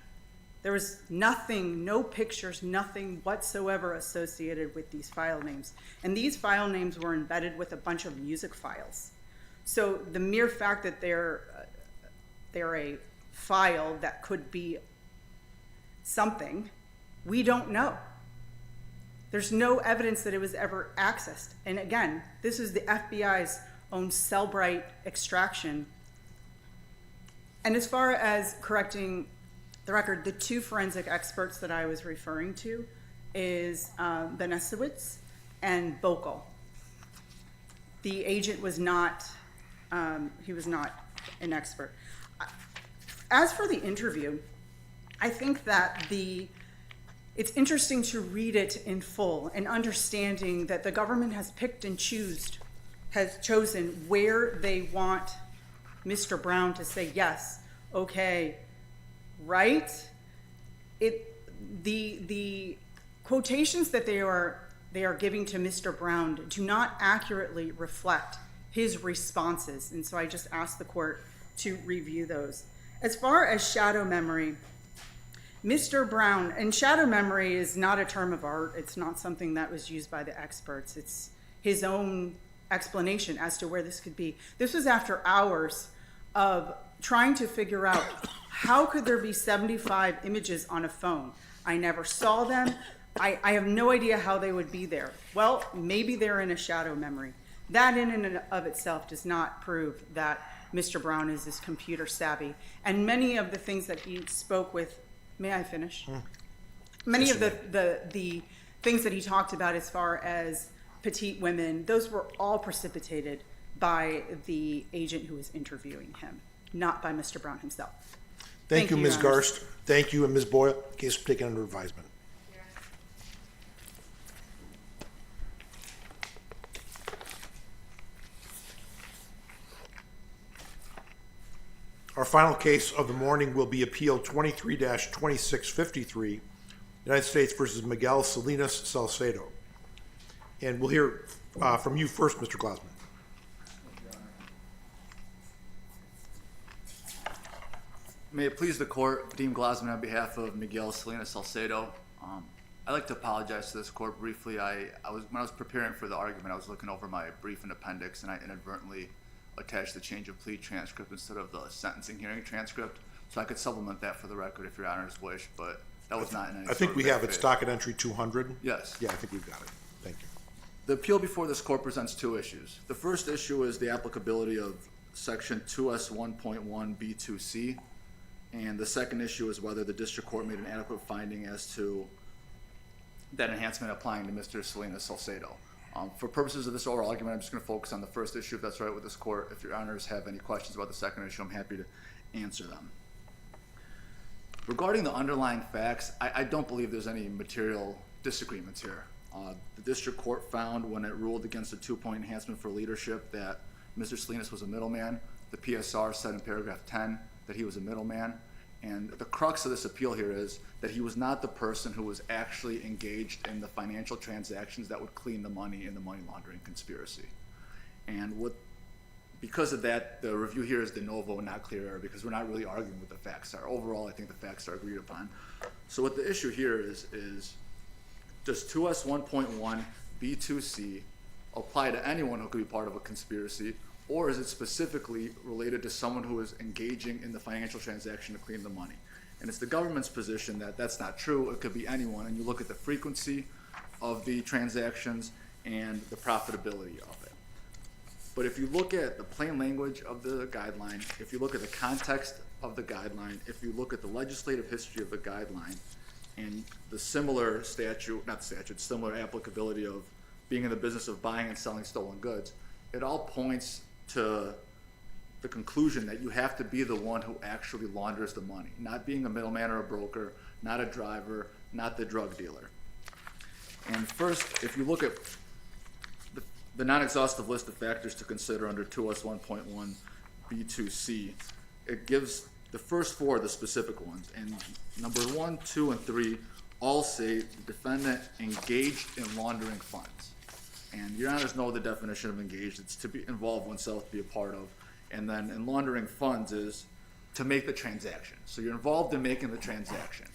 There was nothing, no pictures, nothing whatsoever associated with these file names. And these file names were embedded with a bunch of music files. So the mere fact that they're a file that could be something, we don't know. There's no evidence that it was ever accessed. And again, this is the FBI's own Cellbrite extraction. And as far as correcting the record, the two forensic experts that I was referring to is Benesiewicz and Bokel. The agent was not, he was not an expert. As for the interview, I think that it's interesting to read it in full and understanding that the government has picked and has chosen where they want Mr. Brown to say yes, okay, right? The quotations that they are giving to Mr. Brown do not accurately reflect his responses, and so I just asked the court to review those. As far as shadow memory, Mr. Brown, and shadow memory is not a term of art. It's not something that was used by the experts. It's his own explanation as to where this could be. This was after hours of trying to figure out how could there be 75 images on a phone. I never saw them. I have no idea how they would be there. Well, maybe they're in a shadow memory. That in and of itself does not prove that Mr. Brown is this computer savvy. And many of the things that he spoke with, may I finish? Many of the things that he talked about as far as petite women, those were all precipitated by the agent who was interviewing him, not by Mr. Brown himself. Thank you, Ms. Your Honors. Garst. Thank you, and Ms. Boyle. Case taken under advisement. Our final case of the morning will be Appeal 23-2653, United States versus Miguel Salinas Salcedo. And we'll hear from you first, Mr. Glassman. May it please the court, Dean Glassman on behalf of Miguel Salinas Salcedo. I'd like to apologize to this court briefly. When I was preparing for the argument, I was looking over my brief and appendix, and I inadvertently attached the change of plea transcript instead of the sentencing hearing transcript. So I could supplement that for the record if your honors wish, but that was not in any I think we have it, faith. docket entry 200. Yes. Yeah, I think we've got it. Thank you. The appeal before this court presents two issues. The first issue is the applicability of section 2S1.1B2C, and the second issue is whether the district court made an adequate finding as to that enhancement applying to Mr. Salinas Salcedo. For purposes of this oral argument, I'm just going to focus on the first issue, if that's right with this court. If your honors have any questions about the second issue, I'm happy to answer them. Regarding the underlying facts, I don't believe there's any material disagreements here. The district court found when it ruled against the 2-point enhancement for leadership that Mr. Salinas was a middleman. The PSR said in paragraph 10 that he was a middleman. And the crux of this appeal here is that he was not the person who was actually engaged in the financial transactions that would clean the money in the money laundering conspiracy. And because of that, the review here is de novo, not clear error, because we're not really arguing what the facts are. Overall, I think the facts are agreed upon. So what the issue here is does 2S1.1 B2C apply to anyone who could be part of a conspiracy, or is it specifically related to someone who is engaging in the financial transaction to clean the money? And it's the government's position that that's not true. It could be anyone, and you look at the frequency of the transactions and the profitability of it. But if you look at the plain language of the guideline, if you look at the context of the guideline, if you look at the legislative history of the guideline, and the similar similar applicability of being in the business of buying and selling stolen goods, it all points to the conclusion that you have to be the one who actually launders the money, not being a middleman or a broker, not a driver, not the drug dealer. And first, if you look at the non-exhaustive list of factors to consider under 2S 1.1 B2C, it gives the first four the specific ones, and number 1, 2, and 3 all say the defendant engaged in laundering funds. And your honors know the definition of engaged. It's to be involve oneself, to be a part of. And then in laundering funds is to make the transaction. So you're involved in making the transaction.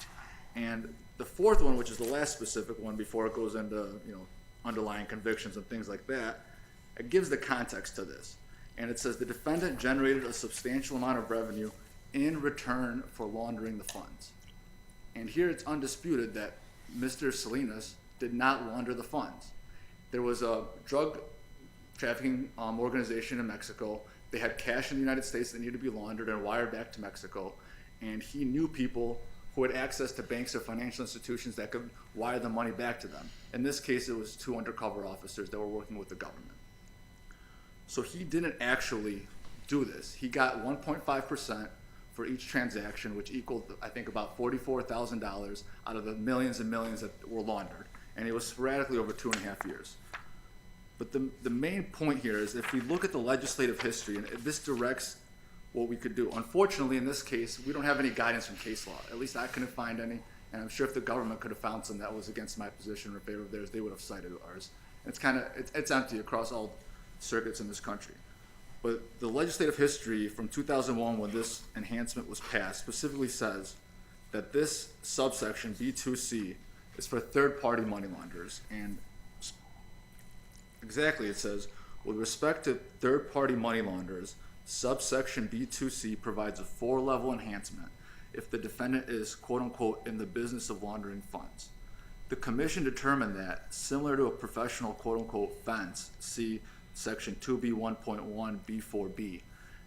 And the fourth one, which is the last specific one before it goes into, underlying convictions and things like that, it gives the context to this. And it says the defendant generated a substantial amount of revenue in return for laundering the funds. And here it's undisputed that Mr. Salinas did not launder the funds. There was a drug trafficking organization in Mexico. They had cash in the United States that needed to be laundered and wired back to Mexico. And he knew people who had access to banks or financial institutions that could wire the money back to them. In this case, it was 2 undercover officers that were working with the government. So he didn't actually do this. He got 1.5% for each transaction, which equaled, I think, about $44,000 out of the millions and millions that were laundered. And it was sporadically over 2.5 years. But the main point here is if we look at the legislative history, and this directs what we could do. Unfortunately, in this case, we don't have any guidance from case law. At least I couldn't find any, and I'm sure if the government could have found some that was against my position or in favor of theirs, they would have cited ours. And it's empty across all circuits in this country. But the legislative history from 2001, when this enhancement was passed, specifically says that this subsection B2C is for third-party money launderers. And exactly, it says, with respect to third-party money launderers, subsection B2C provides a 4-level enhancement if the defendant is, quote-unquote, in the business of laundering funds. The commission determined that, similar to a professional, quote-unquote, fence, see section 2B1.1 B4B,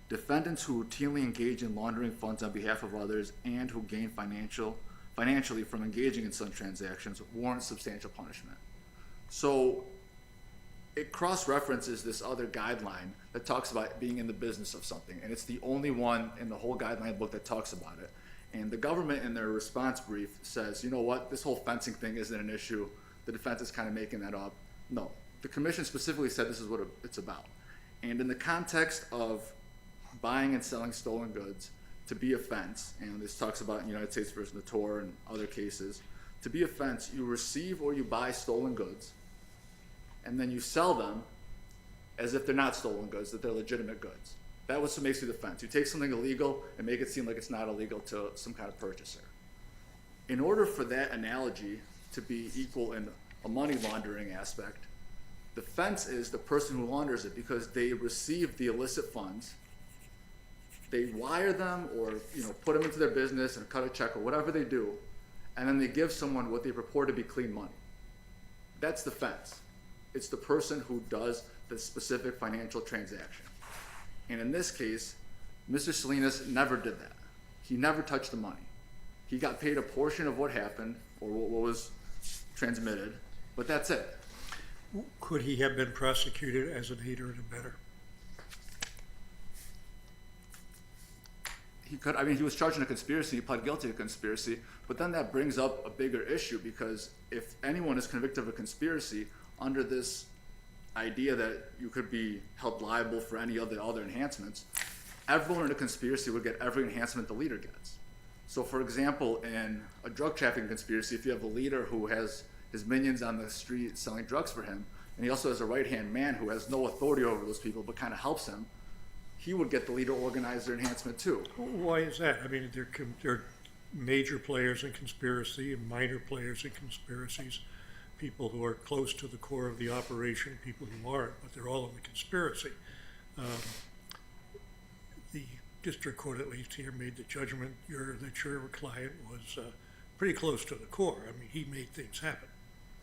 defendants who routinely engage in laundering funds on behalf of others and who gain financially from engaging in such transactions warrant substantial punishment. So it cross-references this other guideline that talks about being in the business of something, and it's the only one in the whole guideline book that talks about it. And the government in their response brief says, you know what, this whole fencing thing isn't an issue. The defense is kind of making that up. No, the commission specifically said this is what it's about. And in the context of buying and selling stolen goods, to be a fence, and this talks about in United States versus Notor and other cases, to be a fence, you receive or you buy stolen goods, and then you sell them as if they're not stolen goods, that they're legitimate goods. That was what makes you the fence. You take something illegal and make it seem like it's not illegal to some kind of purchaser. In order for that analogy to be equal in a money laundering aspect, the fence is the person who launders it because they receive the illicit funds, they wire them or put them into their business and cut a check or whatever they do, and then they give someone what they purport to be clean money. That's the fence. It's the person who does the specific financial transaction. And in this case, Mr. Salinas never did that. He never touched the money. He got paid a portion of what happened or what was transmitted, but that's it. Could he have been prosecuted as an aider and abettor? He could. I mean, he was charged in a conspiracy. He pled guilty to conspiracy. But then that brings up a bigger issue because if anyone is convicted of a conspiracy under this idea that you could be held liable for any of the other enhancements, everyone in a conspiracy would get every enhancement the leader gets. So, for example, in a drug trafficking conspiracy, if you have a leader who has his minions on the street selling drugs for him, and he also has a right-hand man who has no authority over those people but kind of helps him, he would get the leader organizer enhancement too. Why is that? I mean, there are major players in conspiracy and minor players in conspiracies, people who are close to the core of the operation, people who aren't, but they're all in the conspiracy. The district court, at least here, made the judgment that your client was pretty close to the core. I mean, he made things happen.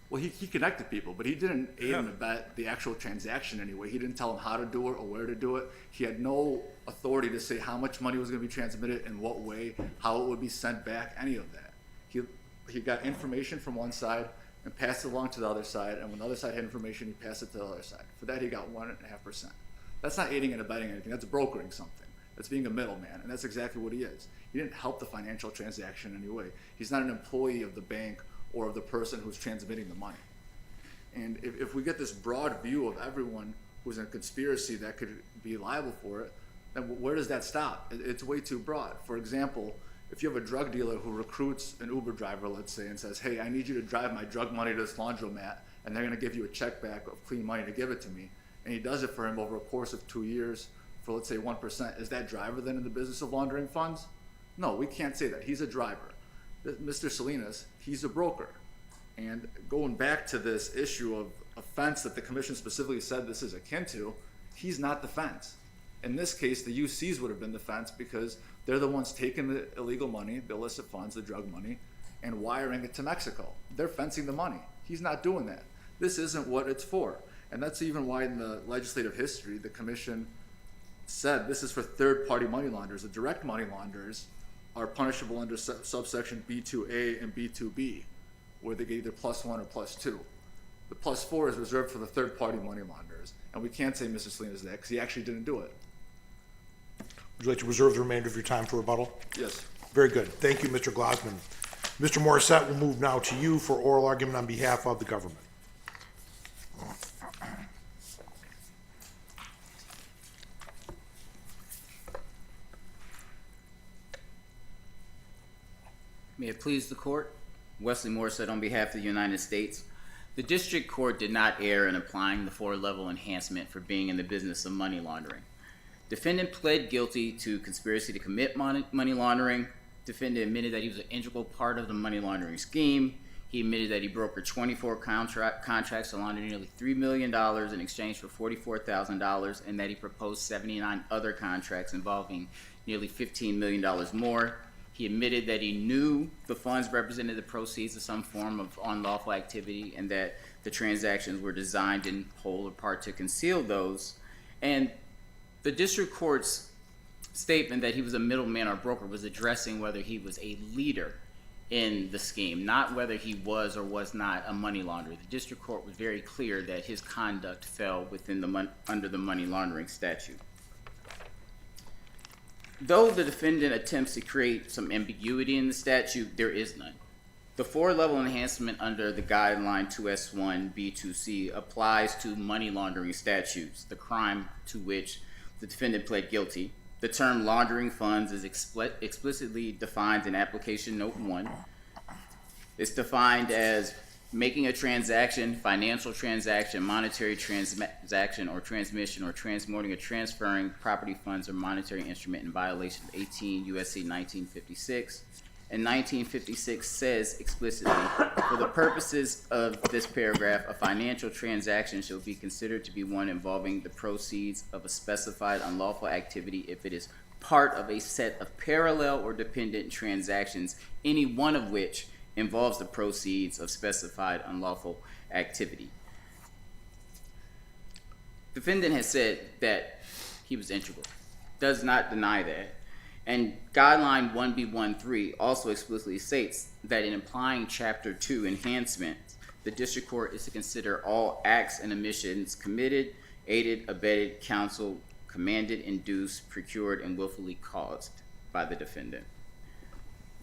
Well, he connected people, but he didn't aid and abet the actual transaction anyway. He didn't tell them how to do it or where to do it. He had no authority to say how much money was going to be transmitted, in what way, how it would be sent back, any of that. He got information from one side and passed it along to the other side, and when the other side had information, he passed it to the other side. For that, he got 1.5%. That's not aiding and abetting anything. That's brokering something. That's being a middleman, and that's exactly what he is. He didn't help the financial transaction in any way. He's not an employee of the bank or of the person who's transmitting the money. And if we get this broad view of everyone who's in a conspiracy that could be liable for it, then where does that stop? It's way too broad. For example, if you have a drug dealer who recruits an Uber driver, let's say, and says, hey, I need you to drive my drug money to this laundromat, and they're going to give you a check back of clean money to give it to me, and he does it for him over a course of 2 years for, let's say, 1%, is that driver then in the business of laundering funds? No, we can't say that. He's a driver. Mr. Salinas, he's a broker. And going back to this issue of offense that the commission specifically said this is akin to, he's not the fence. In this case, the UCs would have been the fence because they're the ones taking the illegal money, the illicit funds, the drug money, and wiring it to Mexico. They're fencing the money. He's not doing that. This isn't what it's for. And that's even why in the legislative history, the commission said this is for third-party money launderers. The direct money launderers are punishable under subsection B2A and B2B, where they get either +1 or +2. The +4 is reserved for the third-party money launderers, and we can't say Mr. Salinas that because he actually didn't do it. Would you like to reserve the remainder of your time for rebuttal? Yes. Very good. Thank you, Mr. Glassman. Mr. Morissette, we'll move now to you for oral argument on behalf of the government. May it please the court, Wesley Morissette on behalf of the United States. The district court did not err in applying the 4-level enhancement for being in the business of money laundering. Defendant pled guilty to conspiracy to commit money laundering. Defendant admitted that he was an integral part of the money laundering scheme. He admitted that he brokered 24 contracts to launder nearly $3 million in exchange for $44,000, and that he proposed 79 other contracts involving nearly $15 million more. He admitted that he knew the funds represented the proceeds of some form of unlawful activity and that the transactions were designed in whole or part to conceal those. And the district court's statement that he was a middleman or broker was addressing whether he was a leader in the scheme, not whether he was or was not a money launderer. The district court was very clear that his conduct fell within under the money laundering statute. Though the defendant attempts to create some ambiguity in the statute, there is none. The 4-level enhancement under the guideline 2S1B2C applies to money laundering statutes, the crime to which the defendant pled guilty. The term laundering funds is explicitly defined in Application Note 1. It's defined as making a transaction, financial transaction, monetary transaction, or transmission, or transmitting or transferring property, funds, or monetary instrument in violation of 18 U.S.C. 1956. And 1956 says explicitly, for the purposes of this paragraph, a financial transaction shall be considered to be one involving the proceeds of a specified unlawful activity if it is part of a set of parallel or dependent transactions, any one of which involves the proceeds of specified unlawful activity. Defendant has said that he was integral, does not deny that. And Guideline 1B13 also explicitly states that in applying Chapter 2 enhancement, the district court is to consider all acts and omissions committed, aided, abetted, counseled, commanded, induced, procured, and willfully caused by the defendant.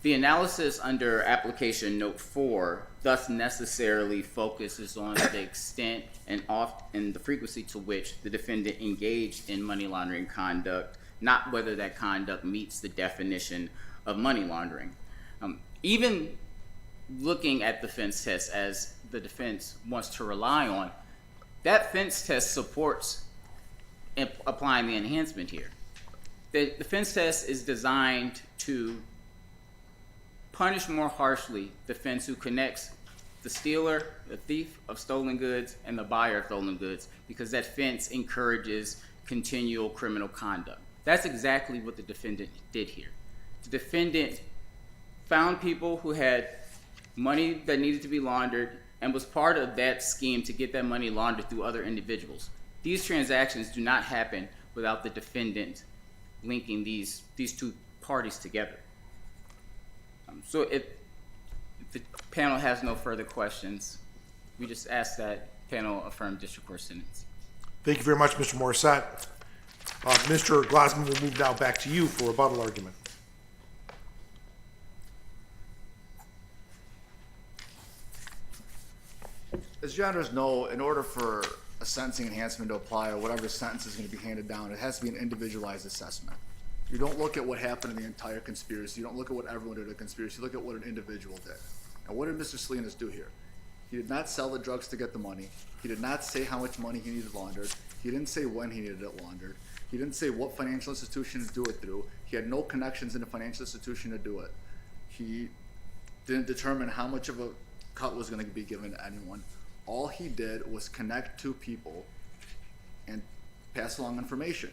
The analysis under Application Note 4 thus necessarily focuses on the extent and the frequency to which the defendant engaged in money laundering conduct, not whether that conduct meets the definition of money laundering. Even looking at the fence test as the defense wants to rely on, that fence test supports applying the enhancement here. The fence test is designed to punish more harshly the fence who connects the stealer, the thief of stolen goods, and the buyer of stolen goods, because that fence encourages continual criminal conduct. That's exactly what the defendant did here. The defendant found people who had money that needed to be laundered and was part of that scheme to get that money laundered through other individuals. These transactions do not happen without the defendant linking these two parties together. So if the panel has no further questions, we just ask that panel affirm district court sentence. Thank you very much, Mr. Morissette. Mr. Glassman will move now back to you for rebuttal argument. As your honors know, in order for a sentencing enhancement to apply or whatever sentence is going to be handed down, it has to be an individualized assessment. You don't look at what happened in the entire conspiracy. You don't look at what everyone did in the conspiracy. You look at what an individual did. And what did Mr. Salinas do here? He did not sell the drugs to get the money. He did not say how much money he needed laundered. He didn't say when he needed it laundered. He didn't say what financial institution to do it through. He had no connections in a financial institution to do it. He didn't determine how much of a cut was going to be given to anyone. All he did was connect two people and pass along information.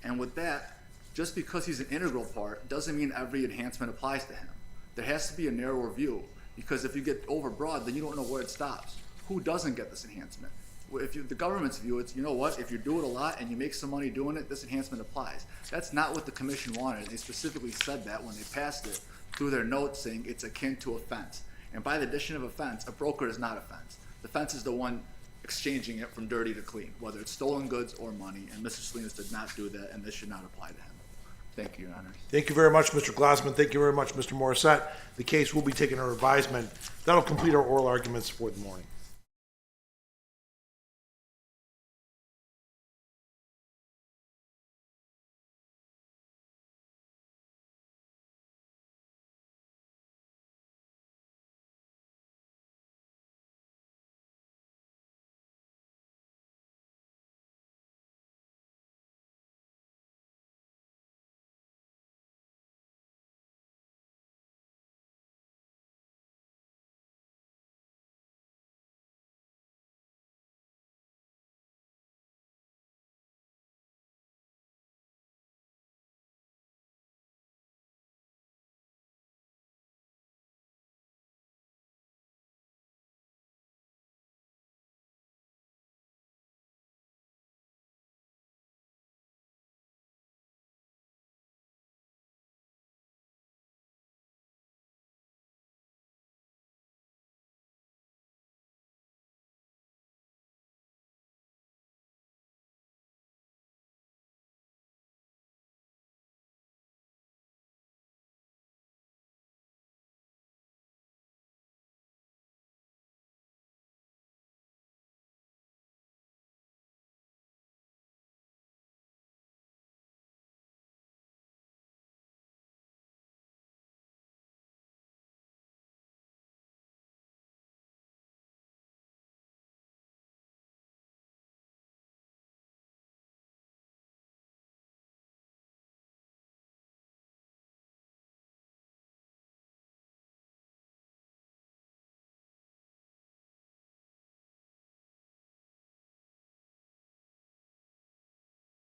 And with that, just because he's an integral part doesn't mean every enhancement applies to him. There has to be a narrower view, because if you get overbroad, then you don't know where it stops. Who doesn't get this enhancement? If the government's view, it's, you know what, if you do it a lot and you make some money doing it, this enhancement applies. That's not what the commission wanted. They specifically said that when they passed it through their notes, saying it's akin to offense. And by the addition of offense, a broker is not offense. The fence is the one exchanging it from dirty to clean, whether it's stolen goods or money, and Mr. Salinas did not do that, and this should not apply to him. Thank you, Your Honors. Thank you very much, Mr. Glassman. Thank you very much, Mr. Morissette. The case will be taken under advisement. That'll complete our oral arguments for the morning.